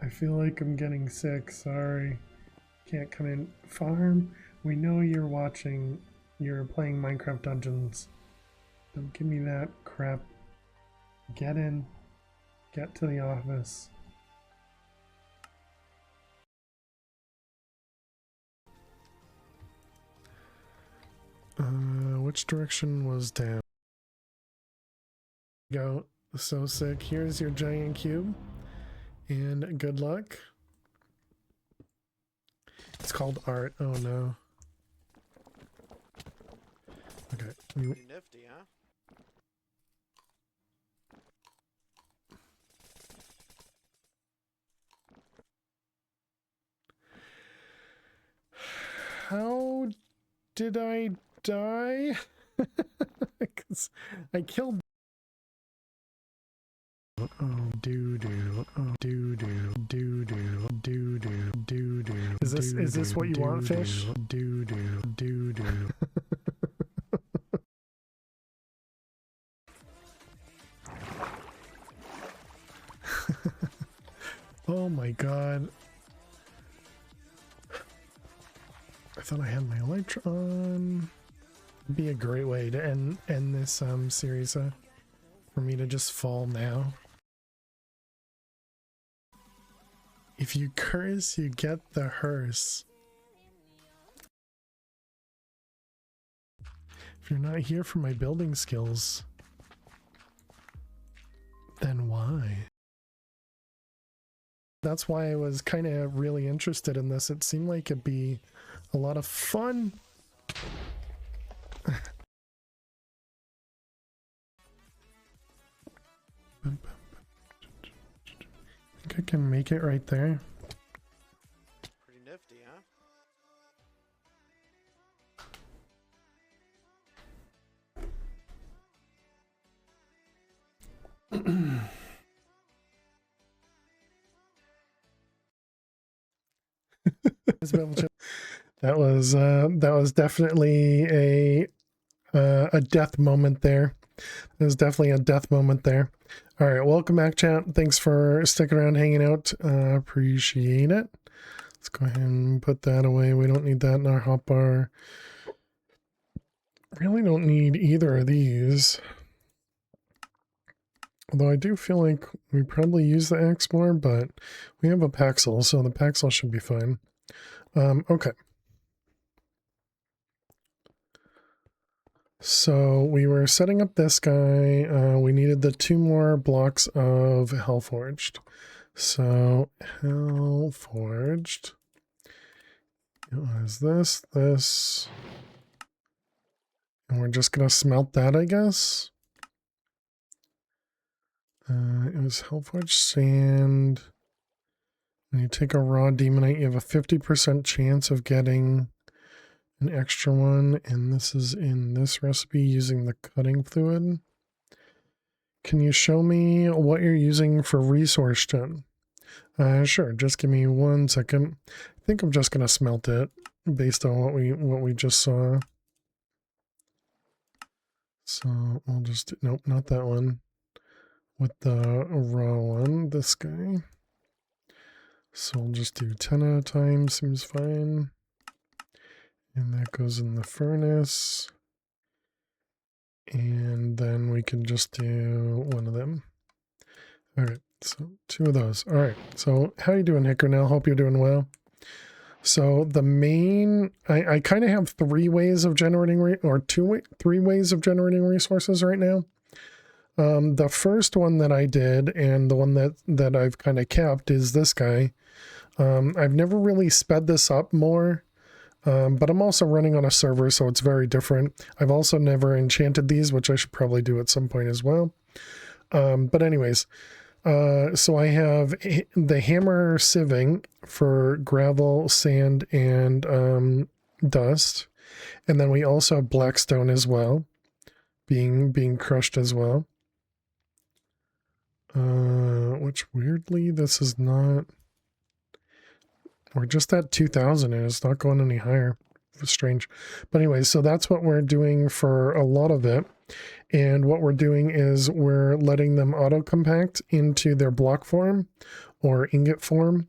Speaker 1: I feel like I'm getting sick. Sorry. Can't come in. Farm, we know you're watching. You're playing Minecraft Dungeons. Don't give me that crap. Get in. Get to the office. Which direction was down? Go. So sick. Here's your giant cube. And good luck. It's called art. Oh no. Okay.
Speaker 5: Pretty nifty, huh?
Speaker 1: How did I die? Because I killed. Oh, doo doo. Oh, doo doo. Doo doo. Doo doo. Doo doo. Is this what you want, fish? Doo doo. Doo doo. Oh my god. I thought I had my elytra on. It'd be a great way to end this series for me to just fall now. If you curse, you get the hearse. If you're not here for my building skills, then why? That's why I was kind of really interested in this. It seemed like it'd be a lot of fun. I think I can make it right there.
Speaker 5: Pretty nifty, huh?
Speaker 1: That was definitely a death moment there. There's definitely a death moment there. All right, welcome back, chat. Thanks for sticking around, hanging out. Appreciate it. Let's go ahead and put that away. We don't need that in our hotbar. Really don't need either of these. Although I do feel like we probably use the axe more, but we have a Paxel, so the Paxel should be fine. Okay. So we were setting up this guy. We needed the 2 more blocks of Hellforged. So Hellforged. It was this. And we're just going to smelt that, I guess. It was Hellforged sand. When you take a raw demonite, you have a 50% chance of getting an extra one, and this is in this recipe using the cutting fluid. Can you show me what you're using for resource gen? Sure, just give me 1 second. I think I'm just gonna smelt it based on what we just saw. So we'll just, nope, not that one. With the raw one, this guy. So we'll just do 10 at a time, seems fine. And that goes in the furnace. And then we can just do one of them. All right, so 2 of those. All right, so how you doing, Hickernell? Hope you're doing well. So the main, I kind of have 3 ways of generating, 3 ways of generating resources right now. The first one that I did, and the one that I've kind of kept, is this guy. I've never really sped this up more, but I'm also running on a server, so it's very different. I've also never enchanted these, which I should probably do at some point as well. But anyways, so I have the hammer sieving for gravel, sand, and dust. And then we also have blackstone as well, being crushed as well. Which weirdly, this is not... We're just at 2,000 and it's not going any higher. It's strange. But anyway, so that's what we're doing for a lot of it. And what we're doing is we're letting them auto-compact into their block form or ingot form.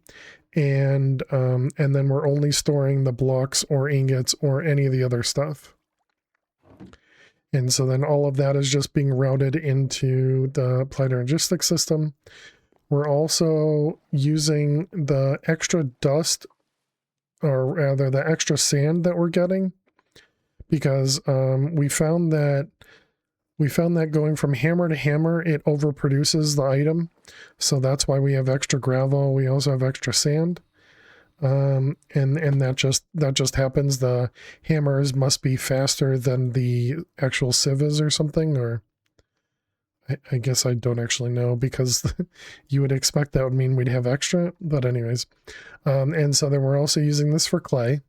Speaker 1: And then we're only storing the blocks or ingots or any of the other stuff. And so then all of that is just being routed into the applied logistics system. We're also using the extra dust, or rather the extra sand that we're getting, because we found that going from hammer to hammer, it overproduces the item. So that's why we have extra gravel. We also have extra sand. And that just happens. The hammers must be faster than the actual civs or something, or I guess I don't actually know, because you would expect that would mean we'd have extra, but anyways. And so then we're also using this for clay.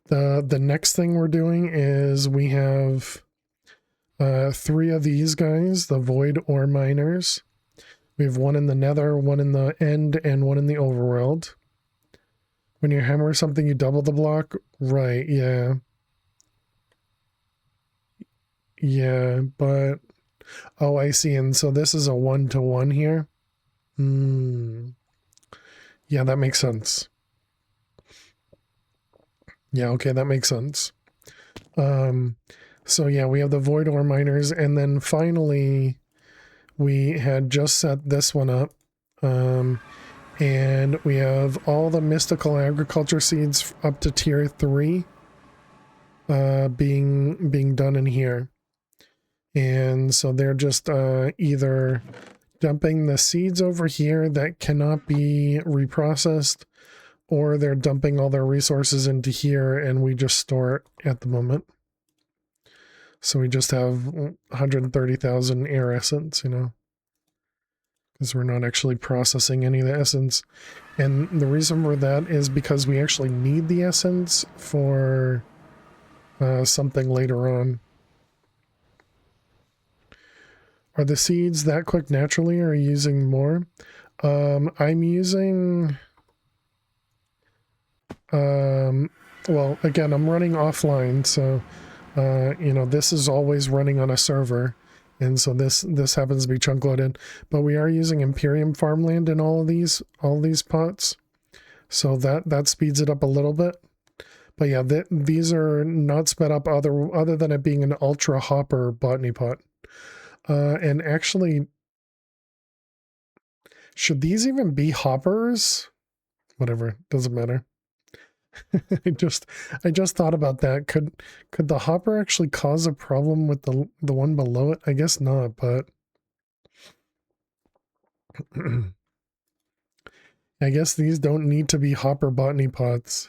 Speaker 1: The next thing we're doing is we have 3 of these guys, the void ore miners. We have 1 in the nether, 1 in the end, and 1 in the overworld. When you hammer something, you double the block? Right, yeah. Yeah, but... Oh, I see. And so this is a 1-to-1 here? Yeah, that makes sense. Yeah, okay, that makes sense. So yeah, we have the void ore miners, and then finally we had just set this one up. And we have all the mystical agriculture seeds up to tier 3 being done in here. And so they're just either dumping the seeds over here that cannot be reprocessed, or they're dumping all their resources into here and we just store it at the moment. So we just have 130,000 air essence, you know, because we're not actually processing any of the essence. And the reason for that is because we actually need the essence for something later on. Are the seeds that quick naturally, or are you using more? I'm using... well, again, I'm running offline, so, you know, this is always running on a server. And so this happens to be chunk loaded. But we are using Imperium farmland in all these pots. So that speeds it up a little bit. But yeah, these are not sped up other than it being an ultra hopper botany pot. And actually, should these even be hoppers? Whatever, doesn't matter. I just thought about that. Could the hopper actually cause a problem with the one below it? I guess not, but I guess these don't need to be hopper botany pots.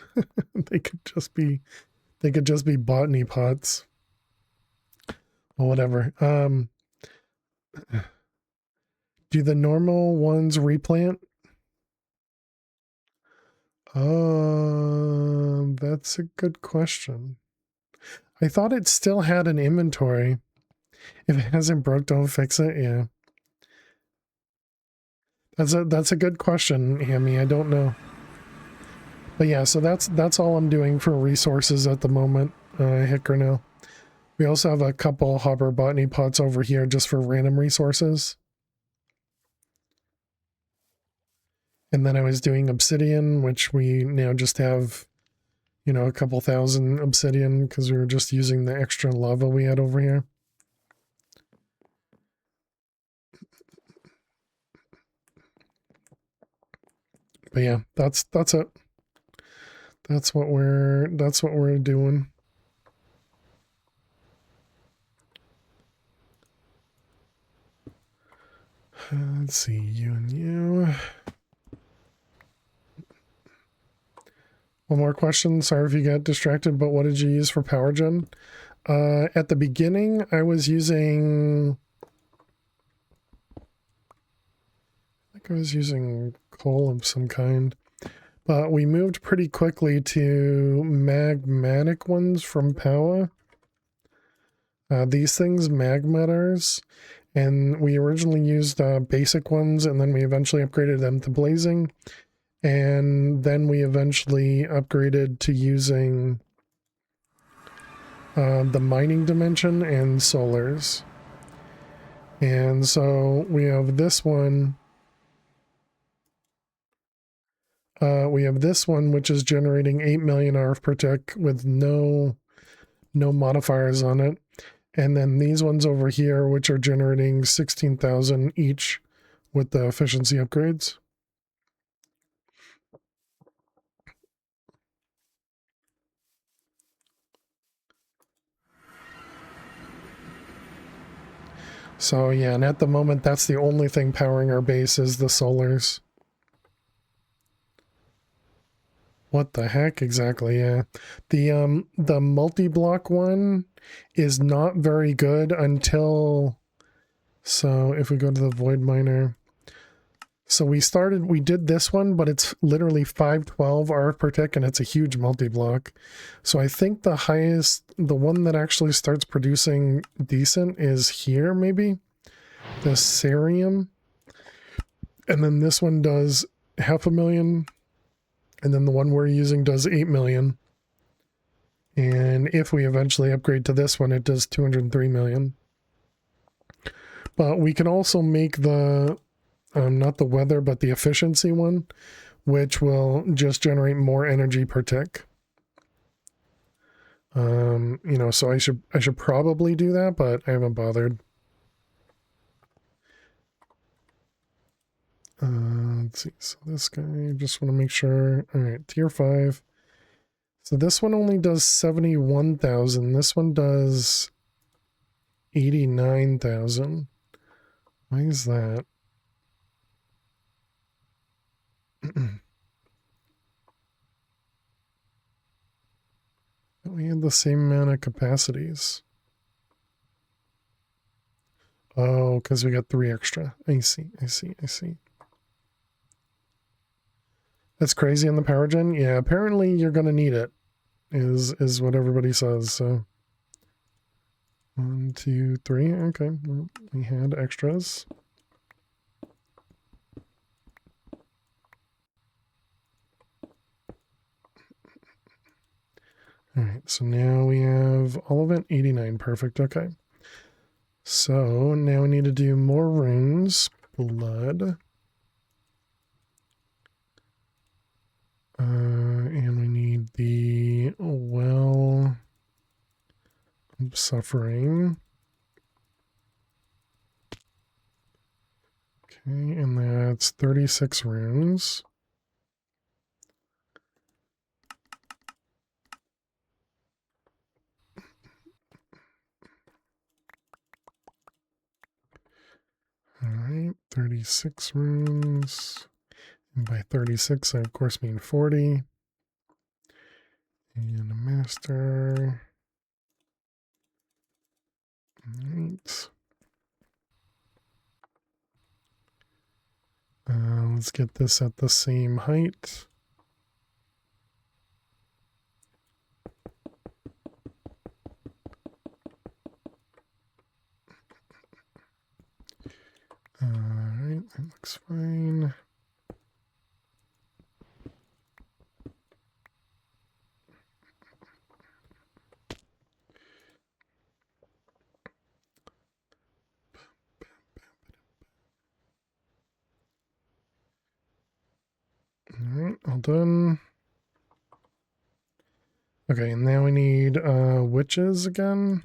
Speaker 1: They could just be botany pots. Well, whatever. Do the normal ones replant? That's a good question. I thought it still had an inventory. If it hasn't broke, don't fix it. Yeah. That's a good question, Hammy. I don't know. But yeah, so that's all I'm doing for resources at the moment, Hickernell. We also have a couple hopper botany pots over here just for random resources. And then I was doing obsidian, which we now just have, you know, a couple thousand obsidian because we were just using the extra lava we had over here. But yeah, that's it. That's what we're doing. Let's see, you and you. One more question. Sorry if you got distracted, but what did you use for power gen? At the beginning, I was using... I was using coal of some kind. But we moved pretty quickly to magmatic ones from Power. These things, magmeters. And we originally used basic ones, and then we eventually upgraded them to blazing. And then we eventually upgraded to using the mining dimension and solars. And so we have this one. We have this one, which is generating 8 million RF per tick with no modifiers on it. And then these ones over here, which are generating 16,000 each with the efficiency upgrades. So yeah, and at the moment, that's the only thing powering our base is the solars. What the heck exactly? Yeah, the multi-block one is not very good until. So if we go to the void miner, so we did this one, but it's literally 512 RF per tick, and it's a huge multi-block. So I think the highest, the one that actually starts producing decent is here, maybe the cerium, and then this one does 500,000. And then the one we're using does 8 million. And if we eventually upgrade to this one, it does 203 million. But we can also make the, not the weather, but the efficiency one, which will just generate more energy per tick. You know, so I should probably do that, but I haven't bothered. Let's see. So this guy, just want to make sure. All right, tier 5. So this one only does 71,000. This one does 89,000. Why is that? We had the same amount of capacities. Oh, because we got 3 extra. I see. That's crazy on the power gen. Yeah, apparently you're gonna need it. Is what everybody says. So 1, 2, 3. Okay, well, we had extras. All right, so now we have all of it. 89. Perfect. Okay. So now we need to do more runes. Blood. And we need the well of suffering. Okay, and that's 36 runes. All right, 36 runes. And by 36, I of course mean 40. And a master. All right. Let's get this at the same height. All right, that looks fine. done. Okay, and now we need witches again.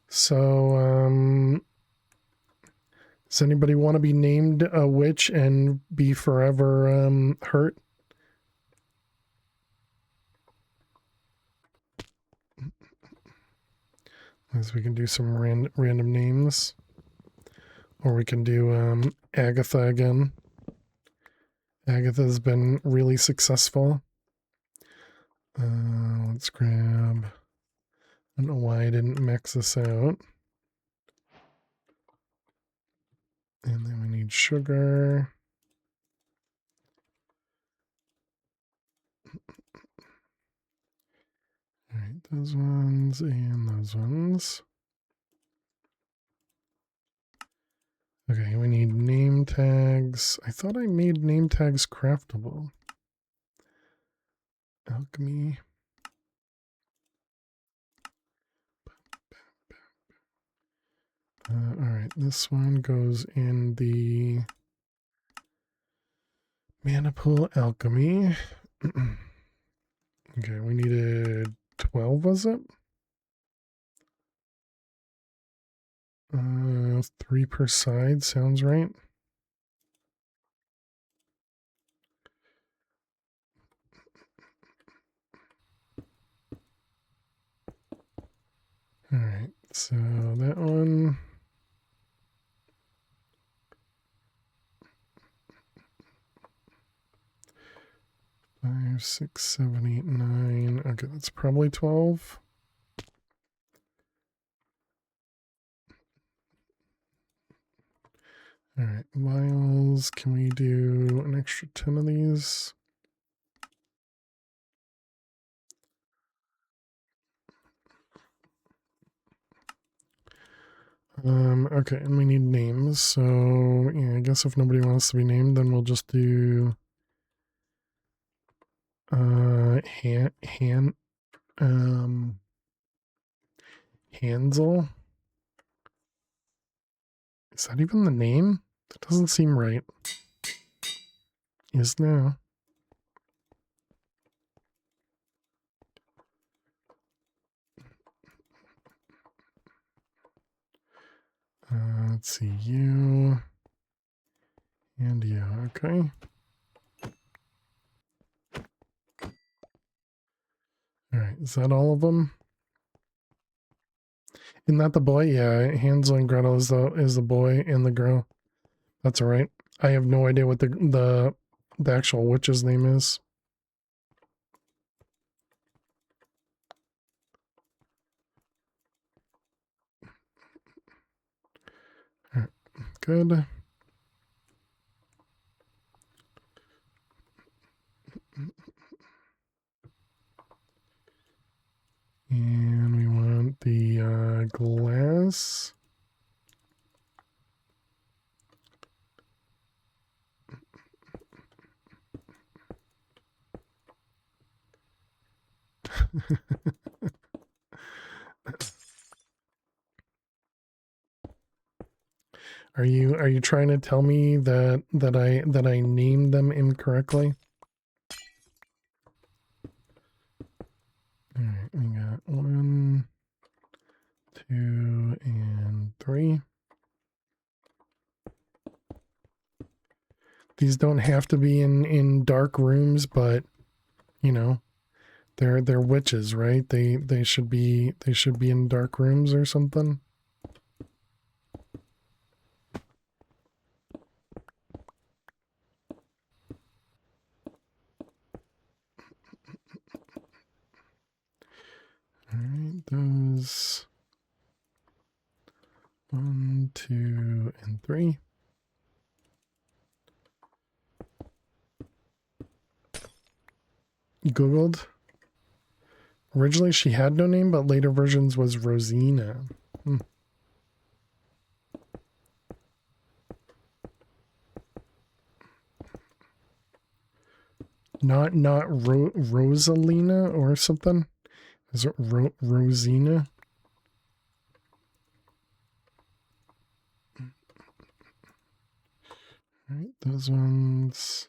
Speaker 1: So, does anybody want to be named a witch and be forever hurt? As we can do some random names. Or we can do Agatha again. Agatha's been really successful. Let's grab... I don't know why I didn't max this out. And then we need sugar. Alright, those ones and those ones. Okay, we need name tags. I thought I made name tags craftable. Alchemy. Alright, this one goes in the mana pool alchemy. Okay, we needed 12, was it? 3 per side sounds right. Alright, so that one. Five, 6, 7, 8, 9. Okay, that's probably 12. Alright, vials. Can we do an extra 10 of these? Okay, and we need names. So, yeah, I guess if nobody wants to be named, then we'll just do Hansel. Is that even the name? That doesn't seem right. Is now. Let's see, you and you, okay. Alright, is that all of them? Isn't that the boy? Yeah, Hansel and Gretel is the boy and the girl. That's alright. I have no idea what the actual witch's name is. Alright, good. And we want the glass. Are you trying to tell me that I named them incorrectly? All right, we got 1, 2, and 3. These don't have to be in dark rooms, but you know, they're witches, right? They should be in dark rooms or something. All right, those 1, 2, and 3. Googled. Originally she had no name, but later versions was Rosina. Not Rosalina or something? Is it Rosina? All right, those ones.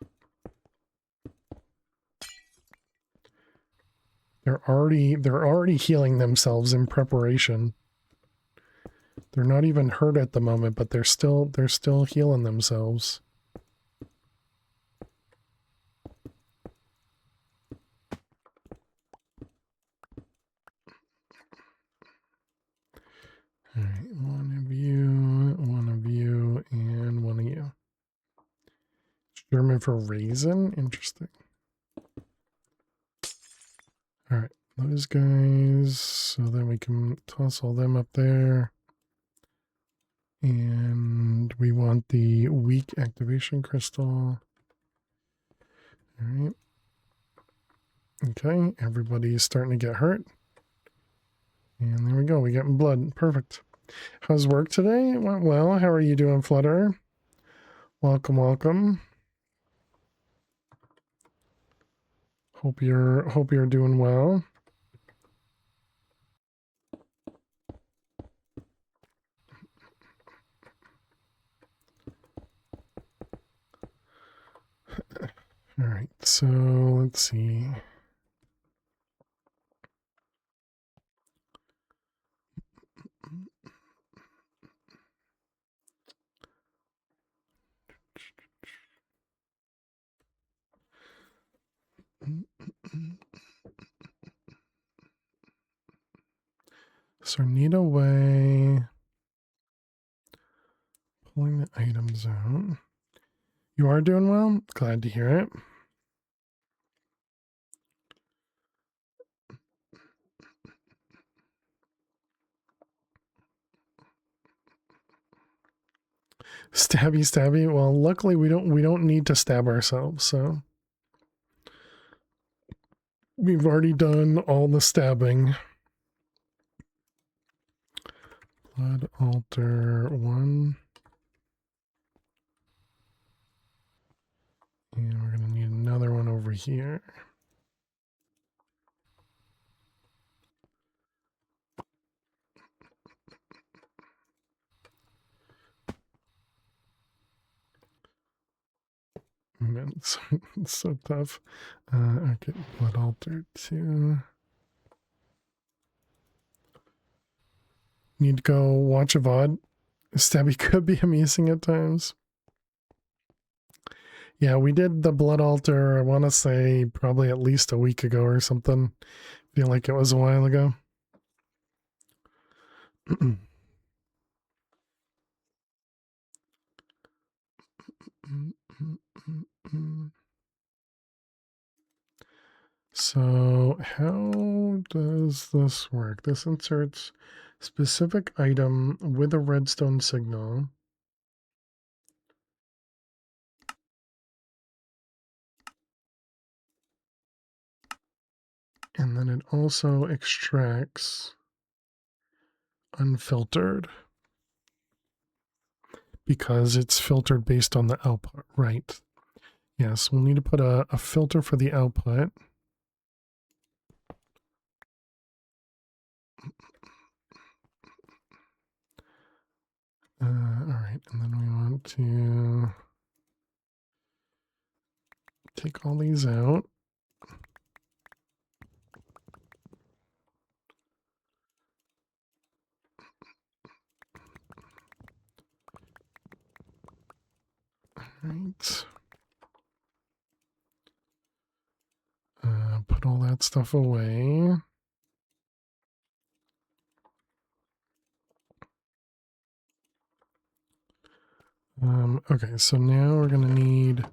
Speaker 1: They're already healing themselves in preparation. They're not even hurt at the moment, but they're still healing themselves. All right, one of you, and one of you. German for raisin? Interesting. All right, those guys. So then we can toss all them up there. And we want the weak activation crystal. All right. Okay, everybody's starting to get hurt. And there we go, we getting blood. Perfect. How's work today? It went well. How are you doing, Flutterer? Welcome, welcome. Hope you're doing well. All right, so let's see. So need a way. Pulling the items out. You are doing well? Glad to hear it. Stabby, stabby. Well, luckily we don't need to stab ourselves, so we've already done all the stabbing. Blood altar 1. And we're gonna need another one over here. Man, it's so tough. Okay, blood altar 2. Need to go watch a VOD. Stabby could be amusing at times. Yeah, we did the blood altar, I want to say probably at least a week ago or something. Feel like it was a while ago. So how does this work? This inserts specific item with a redstone signal. And then it also extracts unfiltered because it's filtered based on the output, right? Yes, we'll need to put a filter for the output. All right, and then we want to take all these out. Right. Put all that stuff away. Okay, so now we're going to need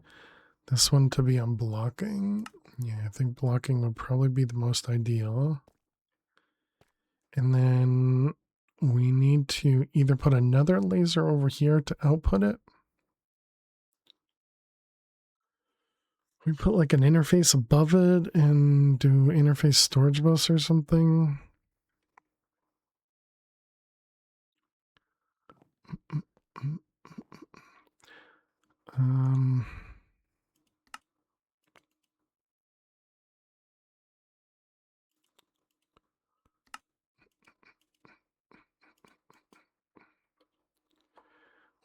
Speaker 1: this one to be on blocking. Yeah, I think blocking would probably be the most ideal. And then we need to either put another laser over here to output it. We put like an interface above it and do interface storage bus or something. Um,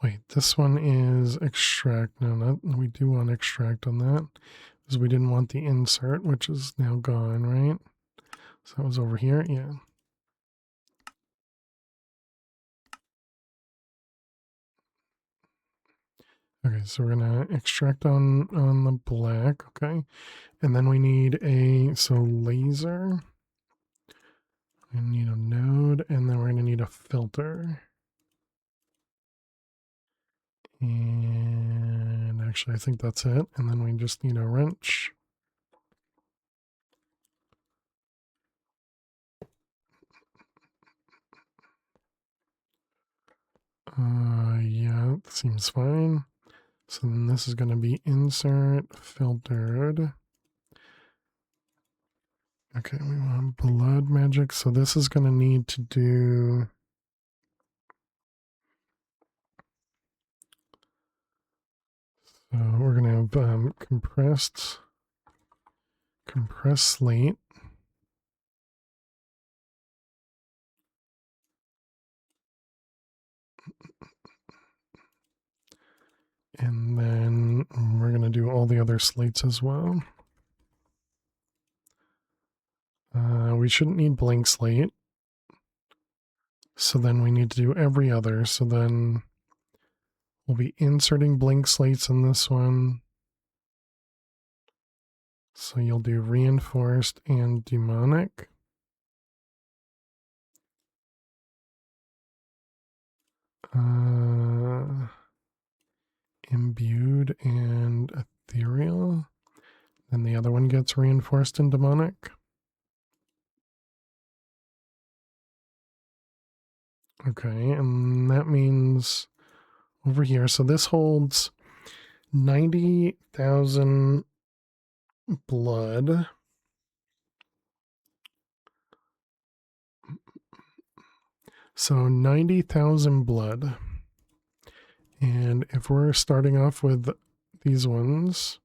Speaker 1: wait, This one is extract. No, not, we do want extract on that because we didn't want the insert, which is now gone, right? So that was over here. Yeah. Okay, so we're gonna extract on the black, okay, and then we need so laser. We need a node, and then we're gonna need a filter. And actually, I think that's it. And then we just need a wrench. Yeah, seems fine. So then this is going to be insert filtered. Okay, we want blood magic. So this is going to need to do. So we're going to have compressed slate. And then we're going to do all the other slates as well. We shouldn't need blank slate. So then we need to do every other. So then we'll be inserting blank slates in this one. So you'll do reinforced and demonic. Imbued and ethereal. Then the other one gets reinforced and demonic. Okay, and that means over here. So this holds 90,000 blood. So 90,000 blood. And if we're starting off with these ones,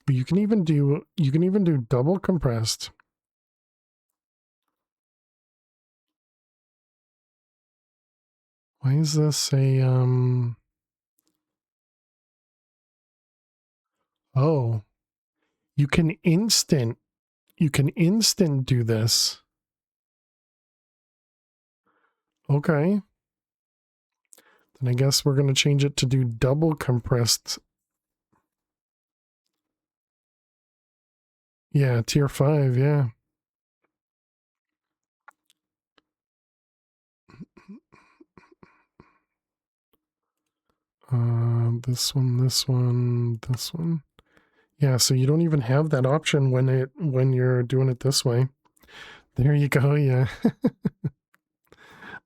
Speaker 1: you can even do double compressed. Why is this a oh, you can instant do this. Okay. Then I guess we're going to change it to do double compressed. Yeah, tier 5, yeah. This one, this one, this one. Yeah, so you don't even have that option when you're doing it this way. There you go, yeah.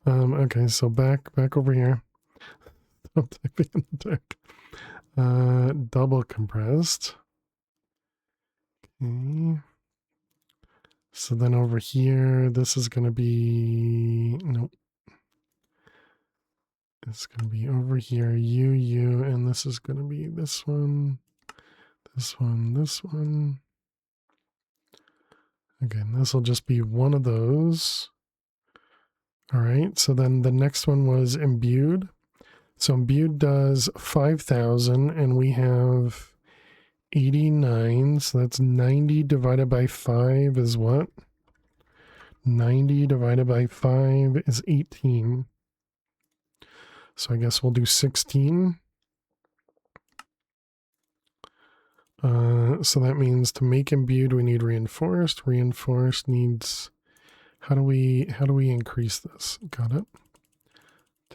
Speaker 1: Okay, so back over here. I'm typing in the dark. Double compressed. Okay. So then over here, this is going to be, nope. It's going to be over here, U, and this is going to be this one, this one, this one. Again, this will just be one of those. All right, so then the next one was imbued. So imbued does 5,000, and we have 89. So that's 90 divided by 5 is what? 90 divided by 5 is 18. So I guess we'll do 16. So that means to make imbued, we need reinforced. Reinforced needs, how do we increase this? Got it.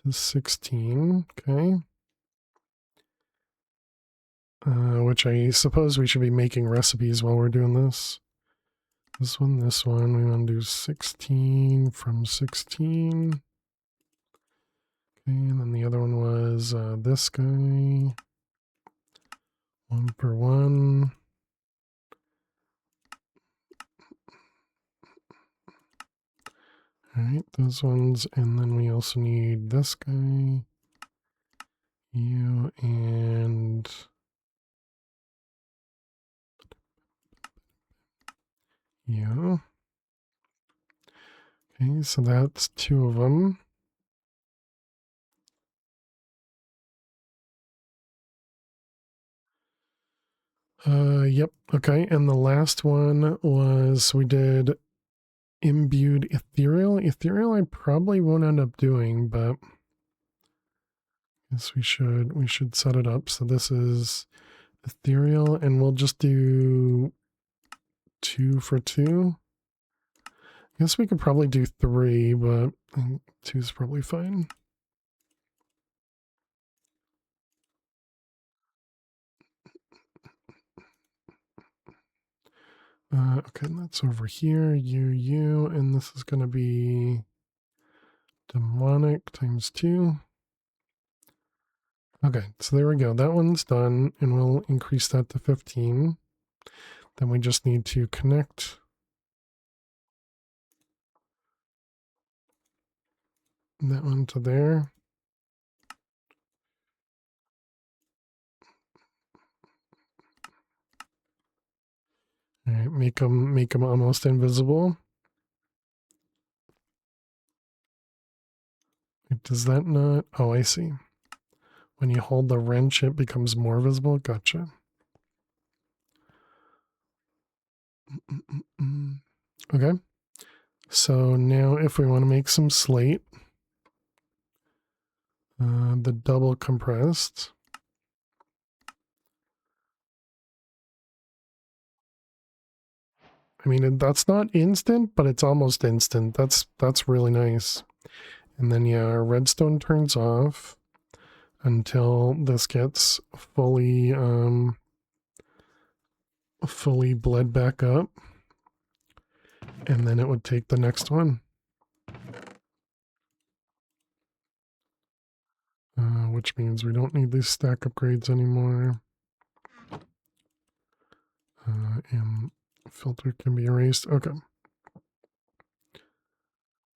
Speaker 1: To 16, okay. Which I suppose we should be making recipes while we're doing this. This one, we want to do 16 from 16. Okay, and then the other one was this guy. 1 per 1. All right, those ones, and then we also need this guy, you, and you. Okay, so that's 2 of them. Yep. Okay. And the last one was we did imbued ethereal. Ethereal I probably won't end up doing, but I guess we should set it up. So this is ethereal and we'll just do 2 for 2. I guess we could probably do 3, but I think 2 is probably fine. Okay, that's over here, you, and this is going to be demonic times 2. Okay, so there we go. That one's done, and we'll increase that to 15. Then we just need to connect that one to there. All right, make them almost invisible. Does that not? Oh, I see. When you hold the wrench, it becomes more visible. Gotcha. Okay. So now if we want to make some slate, the double compressed. I mean, that's not instant, but it's almost instant. That's really nice. And then yeah, our redstone turns off until this gets fully bled back up. And then it would take the next one. Which means we don't need these stack upgrades anymore. And filter can be erased. Okay.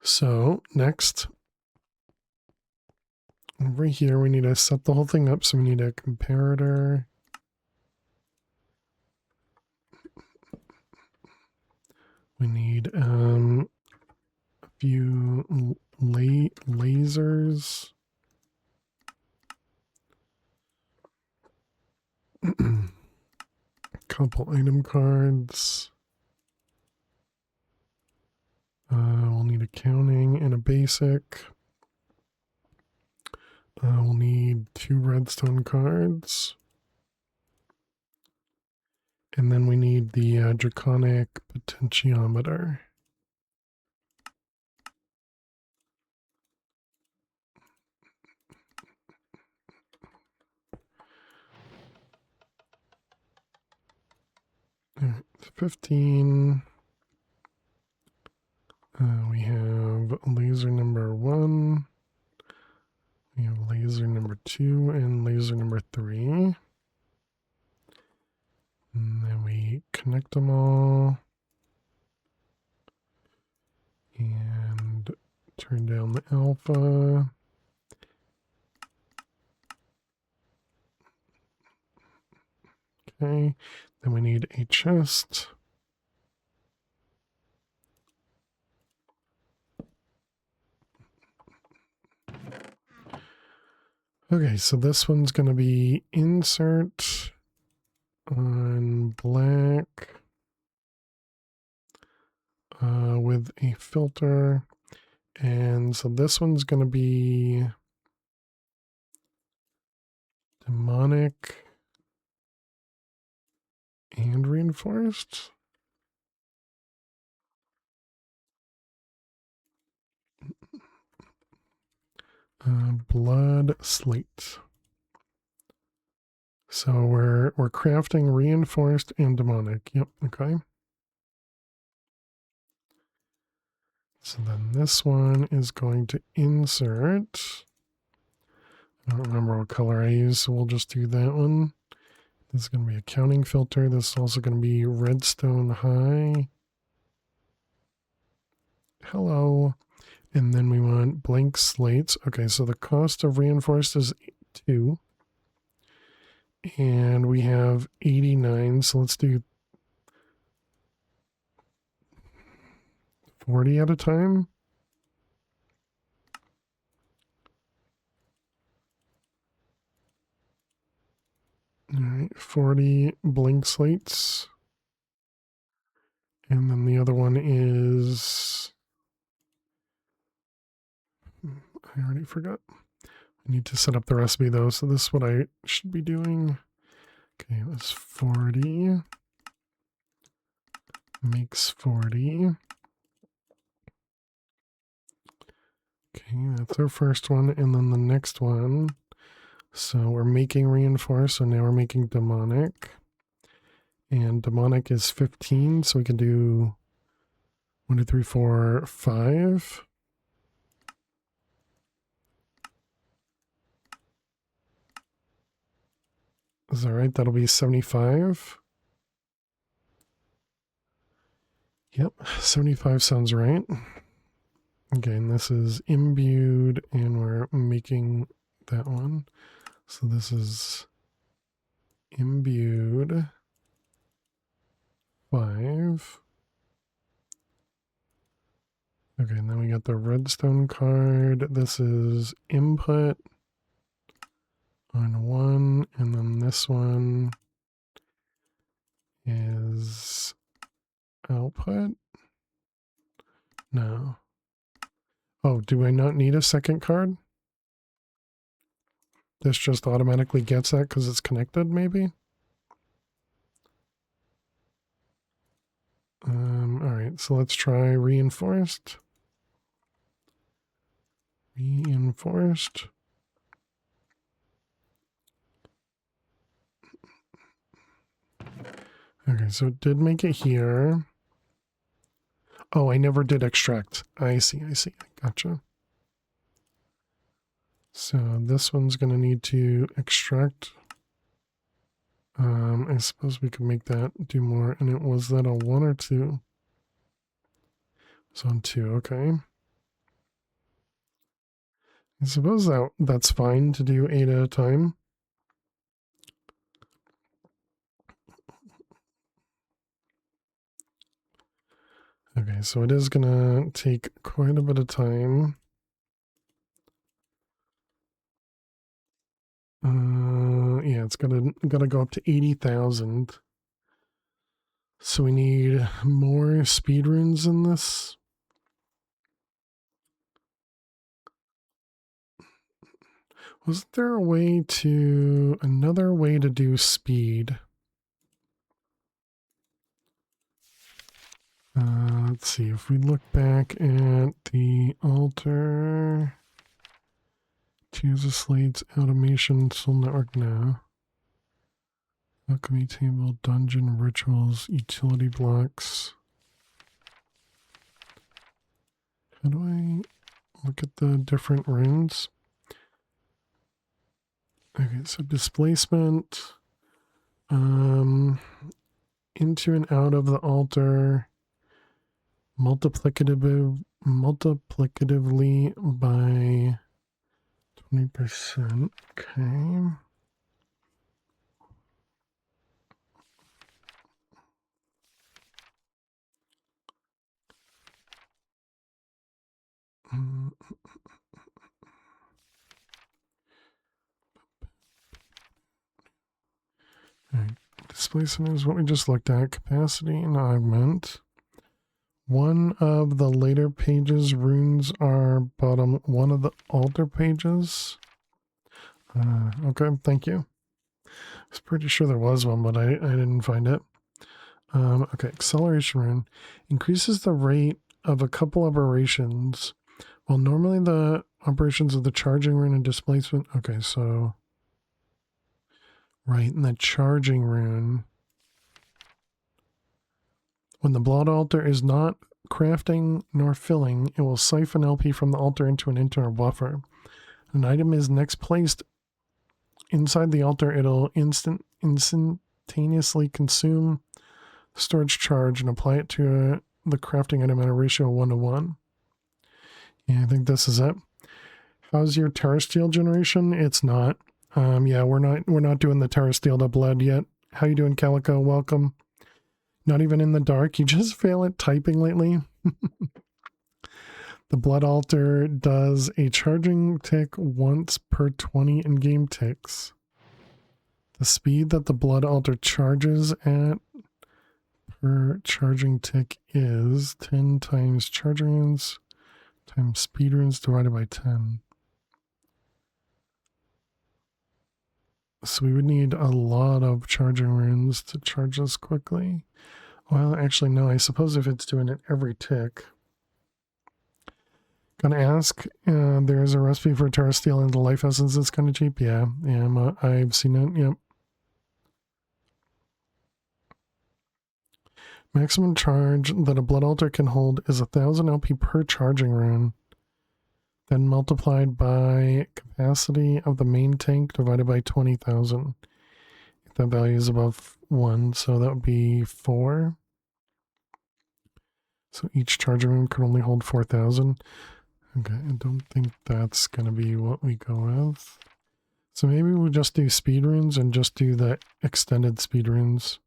Speaker 1: So next, over here, we need to set the whole thing up. So we need a comparator. We need a few lasers. Couple item cards. We'll need accounting and a basic. We'll need 2 redstone cards. And then we need the draconic potentiometer. All right, 15. We have laser number 1. We have laser number 2 and laser number 3. And then we connect them all. And turn down the alpha. Okay. Then we need a chest. Okay, so this one's going to be insert on black with a filter. And so this one's going to be demonic and reinforced. Blood slate. So we're crafting reinforced and demonic. Yep, okay. So then this one is going to insert. I don't remember what color I use, so we'll just do that one. This is going to be a counting filter. This is also going to be redstone high. Hello. And then we want blank slates. Okay, so the cost of reinforced is 2. And we have 89, so let's do 40 at a time. All right, 40 blink slates. And then the other one is, I already forgot. I need to set up the recipe though, so this is what I should be doing. Okay, it was 40 makes 40. Okay, that's our first one, and then the next one. So we're making reinforce, so now we're making demonic. And demonic is 15, so we can do 1, 2, 3, 4, 5. Is that right? That'll be 75. Yep, 75 sounds right. Okay, and this is imbued, and we're making that one. So this is imbued 5. Okay, and then we got the redstone card. This is input on 1, and then this one is output. No. Oh, do I not need a second card? This just automatically gets that because it's connected, maybe? Alright, so let's try reinforced. Reinforced. Okay, so it did make it here. Oh, I never did extract. I see. Gotcha. So this one's going to need to extract. I suppose we could make that do more. And it was that a 1 or 2? It's on 2, okay. I suppose that's fine to do 8 at a time. Okay, so it is gonna take quite a bit of time. Yeah, it's gotta go up to 80,000. So we need more speed runes in this. Was there another way to do speed? Let's see, if we look back at the altar, choose a slates, automation, soul network now. Alchemy table, dungeon, rituals, utility blocks. How do I look at the different runes? Okay, so displacement, into and out of the altar, multiplicatively by 20%. Okay. Alright, displacement is what we just looked at. Capacity and augment. One of the later pages runes are bottom one of the altar pages. Okay, thank you. I was pretty sure there was one, but I didn't find it. Okay, acceleration rune increases the rate of a couple operations. Well, normally the operations of the charging rune and displacement. Okay, so right in the charging rune. When the blood altar is not crafting nor filling, it will siphon LP from the altar into an internal buffer. An item is next placed inside the altar, it'll instantaneously consume the storage charge and apply it to the crafting item at a ratio of 1:1. Yeah, I think this is it. How's your terrasteel generation? It's not. Yeah, we're not doing the terrasteel to blood yet. How you doing, Calico? Welcome. Not even in the dark. You just fail at typing lately. The blood altar does a charging tick once per 20 in-game ticks. The speed that the blood altar charges at per charging tick is 10 times charge runes times speed runes divided by 10. So we would need a lot of charging runes to charge this quickly. Well, actually, no. I suppose if it's doing it every tick. Gonna ask, there is a recipe for Terra Steel and the life essence that's kind of cheap. Yeah, I've seen it. Yep. Maximum charge that a blood altar can hold is 1,000 LP per charging rune. Then multiplied by capacity of the main tank divided by 20,000. If that value is above 1, so that would be 4. So each charging rune can only hold 4,000. Okay, I don't think that's going to be what we go with. So maybe we'll just do speed runes and just do the extended speed runes.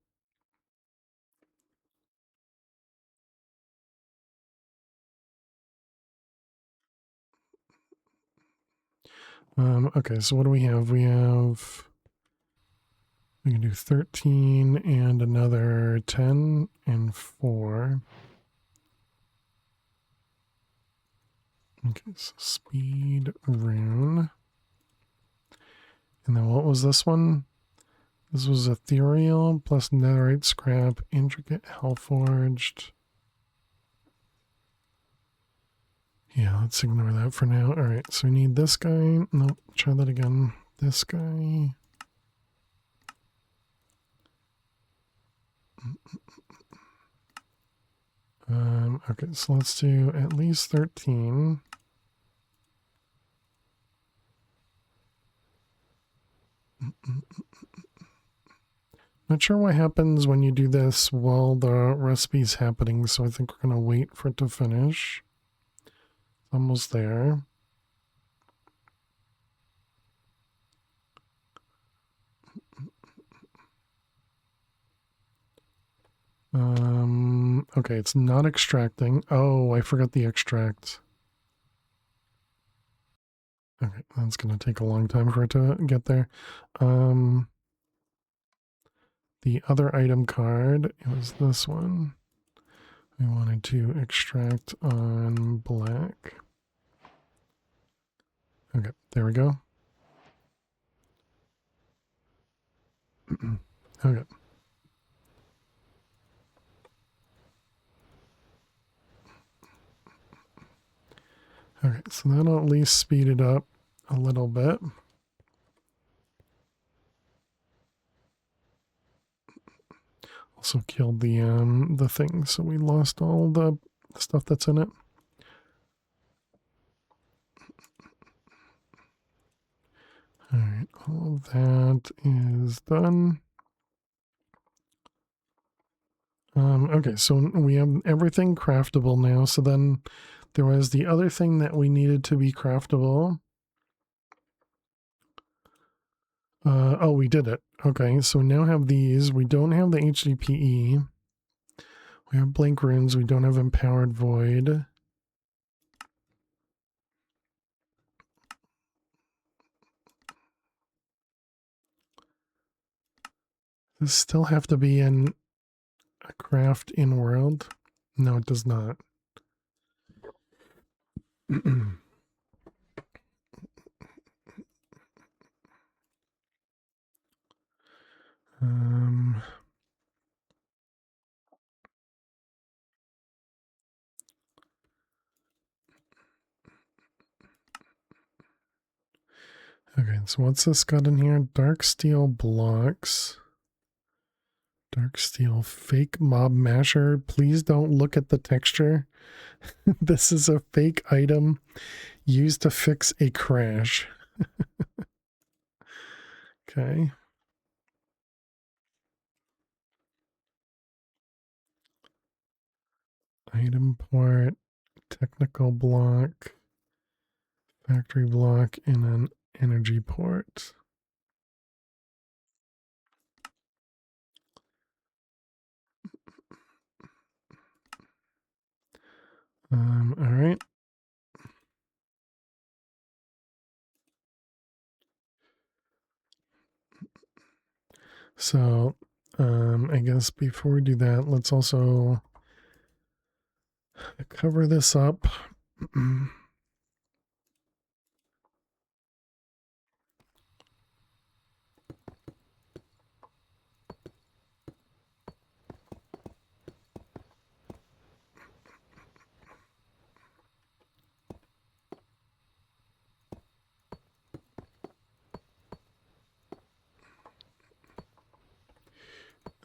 Speaker 1: Okay, so what do we have? We can do 13 and another 10 and 4. Okay, so speed rune. And then what was this one? This was ethereal plus netherite scrap, intricate hellforged. Yeah, let's ignore that for now. All right, so we need this guy. Nope, try that again. This guy. Okay, so let's do at least 13. Not sure what happens when you do this while the recipe's happening, so I think we're going to wait for it to finish. Almost there. Okay, it's not extracting. Oh, I forgot the extract. Okay, that's going to take a long time for it to get there. The other item card, it was this one. We wanted to extract on black. Okay, there we go. Okay. Okay, so that'll at least speed it up a little bit. Also killed the thing, so we lost all the stuff that's in it. All right, all of that is done. Okay, so we have everything craftable now. So then there was the other thing that we needed to be craftable. Oh, we did it. Okay, so we now have these. We don't have the HDPE. We have blank runes. We don't have empowered void. Does still have to be in a craft in world? No, it does not. um, okay, so what's this got in here? Dark steel blocks. Dark steel fake mob masher. Please don't look at the texture. This is a fake item used to fix a crash. Okay. Item port, technical block, factory block, and an energy port. All right. So I guess before we do that, let's also cover this up.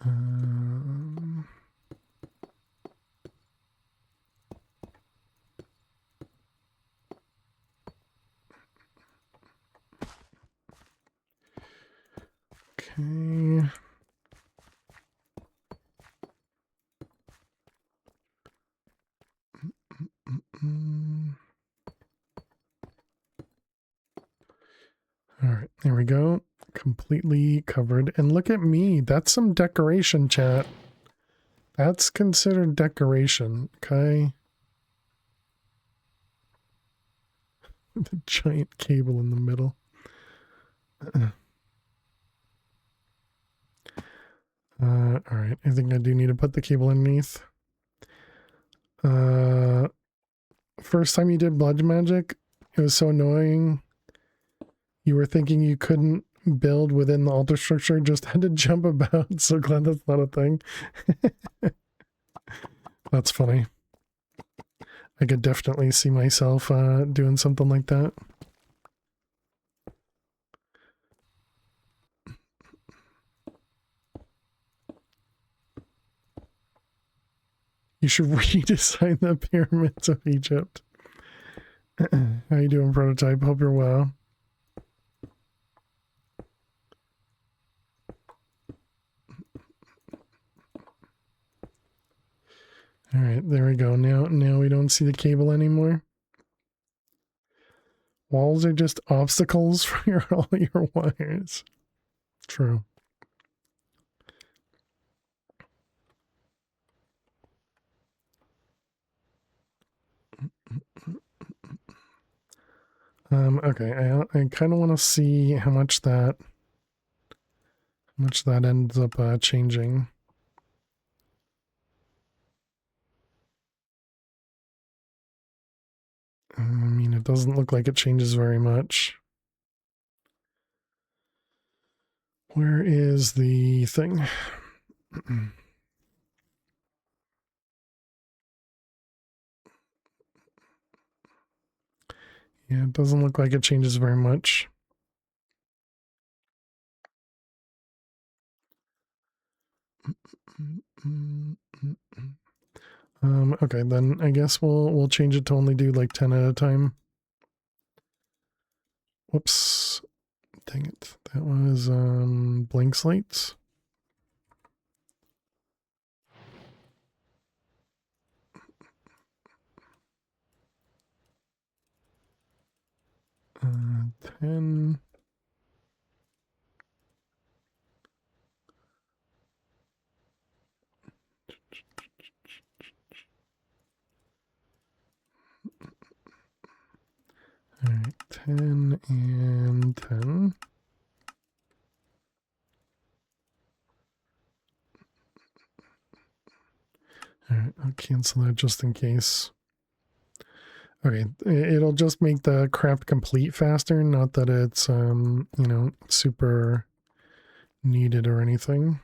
Speaker 1: Um, okay. Mm. All right, there we go. Completely covered. And look at me. That's some decoration, chat. That's considered decoration, okay? The giant cable in the middle. All right, I think I do need to put the cable underneath. First time you did blood magic, it was so annoying. You were thinking you couldn't build within the altar structure, just had to jump about. So glad that's not a thing. That's funny. I could definitely see myself doing something like that. You should redesign the pyramids of Egypt. How you doing, prototype? Hope you're well. All right, there we go. Now we don't see the cable anymore. Walls are just obstacles for all your wires. True. Okay, I kind of want to see how much that ends up changing. I mean, it doesn't look like it changes very much. Where is the thing? Yeah, it doesn't look like it changes very much. Okay, then I guess we'll change it to only do like 10 at a time. Whoops. Dang it. That was blank slates. Uh, 10. All right, 10 and 10. All right, I'll cancel that just in case. Okay, it'll just make the craft complete faster, not that it's, you know, super needed or anything.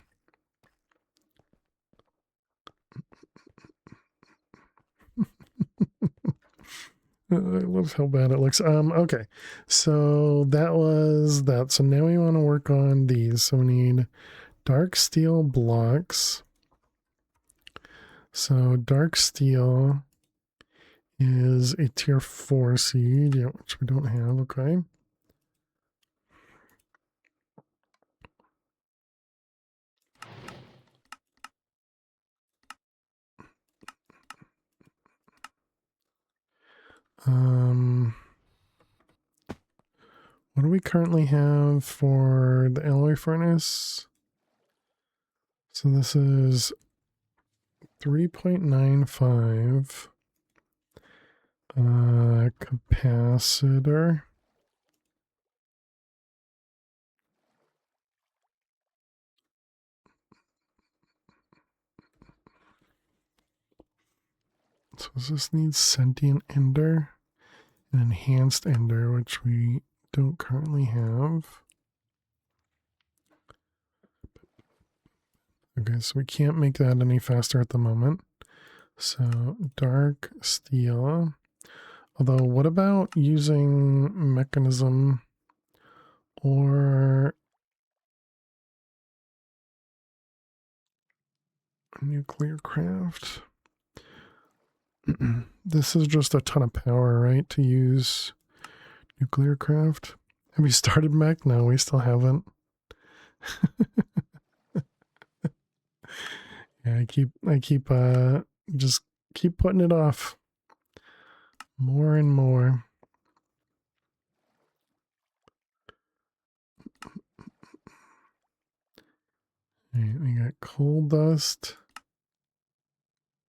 Speaker 1: I love how bad it looks. Okay, so that was that. So now we want to work on these. So we need dark steel blocks. So dark steel is a tier 4 seed, yeah, which we don't have. Okay. What do we currently have for the alloy furnace? So this is 3.95 capacitor. So does this need sentient ender and enhanced ender, which we don't currently have. Okay, so we can't make that any faster at the moment. So dark steel. Although, what about using mechanism or nuclear craft? This is just a ton of power, right? To use nuclear craft. Have we started mech? No, we still haven't. Yeah, just keep putting it off more and more. All right, we got coal dust,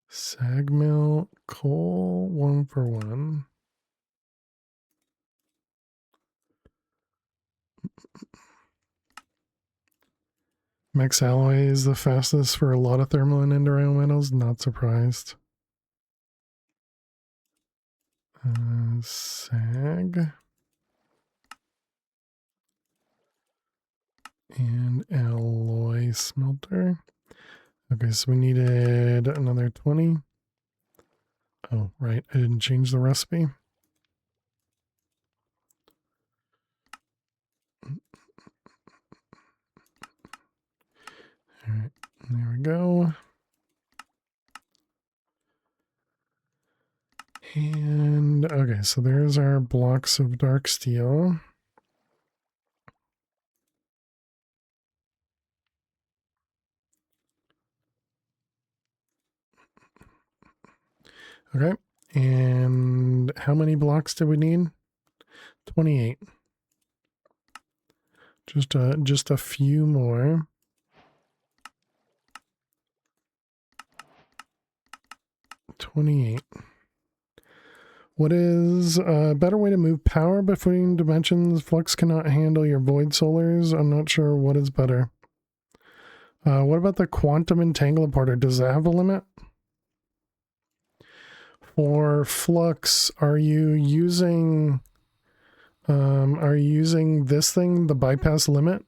Speaker 1: sag mill, coal, 1 for 1. Max alloy is the fastest for a lot of thermal and enduro metals. Not surprised. Sag and alloy smelter. Okay, so we needed another 20. Oh, right. I didn't change the recipe. All right, there we go. And okay, so there's our blocks of dark steel. Okay, and how many blocks do we need? 28. Just a few more. $28. What is a better way to move power between dimensions? Flux cannot handle your void solars. I'm not sure what is better. What about the quantum entangleporter? Does that have a limit? For flux, are you using this thing, the bypass limit?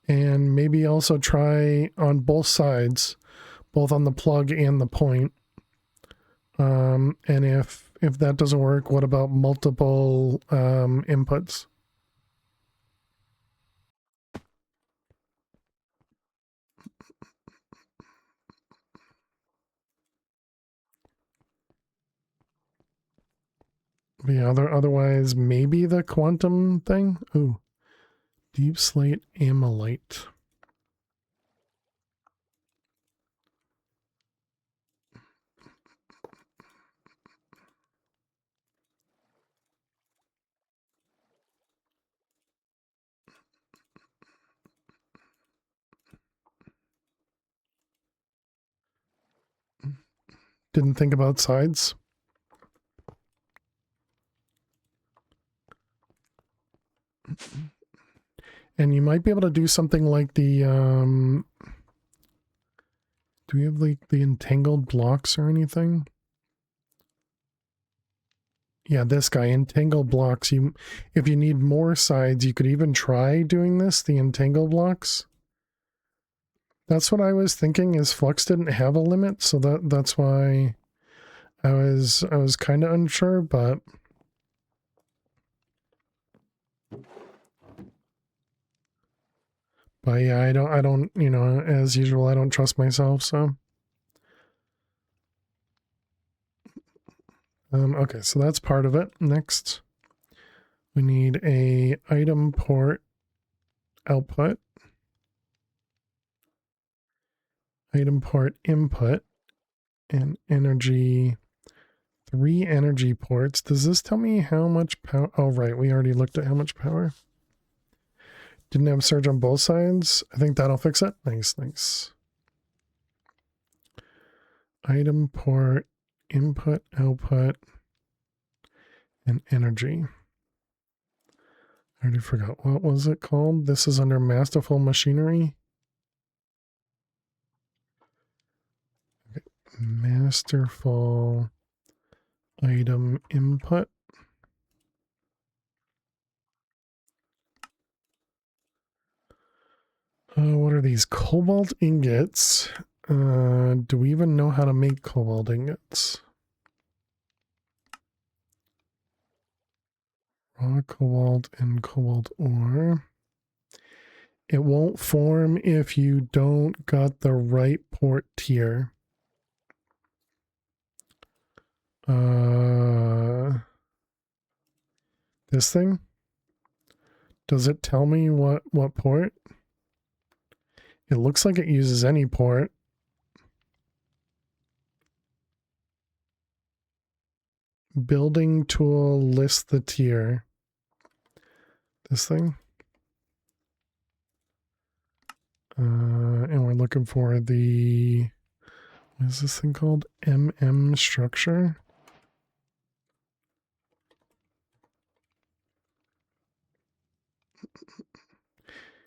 Speaker 1: And maybe also try on both sides, both on the plug and the point. And if that doesn't work, what about multiple inputs? But yeah, otherwise maybe the quantum thing. Ooh, deep slate amylite. Didn't think about sides. And you might be able to do something like the do we have like the entangled blocks or anything? Yeah, this guy, entangled blocks. If you need more sides, you could even try doing this, the entangled blocks. That's what I was thinking, is Flux didn't have a limit, so that's why I was kind of unsure, but yeah, I don't, you know, as usual, I don't trust myself, so. Okay, so that's part of it. Next, we need a item port output, item port input, and energy, 3 energy ports. Does this tell me how much power? Oh, right, we already looked at how much power. Didn't have surge on both sides. I think that'll fix it. Nice, nice. Item port, input, output, and energy. I already forgot. What was it called? This is under masterful machinery. Okay. masterful item input. What are these? Cobalt ingots. Do we even know how to make cobalt ingots? Raw cobalt and cobalt ore. It won't form if you don't got the right port tier. This thing? Does it tell me what port? It looks like it uses any port. Building tool, list the tier. This thing? And we're looking for the, what is this thing called? MM structure.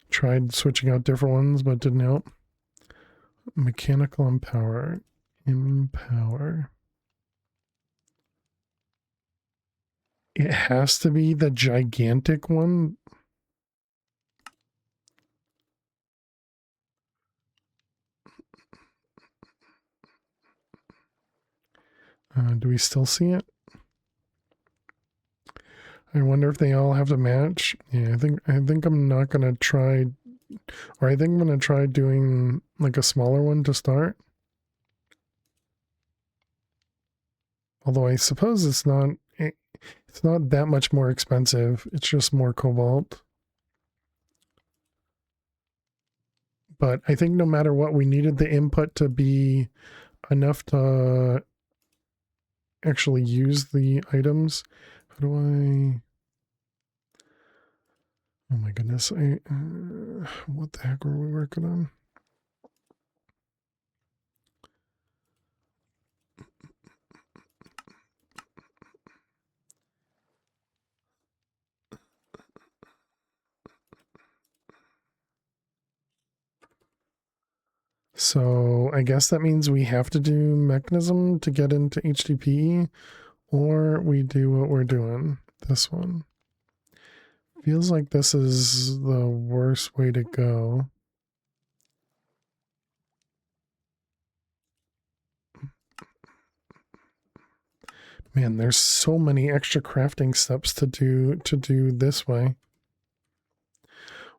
Speaker 1: Tried switching out different ones, but didn't help. Mechanical empower. Empower. It has to be the gigantic one. Do we still see it? I wonder if they all have to match. Yeah, I think I'm not gonna try, or I think I'm gonna try doing like a smaller one to start. Although I suppose it's not that much more expensive. It's just more cobalt. But I think no matter what, we needed the input to be enough to actually use the items. How do I... Oh my goodness. What the heck were we working on? So I guess that means we have to do mechanism to get into HTTP, or we do what we're doing. This one. Feels like this is the worst way to go. Man, there's so many extra crafting steps to do this way.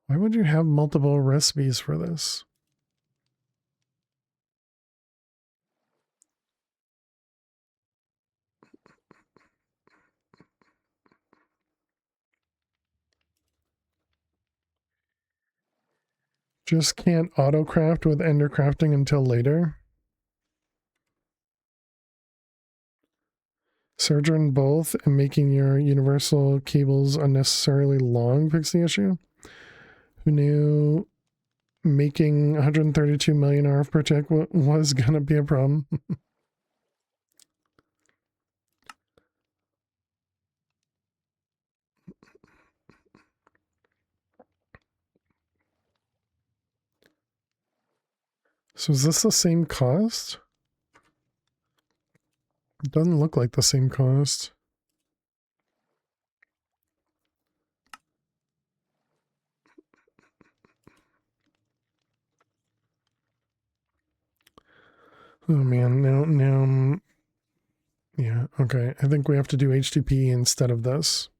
Speaker 1: Why would you have multiple recipes for this? Just can't auto-craft with ender crafting until later. Surgeon both and making your universal cables unnecessarily long fix the issue. Who knew making 132 million RF per tick was gonna be a problem? So is this the same cost? It doesn't look like the same cost. Oh man, now, yeah, okay. I think we have to do HTTP instead of this.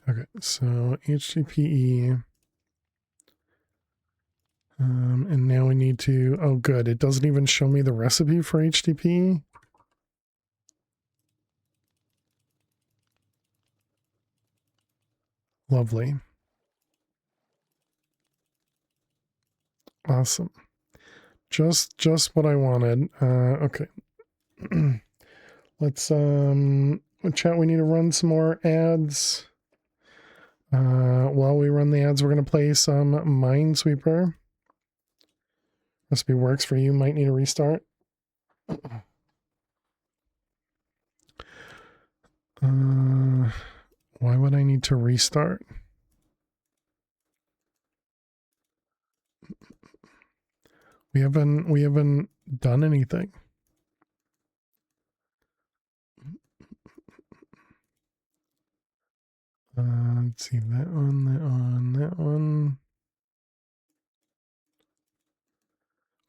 Speaker 1: Okay, so HTTPE. And now we need to, oh good, it doesn't even show me the recipe for HTTP. Lovely. Awesome. Just what I wanted. Okay. Let's chat, we need to run some more ads. While we run the ads, we're gonna play some Minesweeper. Recipe works for you, might need a restart. Why would I need to restart? haven't done anything. Let's see, that one, that one.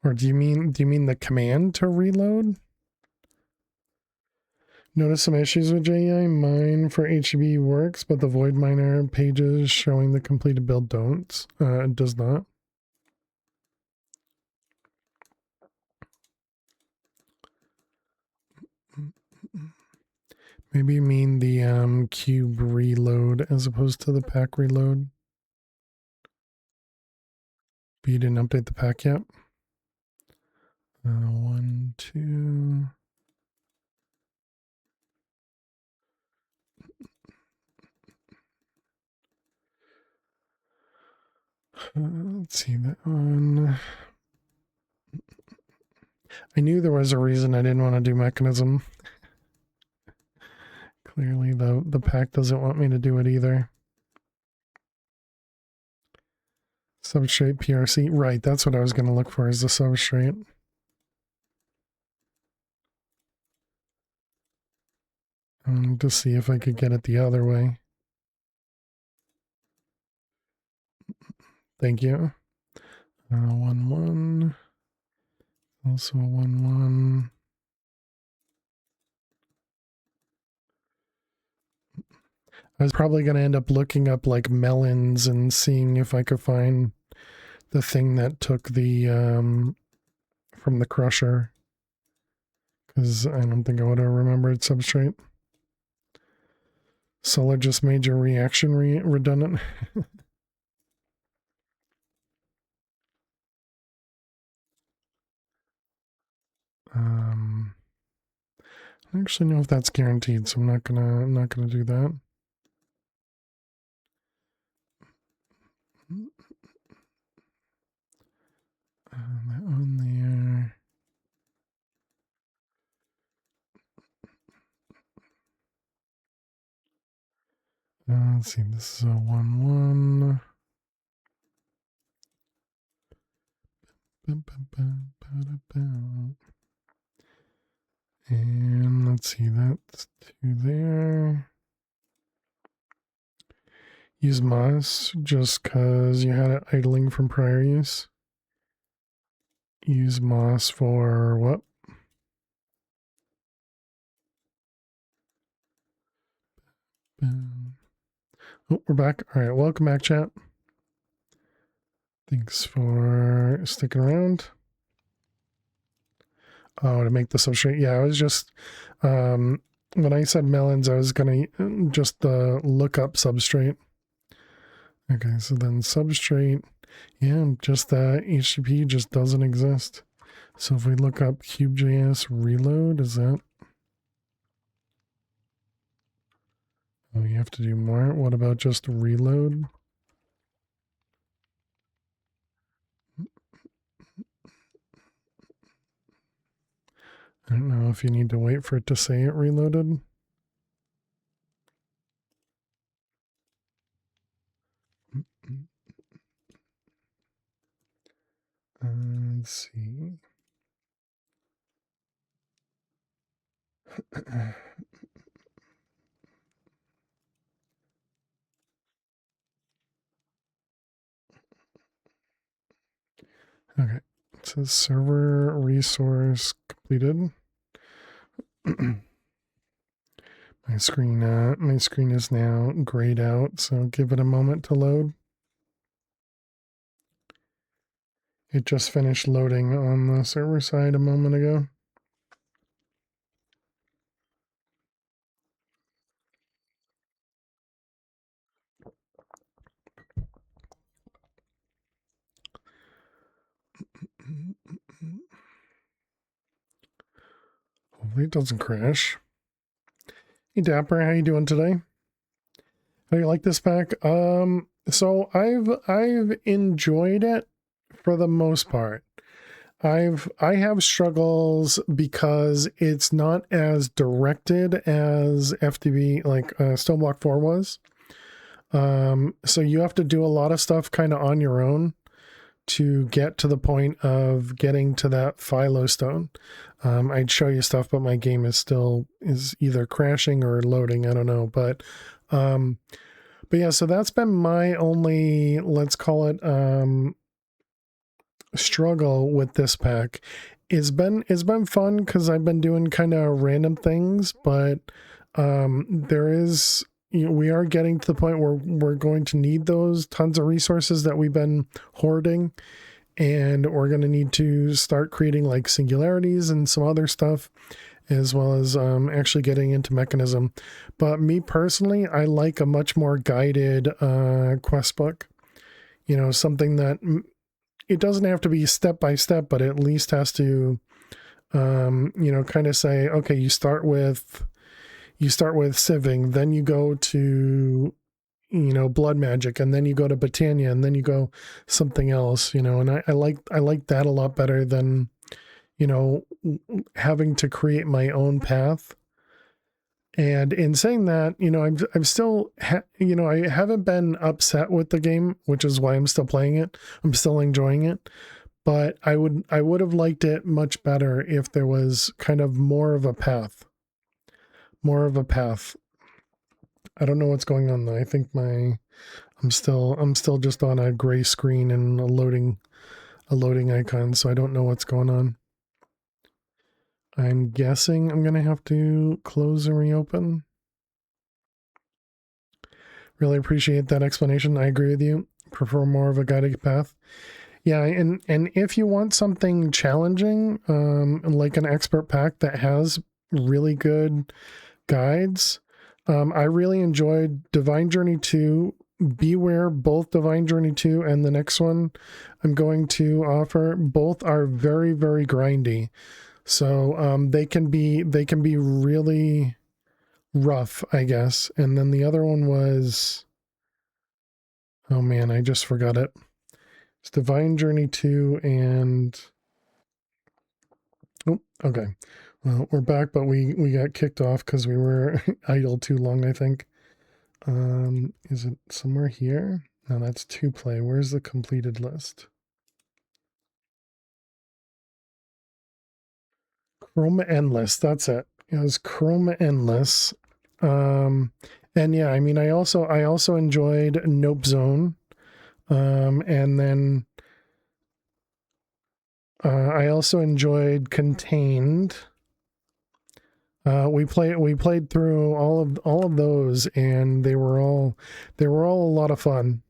Speaker 1: Or do you mean the command to reload? Notice some issues with JEI. Mine for HTTP works, but the void miner pages showing the completed build don't. It does not. Maybe you mean the cube reload as opposed to the pack reload. But you didn't update the pack yet. 1, 2. Let's see that one. I knew there was a reason I didn't want to do mechanism. Clearly the pack doesn't want me to do it either. Substrate PRC. Right, that's what I was going to look for, is the substrate. To see if I could get it the other way. Thank you. 1, 1. Also 1, 1. I was probably going to end up looking up like melons and seeing if I could find the thing that took the from the crusher, because I don't think I would have remembered substrate. Solar just made your reaction redundant. I don't actually know if that's guaranteed, so I'm not gonna do that. That one there. Let's see, this is a 1, 1. And let's see, that's 2 there. Use moss just because you had it idling from prior use. Use moss for what? Oh, we're back. All right, welcome back, chat. Thanks for sticking around. Oh, to make the substrate. Yeah, I was just, when I said melons, I was going to just look up substrate. Okay, so then substrate, yeah, just that HTTP just doesn't exist. So if we look up cube.js reload, is that? Oh, you have to do more. What about just reload? I don't know if you need to wait for it to say it reloaded. Let's see. Okay, it says server resource completed. My screen is now grayed out, so give it a moment to load. It just finished loading on the server side a moment ago. Hopefully it doesn't crash. Hey Dapper, how you doing today? How do you like this pack? So I've enjoyed it for the most part. I have struggles because it's not as directed as FTB, like Stoneblock 4 was. So you have to do a lot of stuff kind of on your own to get to the point of getting to that Philo stone. I'd show you stuff, but my game is either crashing or loading. I don't know, but yeah, so that's been my only, let's call it, struggle with this pack. It's been fun because I've been doing kind of random things, but there is, we are getting to the point where we're going to need those tons of resources that we've been hoarding, and we're going to need to start creating like singularities and some other stuff, as well as actually getting into mechanism. But me personally, I like a much more guided quest book. Something that it doesn't have to be step by step, but at least has to, kind of say, okay, you start with sieving, then you go to, blood magic, and then you go to Botania, and then you go something else, and I like that a lot better than, having to create my own path. And in saying that, I'm still, I haven't been upset with the game, which is why I'm still playing it. I'm still enjoying it, but I would have liked it much better if there was kind of more of a path. I don't know what's going on though. I think I'm still just on a gray screen and a loading icon, so I don't know what's going on. I'm guessing I'm going to have to close and reopen. Really appreciate that explanation. I agree with you. Prefer more of a guided path. Yeah, and if you want something challenging, like an expert pack that has really good guides, I really enjoyed Divine Journey 2. Beware, both Divine Journey 2 and the next one I'm going to offer, both are very, very grindy. So they can be really rough, I guess. And then the other one was, oh man, I just forgot it. It's Divine Journey 2 and, oh, okay. Well, we're back, but we got kicked off because we were idle too long, I think. Is it somewhere here? No, that's 2play. Where's the completed list? Chroma Endless, that's it. It was Chroma Endless. And yeah, I mean, I also enjoyed Nope Zone. And then I also enjoyed Contained. We played through all of those, and they were all a lot of fun.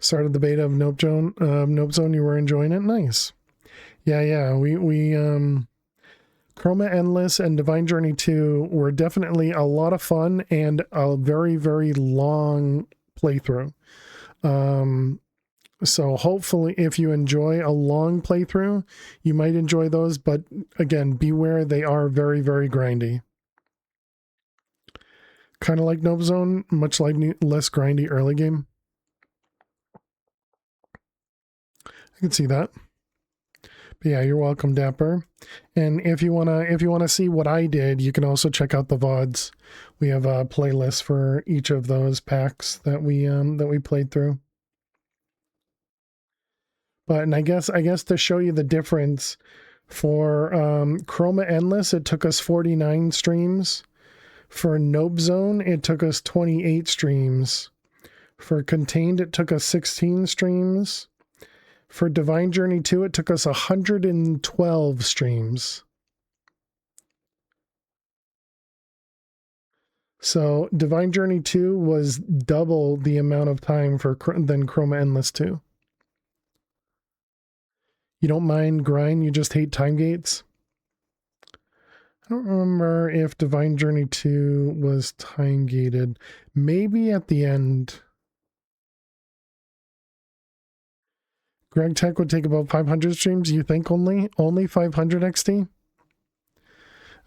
Speaker 1: Started the beta of Nope Zone. You were enjoying it? Nice. Yeah. We Chroma Endless and Divine Journey 2 were definitely a lot of fun and a very, very long playthrough. So hopefully if you enjoy a long playthrough, you might enjoy those, but again, beware, they are very, very grindy. Kind of like Nova Zone, much like less grindy early game. I can see that. But yeah, you're welcome, Dapper. And if you wanna see what I did, you can also check out the VODs. We have a playlist for each of those packs that we played through. But and I guess to show you the difference, for Chroma Endless, it took us 49 streams. For Nope Zone, it took us 28 streams. For Contained, it took us 16 streams. For Divine Journey 2, it took us 112 streams. So Divine Journey 2 was double the amount of time than Chroma Endless 2. You don't mind grind, you just hate time gates? I don't remember if Divine Journey 2 was time gated. Maybe at the end. Greg Tech would take about 500 streams, you think only? Only 500 XT?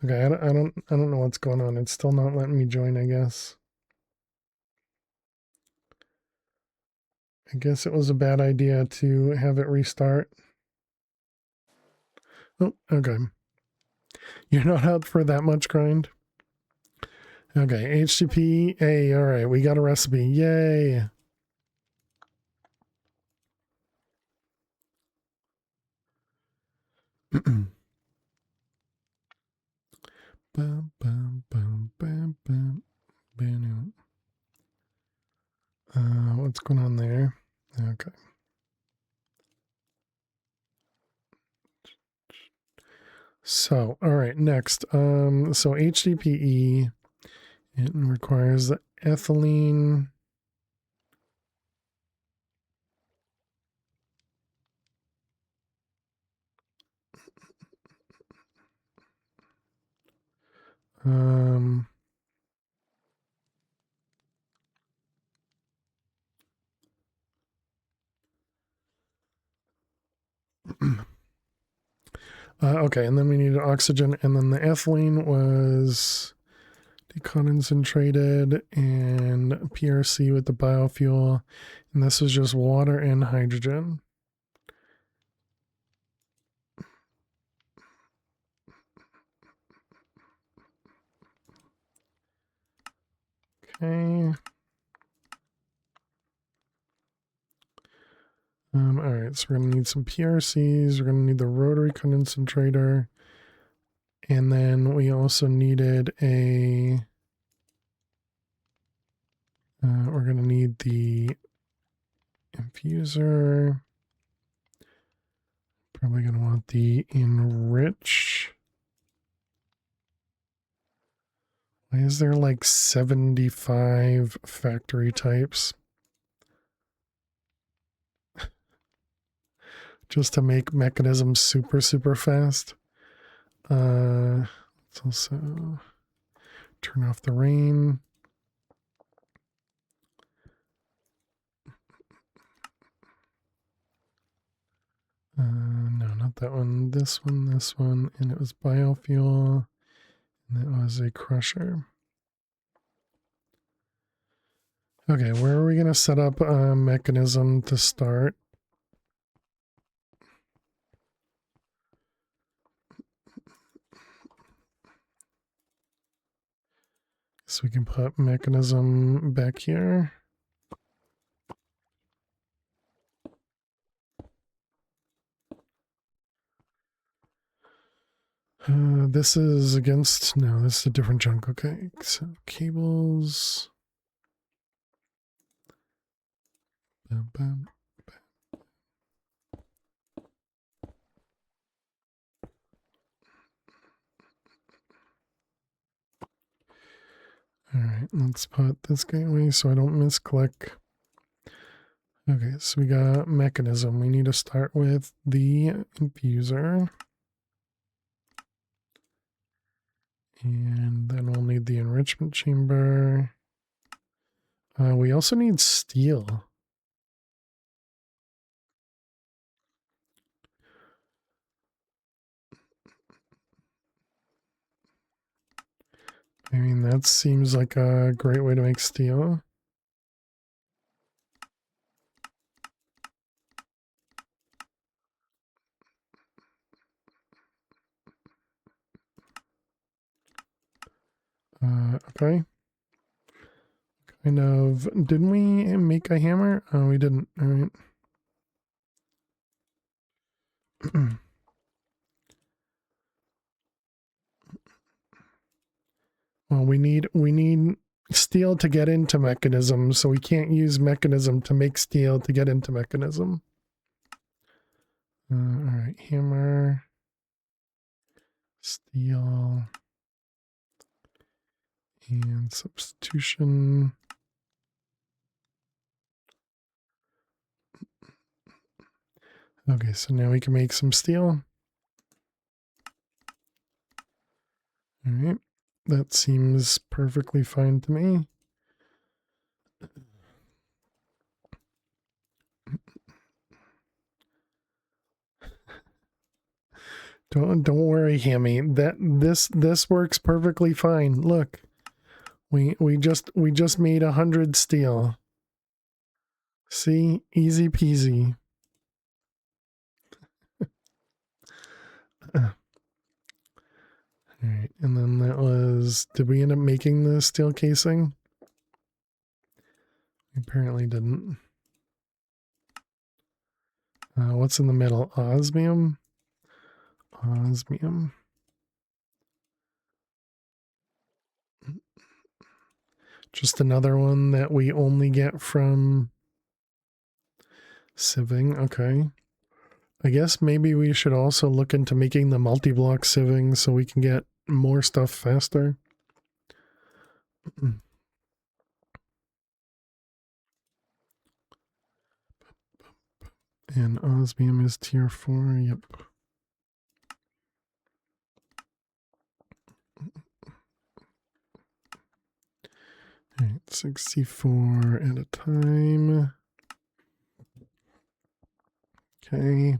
Speaker 1: Okay, I don't know what's going on. It's still not letting me join, I guess. I guess it was a bad idea to have it restart. Oh, okay. You're not out for that much grind? Okay, HTTP. Hey, all right, we got a recipe. Yay. Bum, bum, bum, bum, bum, bam. What's going on there? Okay. So, all right, next. So HDPE, it requires the ethylene. Um, okay, and then we needed oxygen, and then the ethylene was deconcentrated and PRC with the biofuel, and this was just water and hydrogen. Okay. All right, so we're gonna need some PRCs. We're gonna need the rotary concentrator, and then we also needed a. We're gonna need the infuser. Probably gonna want the enrich. Why is there like 75 factory types? Just to make mechanisms super, super fast. Let's also turn off the rain. No, not that one. This one. And it was biofuel. And it was a crusher. Okay, where are we going to set up a mechanism to start? So we can put mechanism back here. This is against, no, this is a different chunk. Okay, so cables. Bam, bam. All right, let's put this gateway so I don't misclick. Okay, so we got mechanism. We need to start with the infuser. And then we'll need the enrichment chamber. We also need steel. I mean, that seems like a great way to make steel. Okay. Kind of, didn't we make a hammer? Oh, we didn't. All right. Well, we need steel to get into mechanism, so we can't use mechanism to make steel to get into mechanism. All right, hammer, steel, and substitution. Okay, so now we can make some steel. All right, that seems perfectly fine to me. Don't worry, Hammy. This works perfectly fine. Look, we just made 100 steel. See, easy peasy. All right, and then that was. Did we end up making the steel casing? We apparently didn't. What's in the middle? Osmium. Osmium. Just another one that we only get from sieving. Okay. I guess maybe we should also look into making the multi-block sieving so we can get more stuff faster. And osmium is tier 4. Yep. All right, 64 at a time. Okay.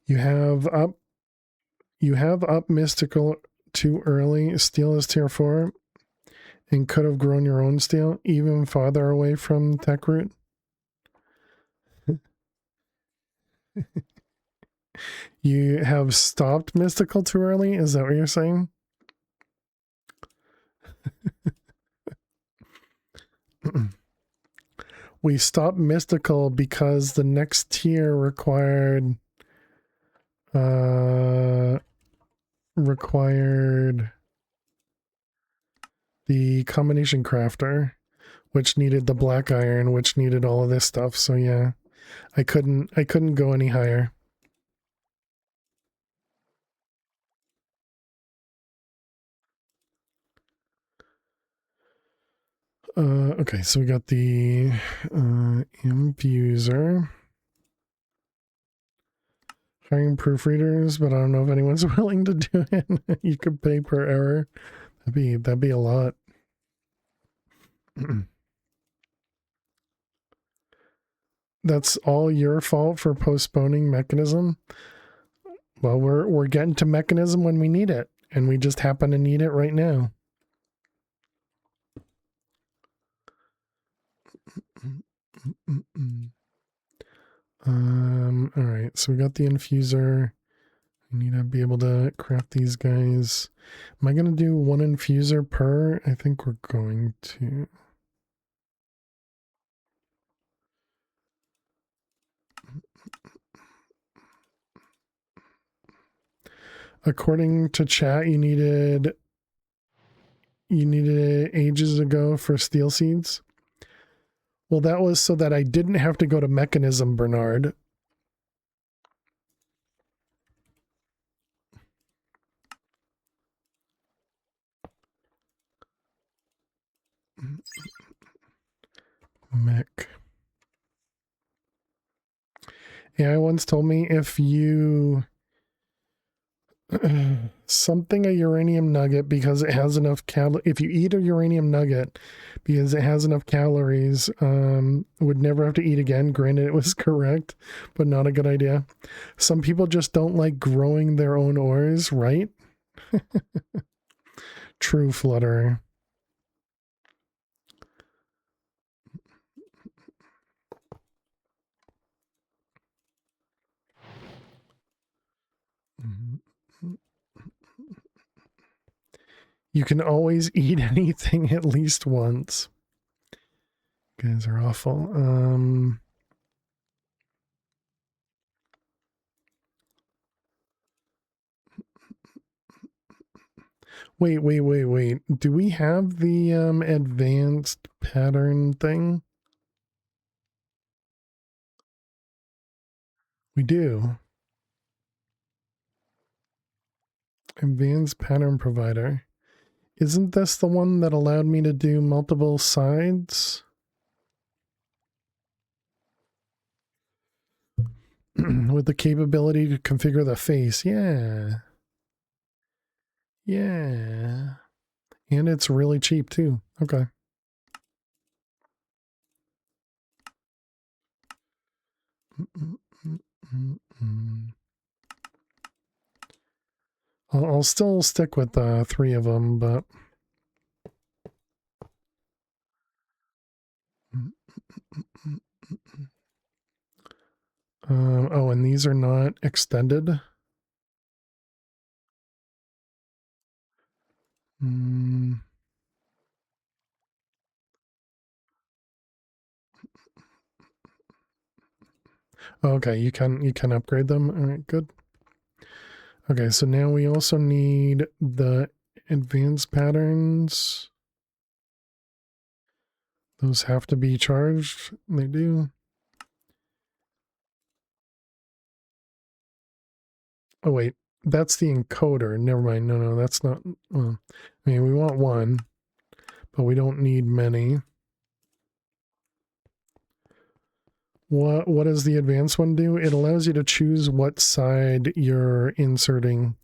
Speaker 1: You have up mystical too early. Steel is tier 4 and could have grown your own steel even farther away from tech root. You have stopped mystical too early? Is that what you're saying? We stopped mystical because the next tier required the combination crafter, which needed the black iron, which needed all of this stuff. So yeah, I couldn't go any higher. Okay, so we got the infuser. Hiring proofreaders, but I don't know if anyone's willing to do it. You could pay per error. That'd be a lot. That's all your fault for postponing mechanism. Well, we're getting to mechanism when we need it, and we just happen to need it right now. All right, so we got the infuser. I need to be able to craft these guys. Am I going to do one infuser per? I think we're going to. According to chat, you needed ages ago for steel seeds. Well, that was so that I didn't have to go to mechanism, Bernard. Mech. AI once told me if you something a uranium nugget because it has enough if you eat a uranium nugget because it has enough calories, would never have to eat again. Granted, it was correct, but not a good idea. Some people just don't like growing their own ores, right? True, Flutterer. You can always eat anything at least once. You guys are awful. Wait. Do we have the advanced pattern thing? We do. Advanced pattern provider. Isn't this the one that allowed me to do multiple sides? With the capability to configure the face. Yeah. Yeah. And it's really cheap too. Okay. I'll still stick with 3 of them, but oh, and these are not extended. Okay, you can upgrade them. All right, good. Okay, so now we also need the advanced patterns. Those have to be charged. They do. Oh wait, that's the encoder. Never mind. No, that's not. Well, I mean, we want one, but we don't need many. What does the advanced one do? It allows you to choose what side you're inserting.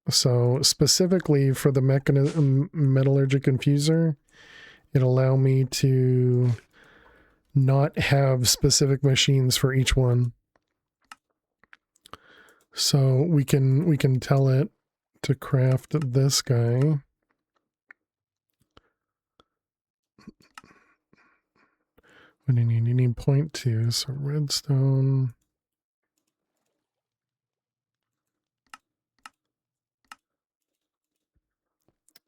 Speaker 1: So specifically for the metallurgic infuser, it allow me to not have specific machines for each one. So we can tell it to craft this guy. What do you need? You need 0.2, so redstone.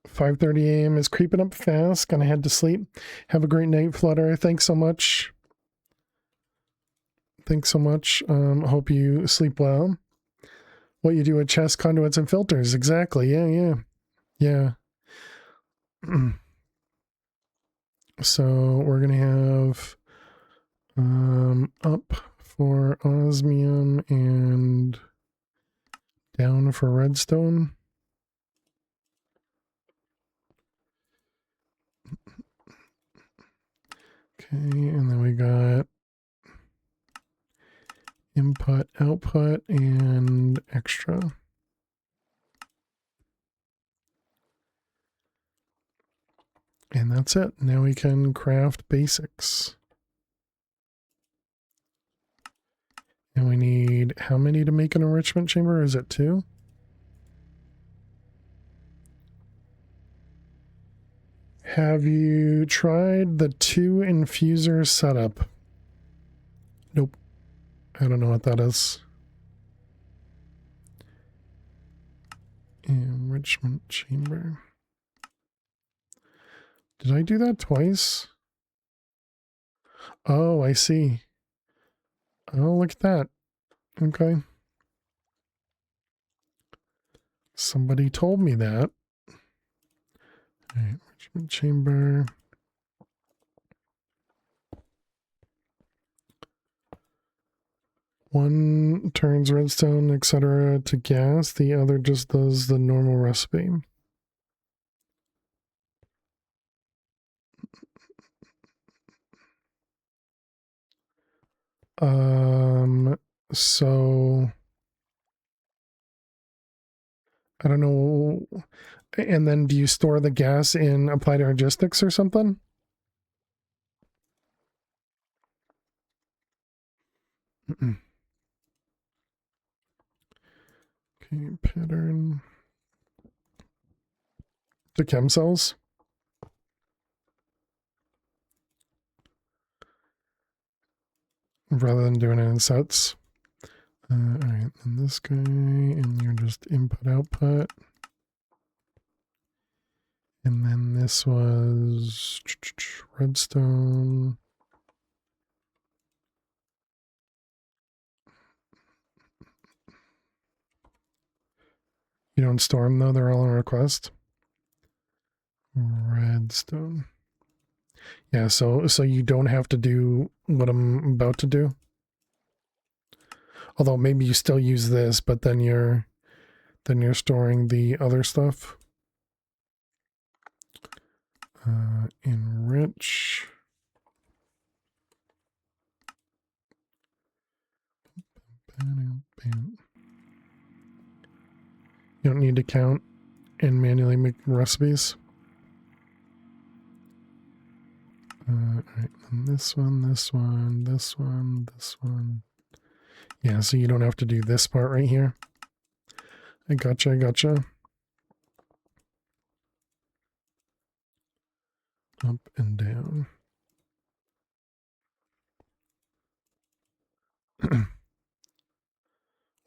Speaker 1: $5:30 a.m. is creeping up fast. Gonna head to sleep. Have a great night, Flutter. Thanks so much. Thanks so much. Hope you sleep well. What you do with chest conduits and filters. Exactly. Yeah. So we're gonna have up for osmium and down for redstone. Okay, and then we got input, output, and extra. And that's it. Now we can craft basics. And we need how many to make an enrichment chamber? Is it 2? Have you tried the 2 infuser setup? Nope. I don't know what that is. Enrichment chamber. Did I do that twice? Oh, I see. Oh, look at that. Okay. Somebody told me that. All right, enrichment chamber. One turns redstone, etc. to gas. The other just does the normal recipe. So I don't know. And then do you store the gas in applied logistics or something? Okay, pattern. The chem cells. Rather than doing it in sets. All right, and this guy, and you're just input output. And then this was redstone. You don't store them though, they're all on request. Redstone. Yeah, so you don't have to do what I'm about to do. Although maybe you still use this, but then you're storing the other stuff. Enrich. You don't need to count and manually make recipes. Alright, and this one, this one, this one, this one. Yeah, so you don't have to do this part right here. I gotcha. Up and down.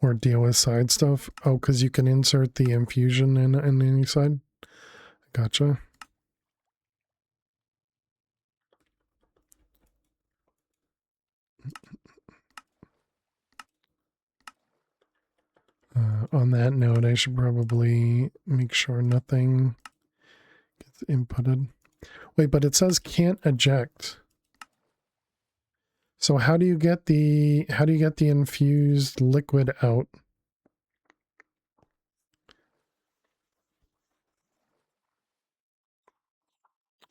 Speaker 1: Or deal with side stuff. Oh, because you can insert the infusion in any side. Gotcha. on that note, I should probably make sure nothing gets inputted. Wait, but it says can't eject. So how do you get the infused liquid out?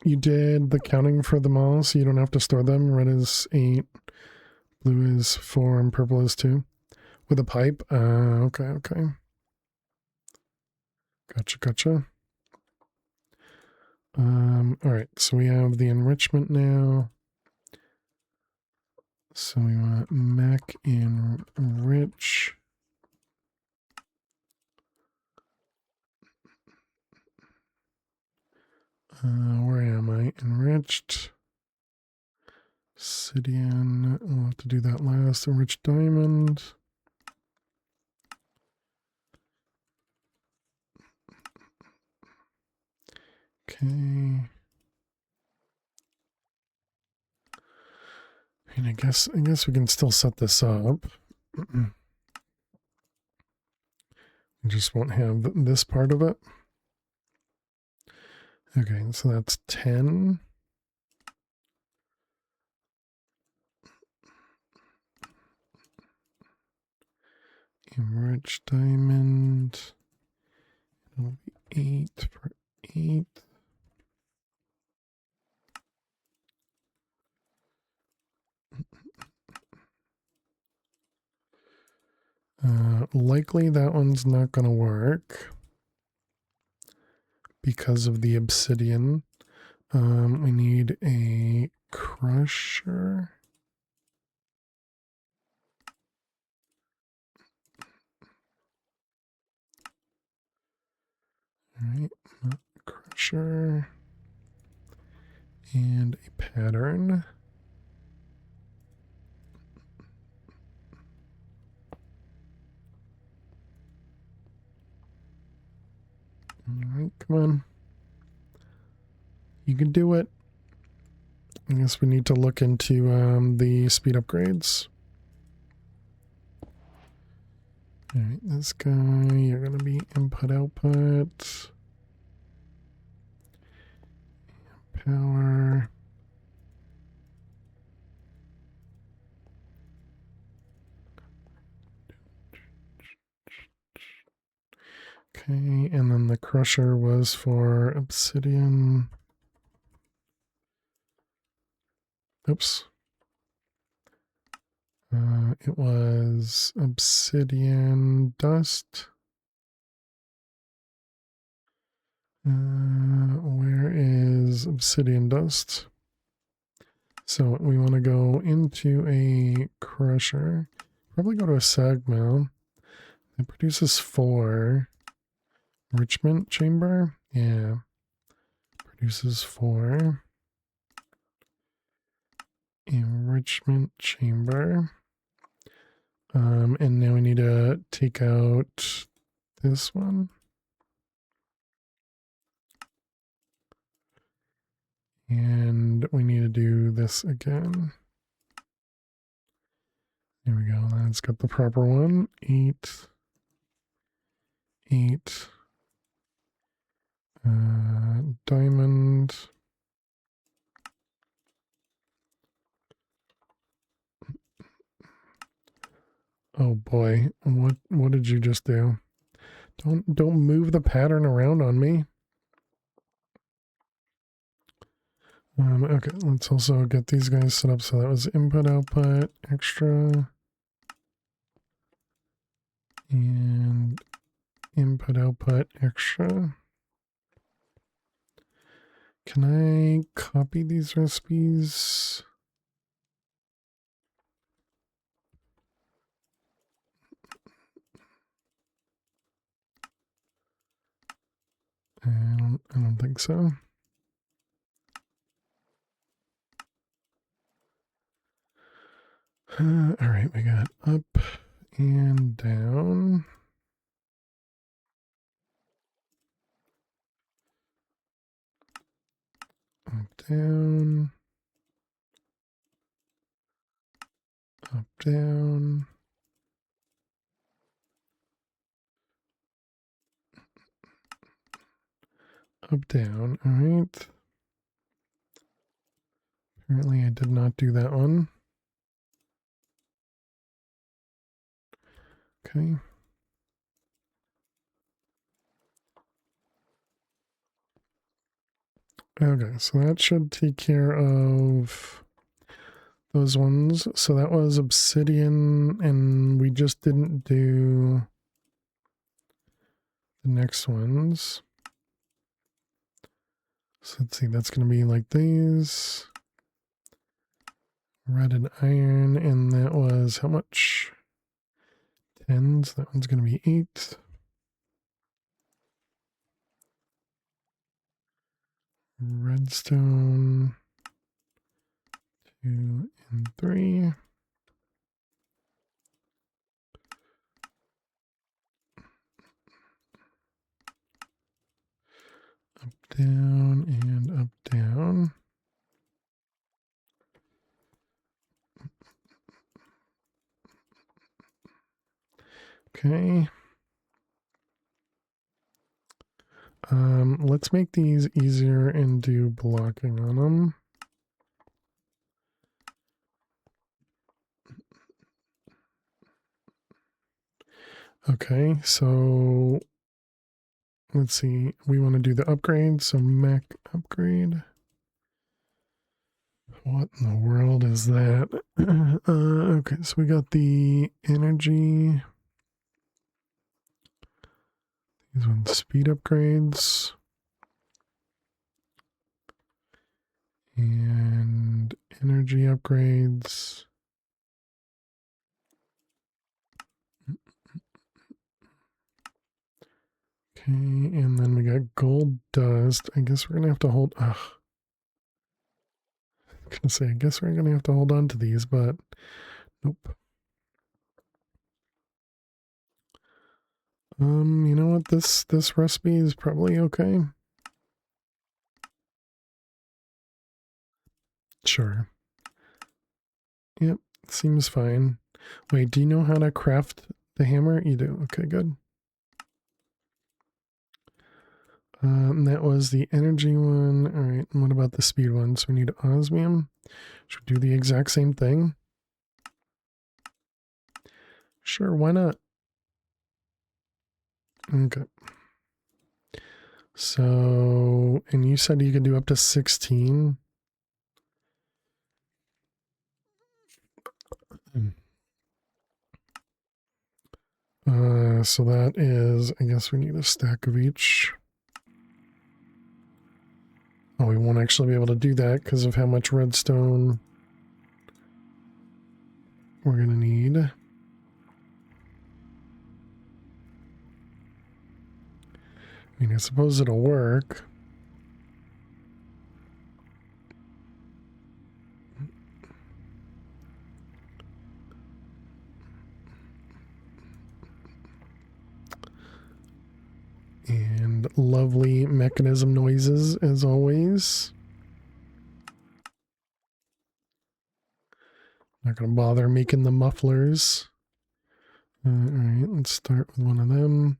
Speaker 1: You did the counting for them all, so you don't have to store them. Red is 8, blue is 4, and purple is 2. With a pipe? Okay. Gotcha. Alright, so we have the enrichment now. So we want Mac enrich. Where am I? Enriched. Obsidian. We'll have to do that last. Enriched diamond. Okay. I guess we can still set this up. We just won't have this part of it. Okay, so that's 10. Enriched diamond. It'll be 8 for 8. Likely that one's not going to work because of the obsidian. We need a crusher. All right, crusher and a pattern. All right, come on. You can do it. I guess we need to look into the speed upgrades. All right, this guy, you're going to be input output. Power. Okay, and then the crusher was for obsidian. Oops. It was obsidian dust. Where is obsidian dust? So we want to go into a crusher. Probably go to a sag mill. It produces 4. Enrichment chamber? Yeah. Produces 4. Enrichment chamber. And now we need to take out this one. And we need to do this again. There we go. That's got the proper one. 8. 8. Diamond. Oh boy, what did you just do? Don't move the pattern around on me. Okay, let's also get these guys set up. So that was input output extra and input output extra. Can I copy these recipes? I don't think so. All right, we got up and down. Up, down. Up, down. up, down. All right. Apparently I did not do that one. Okay. Okay, so that should take care of those ones. So that was obsidian, and we just didn't do the next ones. So let's see, that's going to be like these. Red and iron, and that was how much? 10s. That one's going to be 8. Redstone 2 and 3. Up, down, and up, down. Okay. Let's make these easier and do blocking on them. Okay, so let's see. We want to do the upgrade, so mech upgrade. What in the world is that? Okay, so we got the energy. These ones, speed upgrades. And energy upgrades. Okay, and then we got gold dust. I guess we're gonna have to hold. Ugh. I was gonna say, I guess we're gonna have to hold on to these, but nope. You know what? This recipe is probably okay. Sure. Yep, seems fine. Wait, do you know how to craft the hammer? You do. Okay, good. That was the energy one. All right, and what about the speed one? So we need osmium. Should we do the exact same thing? Sure, why not? Okay. So, and you said you could do up to 16. So that is, I guess we need a stack of each. Oh, we won't actually be able to do that because of how much redstone we're going to need. I mean, I suppose it'll work. And lovely mechanism noises as always. Not going to bother making the mufflers. All right, let's start with one of them.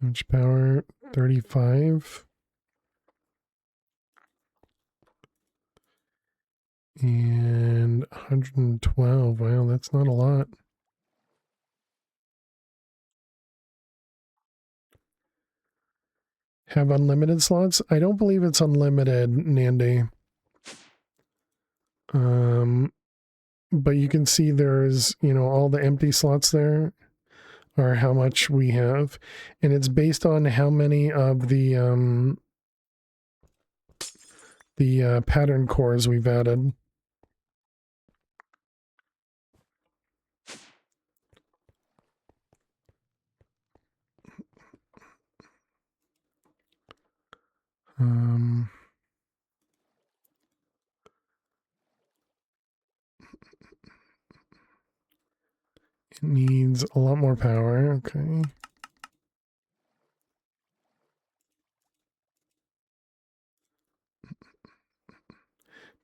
Speaker 1: How much power? 35. And 112. Wow, that's not a lot. Have unlimited slots? I don't believe it's unlimited, Nandy. But you can see there's, you know, all the empty slots there are how much we have. And it's based on how many of the pattern cores we've added. It needs a lot more power. Okay.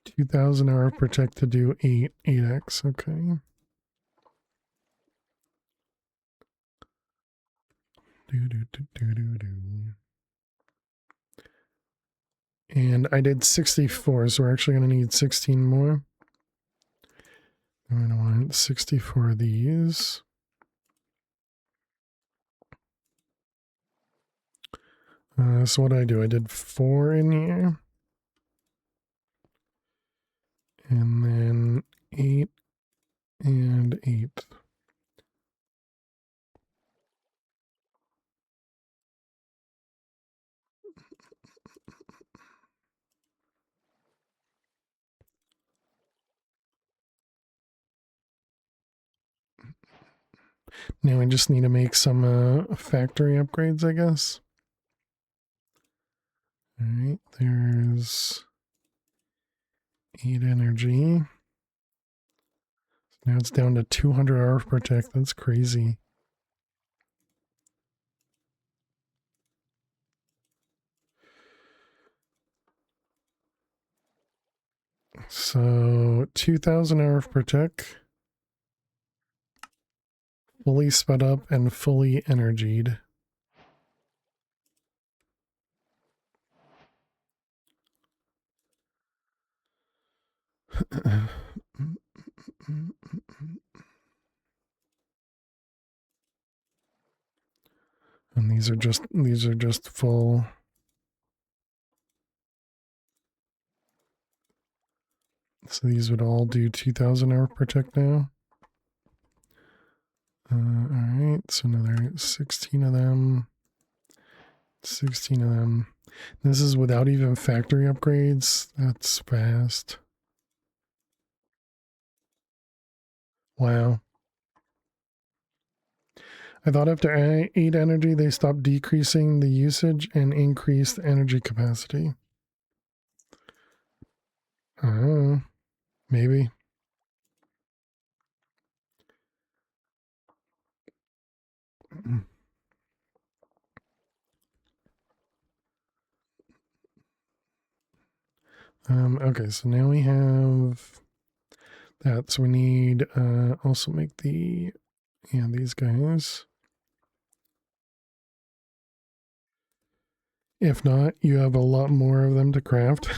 Speaker 1: $2,000 protect to do 8x. Okay. Do. And I did 64, so we're actually going to need 16 more. I'm going to want 64 of these. So what did I do? I did 4 in here. And then 8 and 8. Now we just need to make some factory upgrades, I guess. All right, there's 8 energy. Now it's down to 200 RF per tech. That's crazy. So 2000 RF per tech. Fully sped up and fully energied. And these are just full. So these would all do 2000 RF per tech now. All right, so another 16 of them. 16 of them. This is without even factory upgrades. That's fast. Wow. I thought after 8 energy, they stopped decreasing the usage and increased energy capacity. I don't know. Maybe. Okay, so now we have that. So we need also make these guys. If not, you have a lot more of them to craft.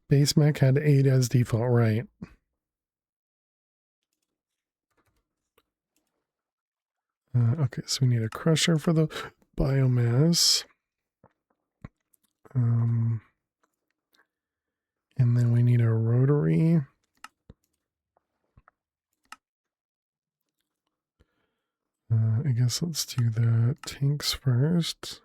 Speaker 1: Base mech had 8 as default, right? Okay, so we need a crusher for the biomass. And then we need a rotary. I guess let's do the tanks first.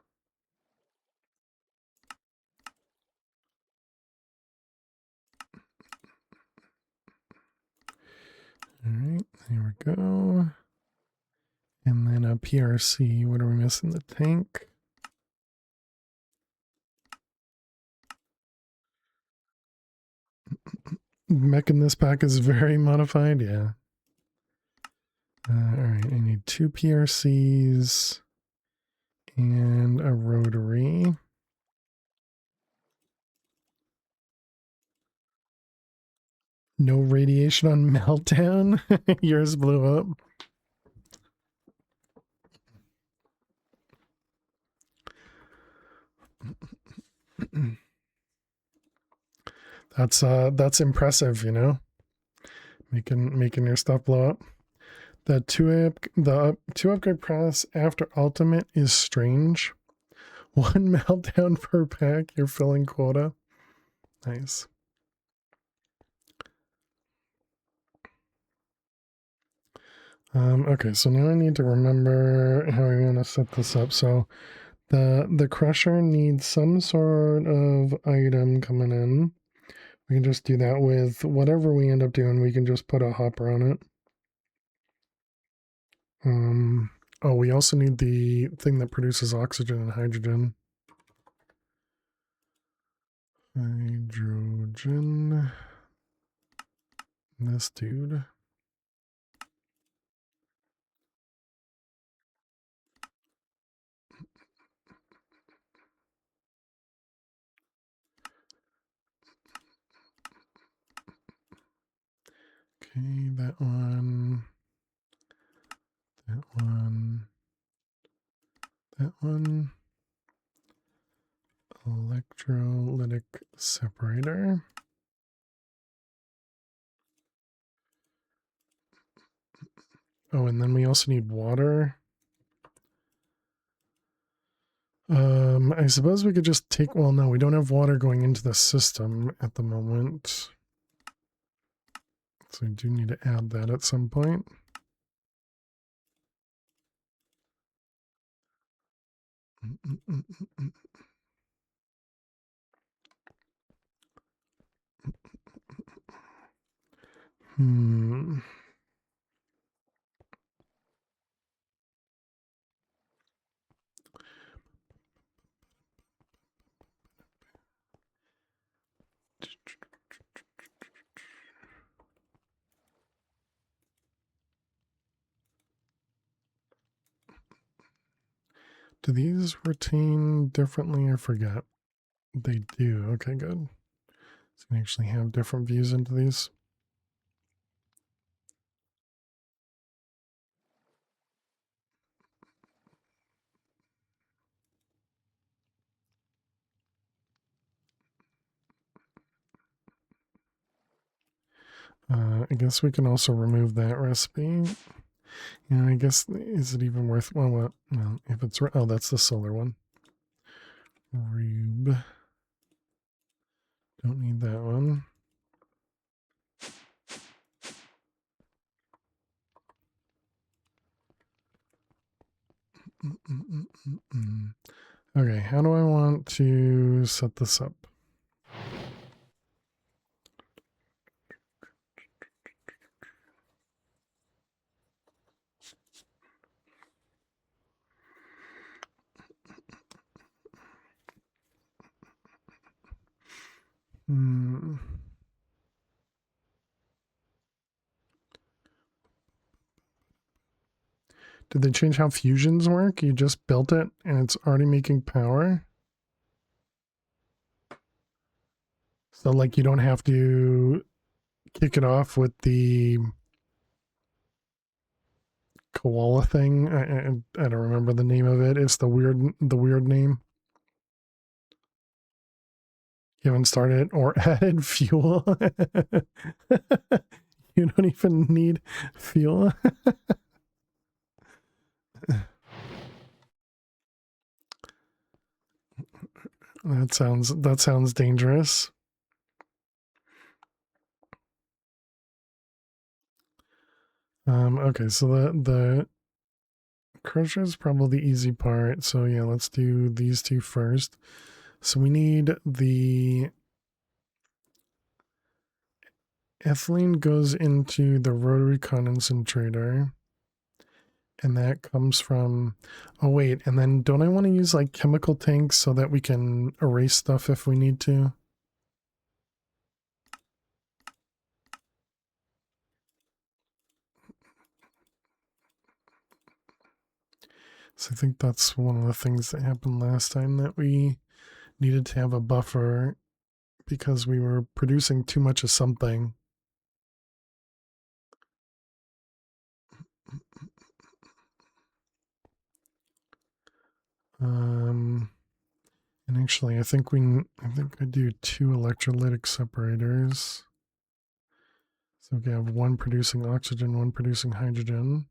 Speaker 1: All right, here we go. And then a PRC. What are we missing? The tank. Mech in this pack is very modified, yeah. All right, I need 2 PRCs and a rotary. No radiation on meltdown. Yours blew up. That's impressive, you know. Making your stuff blow up. The two upgrade press after ultimate is strange. 1 meltdown per pack. You're filling quota. Nice. Okay, so now I need to remember how we want to set this up. So the crusher needs some sort of item coming in. We can just do that with whatever we end up doing. We can just put a hopper on it. Oh, we also need the thing that produces oxygen and hydrogen. Hydrogen. This dude. Okay, that one. That one. that one. Electrolytic separator. Oh, and then we also need water. I suppose we could just take, well, no, we don't have water going into the system at the moment. So we do need to add that at some point. Hmm. Do these retain differently? I forget. They do. Okay, good. So we actually have different views into these. I guess we can also remove that recipe. Yeah, I guess, is it even worth, well, what? Well, if it's, oh, that's the solar one. Rube. Don't need that one. Okay, how do I want to set this up? Hmm. Did they change how fusions work? You just built it and it's already making power? So like you don't have to kick it off with the koala thing. I don't remember the name of it. It's the weird name. You haven't started or added fuel. You don't even need fuel. That sounds dangerous. Okay, so the crusher is probably the easy part. So yeah, let's do these two first. So we need the ethylene goes into the rotary condensator. And that comes from, oh wait, and then don't I want to use like chemical tanks so that we can erase stuff if we need to? So I think that's one of the things that happened last time, that we needed to have a buffer because we were producing too much of something. And actually I think I do 2 electrolytic separators. So we have one producing oxygen, one producing hydrogen.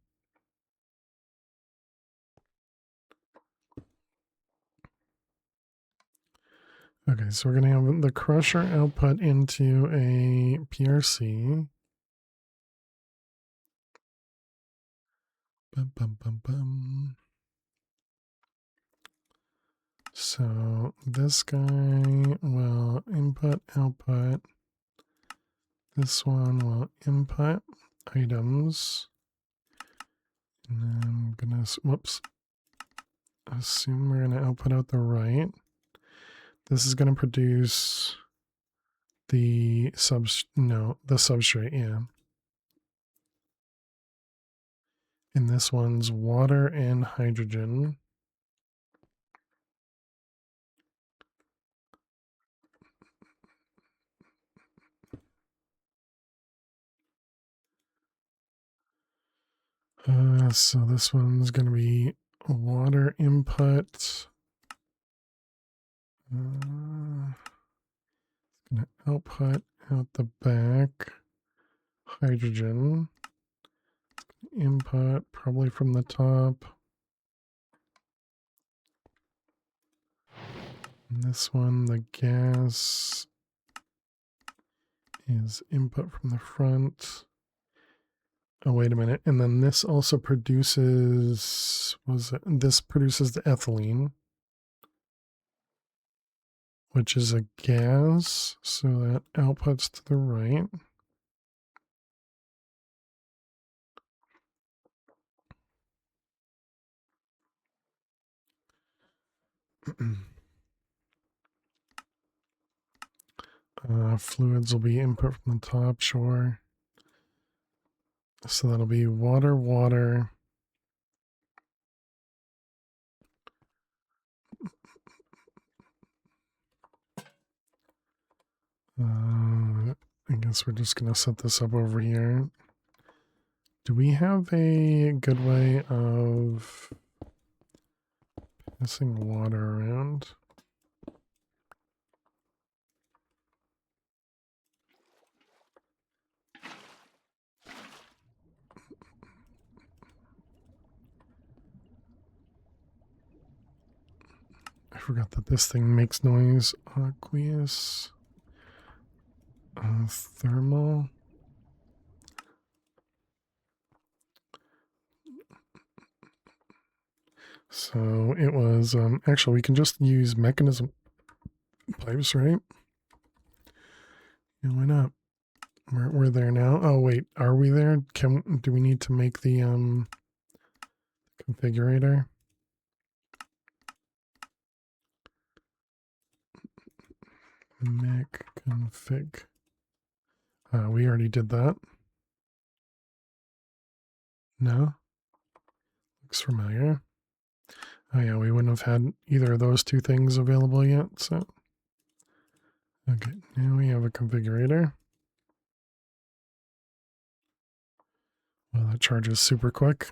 Speaker 1: Okay, so we're going to have the crusher output into a PRC. Bum, bum, bum, bum. So this guy will input, output. This one will input items. And then I'm going to, whoops, assume we're going to output out the right. This is going to produce the substrate, yeah. And this one's water and hydrogen. So this one's going to be water input. Gonna output out the back. Hydrogen. Input probably from the top. And this one, the gas is input from the front. Oh, wait a minute. And then this also produces, this produces the ethylene, which is a gas. So that outputs to the right. Fluids will be input from the top, sure. So that'll be water, water. I guess we're just going to set this up over here. Do we have a good way of passing water around? I forgot that this thing makes noise. Aqueous. Thermal. So it was, actually we can just use mechanism pipes, right? Yeah, why not? We're there now. Oh wait, are we there? Do we need to make the configurator? Mech config. We already did that. No? Looks familiar. Oh yeah, we wouldn't have had either of those two things available yet, so. Okay, now we have a configurator. Well, that charges super quick.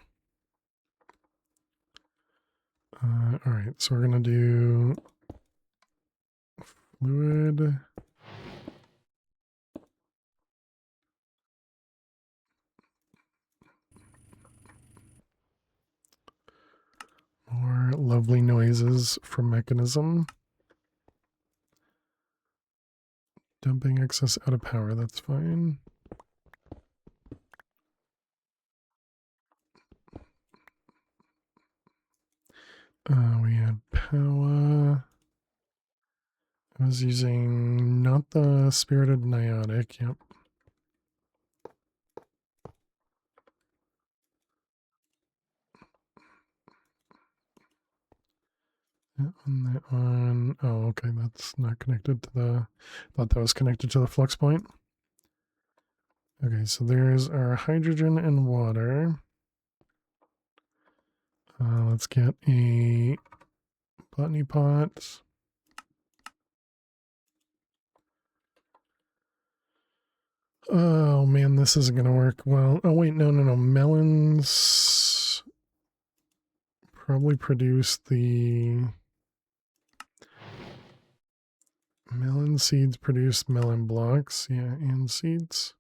Speaker 1: All right, so we're gonna do fluid. More lovely noises from mechanism. Dumping excess out of power, that's fine. We had power. I was using not the spirited niotic, yep. That one. Oh, okay, that's not connected to the, thought that was connected to the flux point. Okay, so there's our hydrogen and water. Let's get a botany pot. Oh man, this isn't gonna work well. Oh wait, no. Melons probably produce the melon seeds produce melon blocks, yeah, and seeds.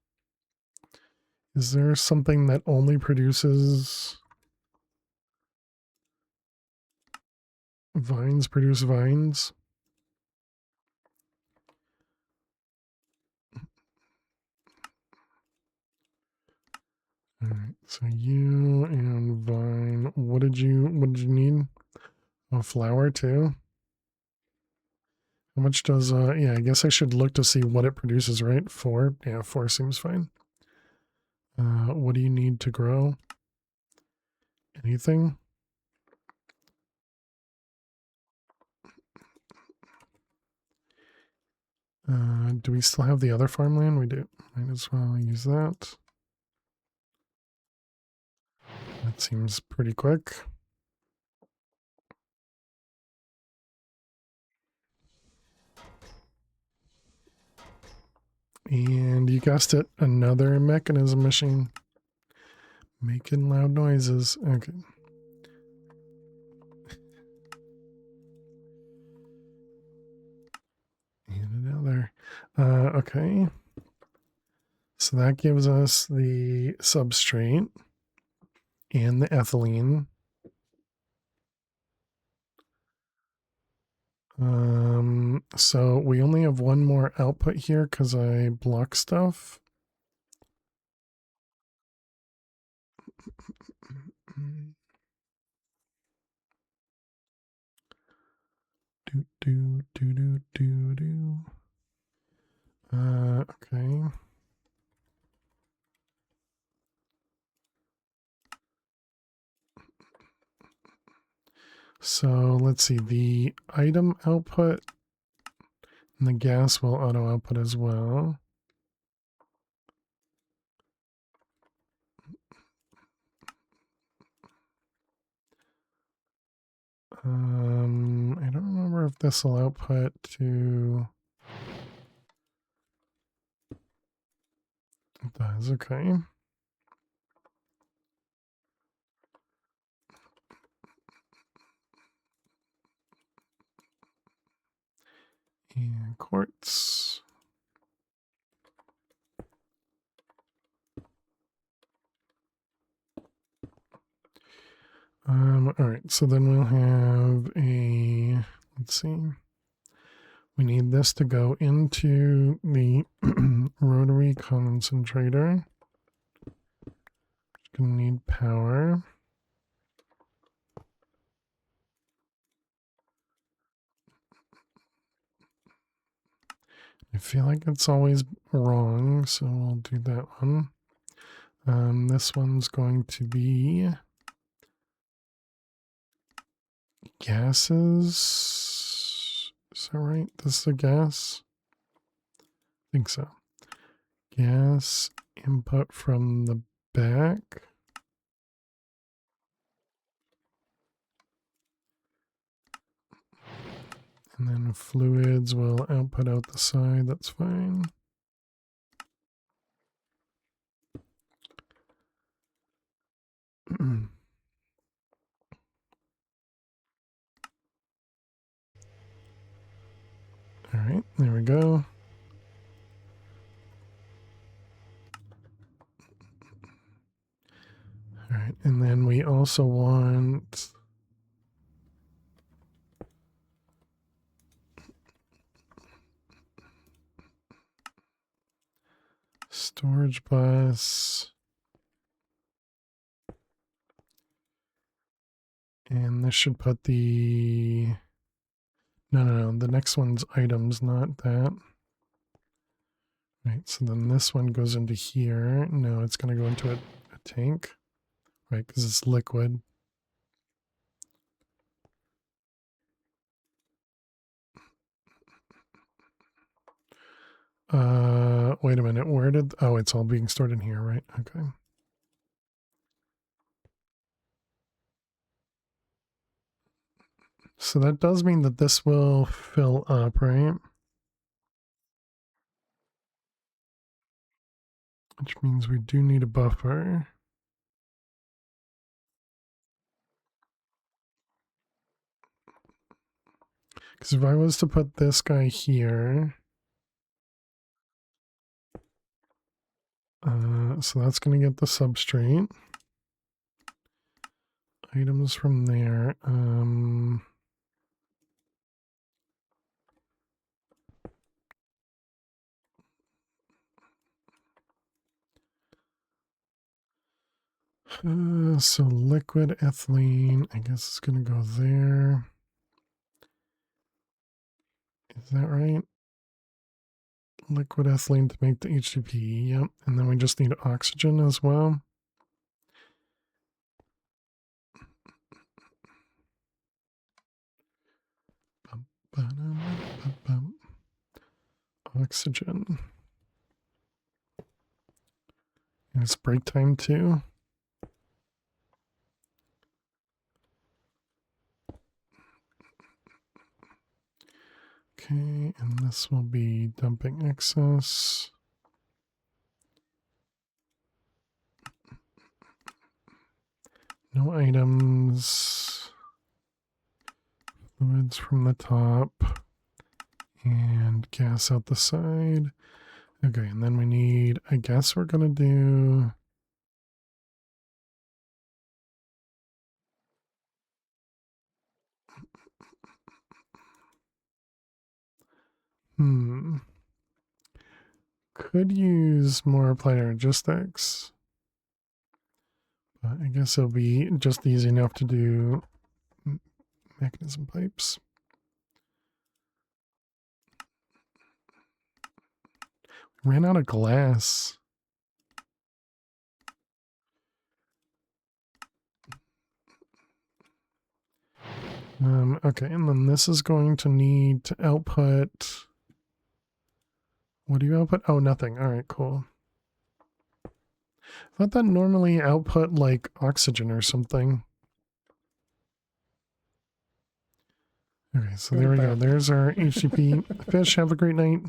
Speaker 1: Is there something that only produces vines produce vines? All right, so you and vine. What did you need? A flower too. How much does yeah, I guess I should look to see what it produces, right? 4. Yeah, 4 seems fine. What do you need to grow? Anything? Do we still have the other farmland? We do. Might as well use that. That seems pretty quick. And you guessed it, another mechanism machine. Making loud noises. Okay. Okay. So that gives us the substrate and the ethylene. So we only have one more output here because I block stuff. Do, do, do, do, do, do. Okay. So let's see, the item output and the gas will auto output as well. I don't remember if this will output to. It does, okay. And quartz. All right, so then we'll have a, let's see. We need this to go into the rotary concentrator. Gonna need power. I feel like it's always wrong, so we'll do that one. This one's going to be gases. Is that right? This is a gas? I think so. Gas input from the back. And then fluids will output out the side. That's fine. All right, there we go. All right, and then we also want storage bus. And this should put the, no, the next one's items, not that. Right, so then this one goes into here. No, it's going to go into a tank, right, because it's liquid. Wait a minute, where did, oh, it's all being stored in here, right? Okay. So that does mean that this will fill up, right? Which means we do need a buffer. Because if I was to put this guy here, so that's going to get the substrate. Items from there. So liquid ethylene, I guess it's going to go there. Is that right? Liquid ethylene to make the HTP, yep. And then we just need oxygen as well. Oxygen. And it's break time too. Okay, and this will be dumping excess. No items. Fluids from the top. And gas out the side. Okay, and then we need, I guess we're going to do... Could use more applied logistics. But I guess it'll be just easy enough to do mechanism pipes. Ran out of glass. Okay, and then this is going to need to output... What do you output? Oh, nothing. All right, cool. I thought that normally output like oxygen or something. Okay, so there we go. There's our HTTP fish. Have a great night.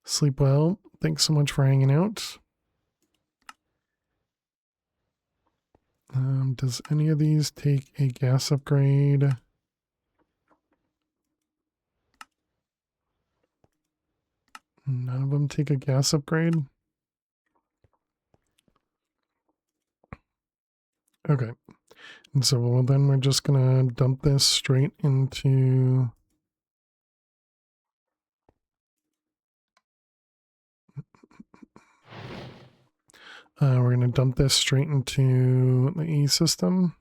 Speaker 1: Sleep well. Thanks so much for hanging out. Does any of these take a gas upgrade? None of them take a gas upgrade. Okay. And so well, then we're just going to dump this straight into... we're going to dump this straight into the E system.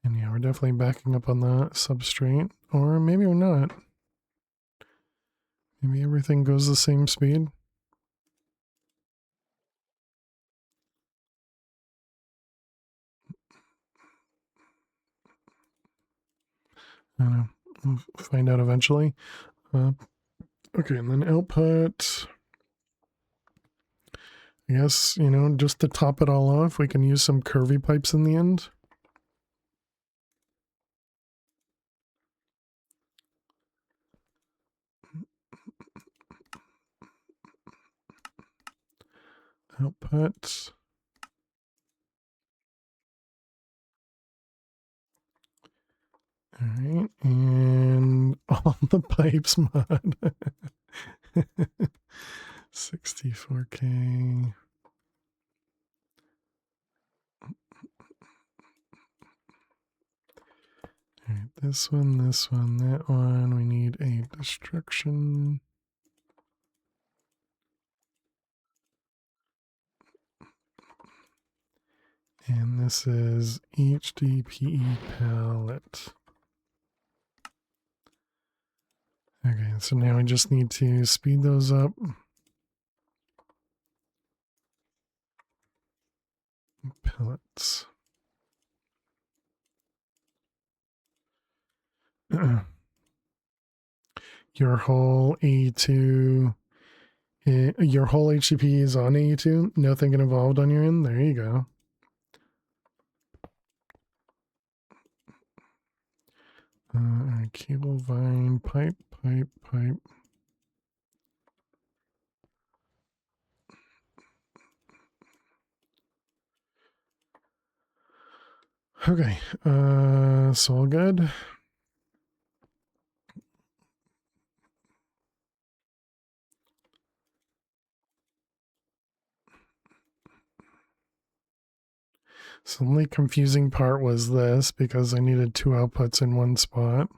Speaker 1: And yeah, we're definitely backing up on that substrate. Or maybe we're not. Maybe everything goes the same speed. I don't know. We'll find out eventually. Okay, and then output. I guess, you know, just to top it all off, we can use some curvy pipes in the end. Output. All right, and all the pipes mod. 64K. All right, this one, that one. We need a destruction. And this is HDPE pallet. Okay, so now we just need to speed those up. Pellets. Your whole A2, your whole HTTP is on A2. Nothing involved on your end. There you go. Cable vine, pipe. Okay, so all good. So the only confusing part was this, because I needed two outputs in one spot.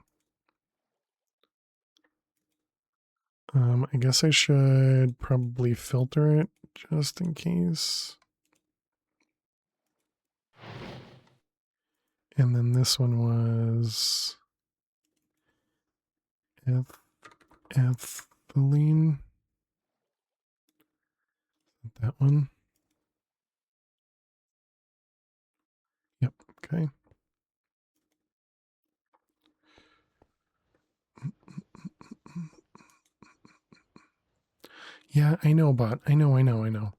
Speaker 1: I guess I should probably filter it just in case. And then this one was ethylene. That one. Yep, okay. Yeah, I know, bot. I know.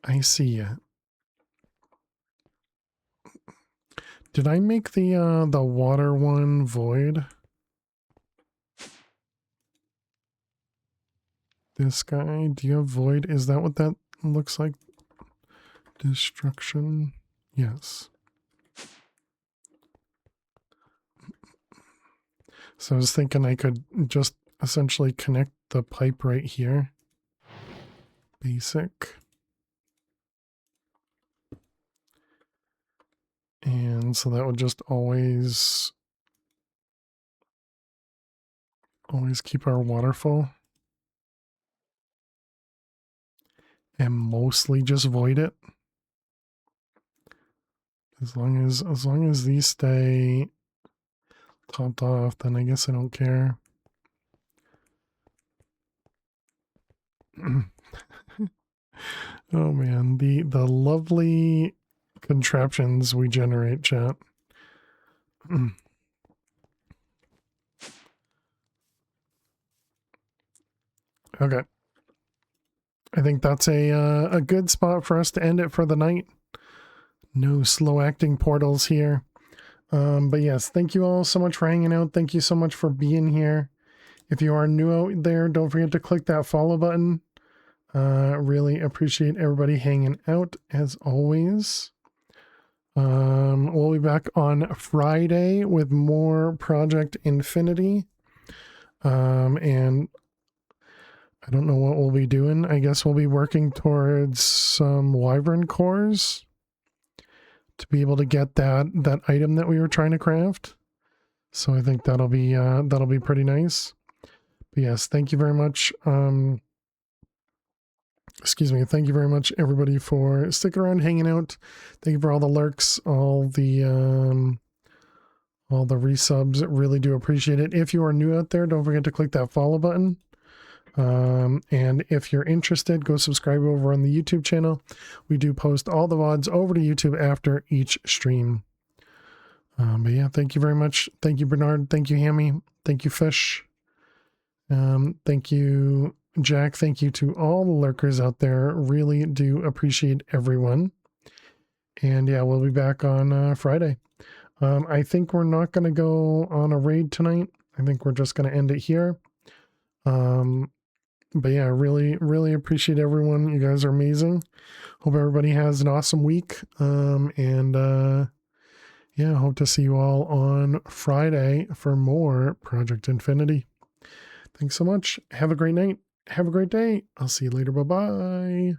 Speaker 1: I see ya. Did I make the water one void? This guy, do you have void? Is that what that looks like? Destruction? Yes. So I was thinking I could just essentially connect the pipe right here. Basic. And so that would just always keep our water full. And mostly just void it. As long as these stay topped off, then I guess I don't care. Oh man, the lovely contraptions we generate, chat. Okay. I think that's a good spot for us to end it for the night. No slow acting portals here. But yes, thank you all so much for hanging out. Thank you so much for being here. If you are new out there, don't forget to click that follow button. Really appreciate everybody hanging out as always. We'll be back on Friday with more Project Infinity. And I don't know what we'll be doing. I guess we'll be working towards some wyvern cores to be able to get that item that we were trying to craft. So I think that'll be pretty nice. But yes, thank you very much. Excuse me. Thank you very much, everybody, for sticking around, hanging out. Thank you for all the lurks, all the resubs. Really do appreciate it. If you are new out there, don't forget to click that follow button. And if you're interested, go subscribe over on the YouTube channel. We do post all the VODs over to YouTube after each stream. But yeah, thank you very much. Thank you, Bernard. Thank you, Hammy. Thank you, Fish. Thank you, Jack. Thank you to all the lurkers out there. Really do appreciate everyone. And yeah, we'll be back on Friday. I think we're not going to go on a raid tonight. I think we're just going to end it here. But yeah, really appreciate everyone. You guys are amazing. Hope everybody has an awesome week. Yeah, hope to see you all on Friday for more Project Infinity. Thanks so much. Have a great night. Have a great day. I'll see you later. Bye-bye.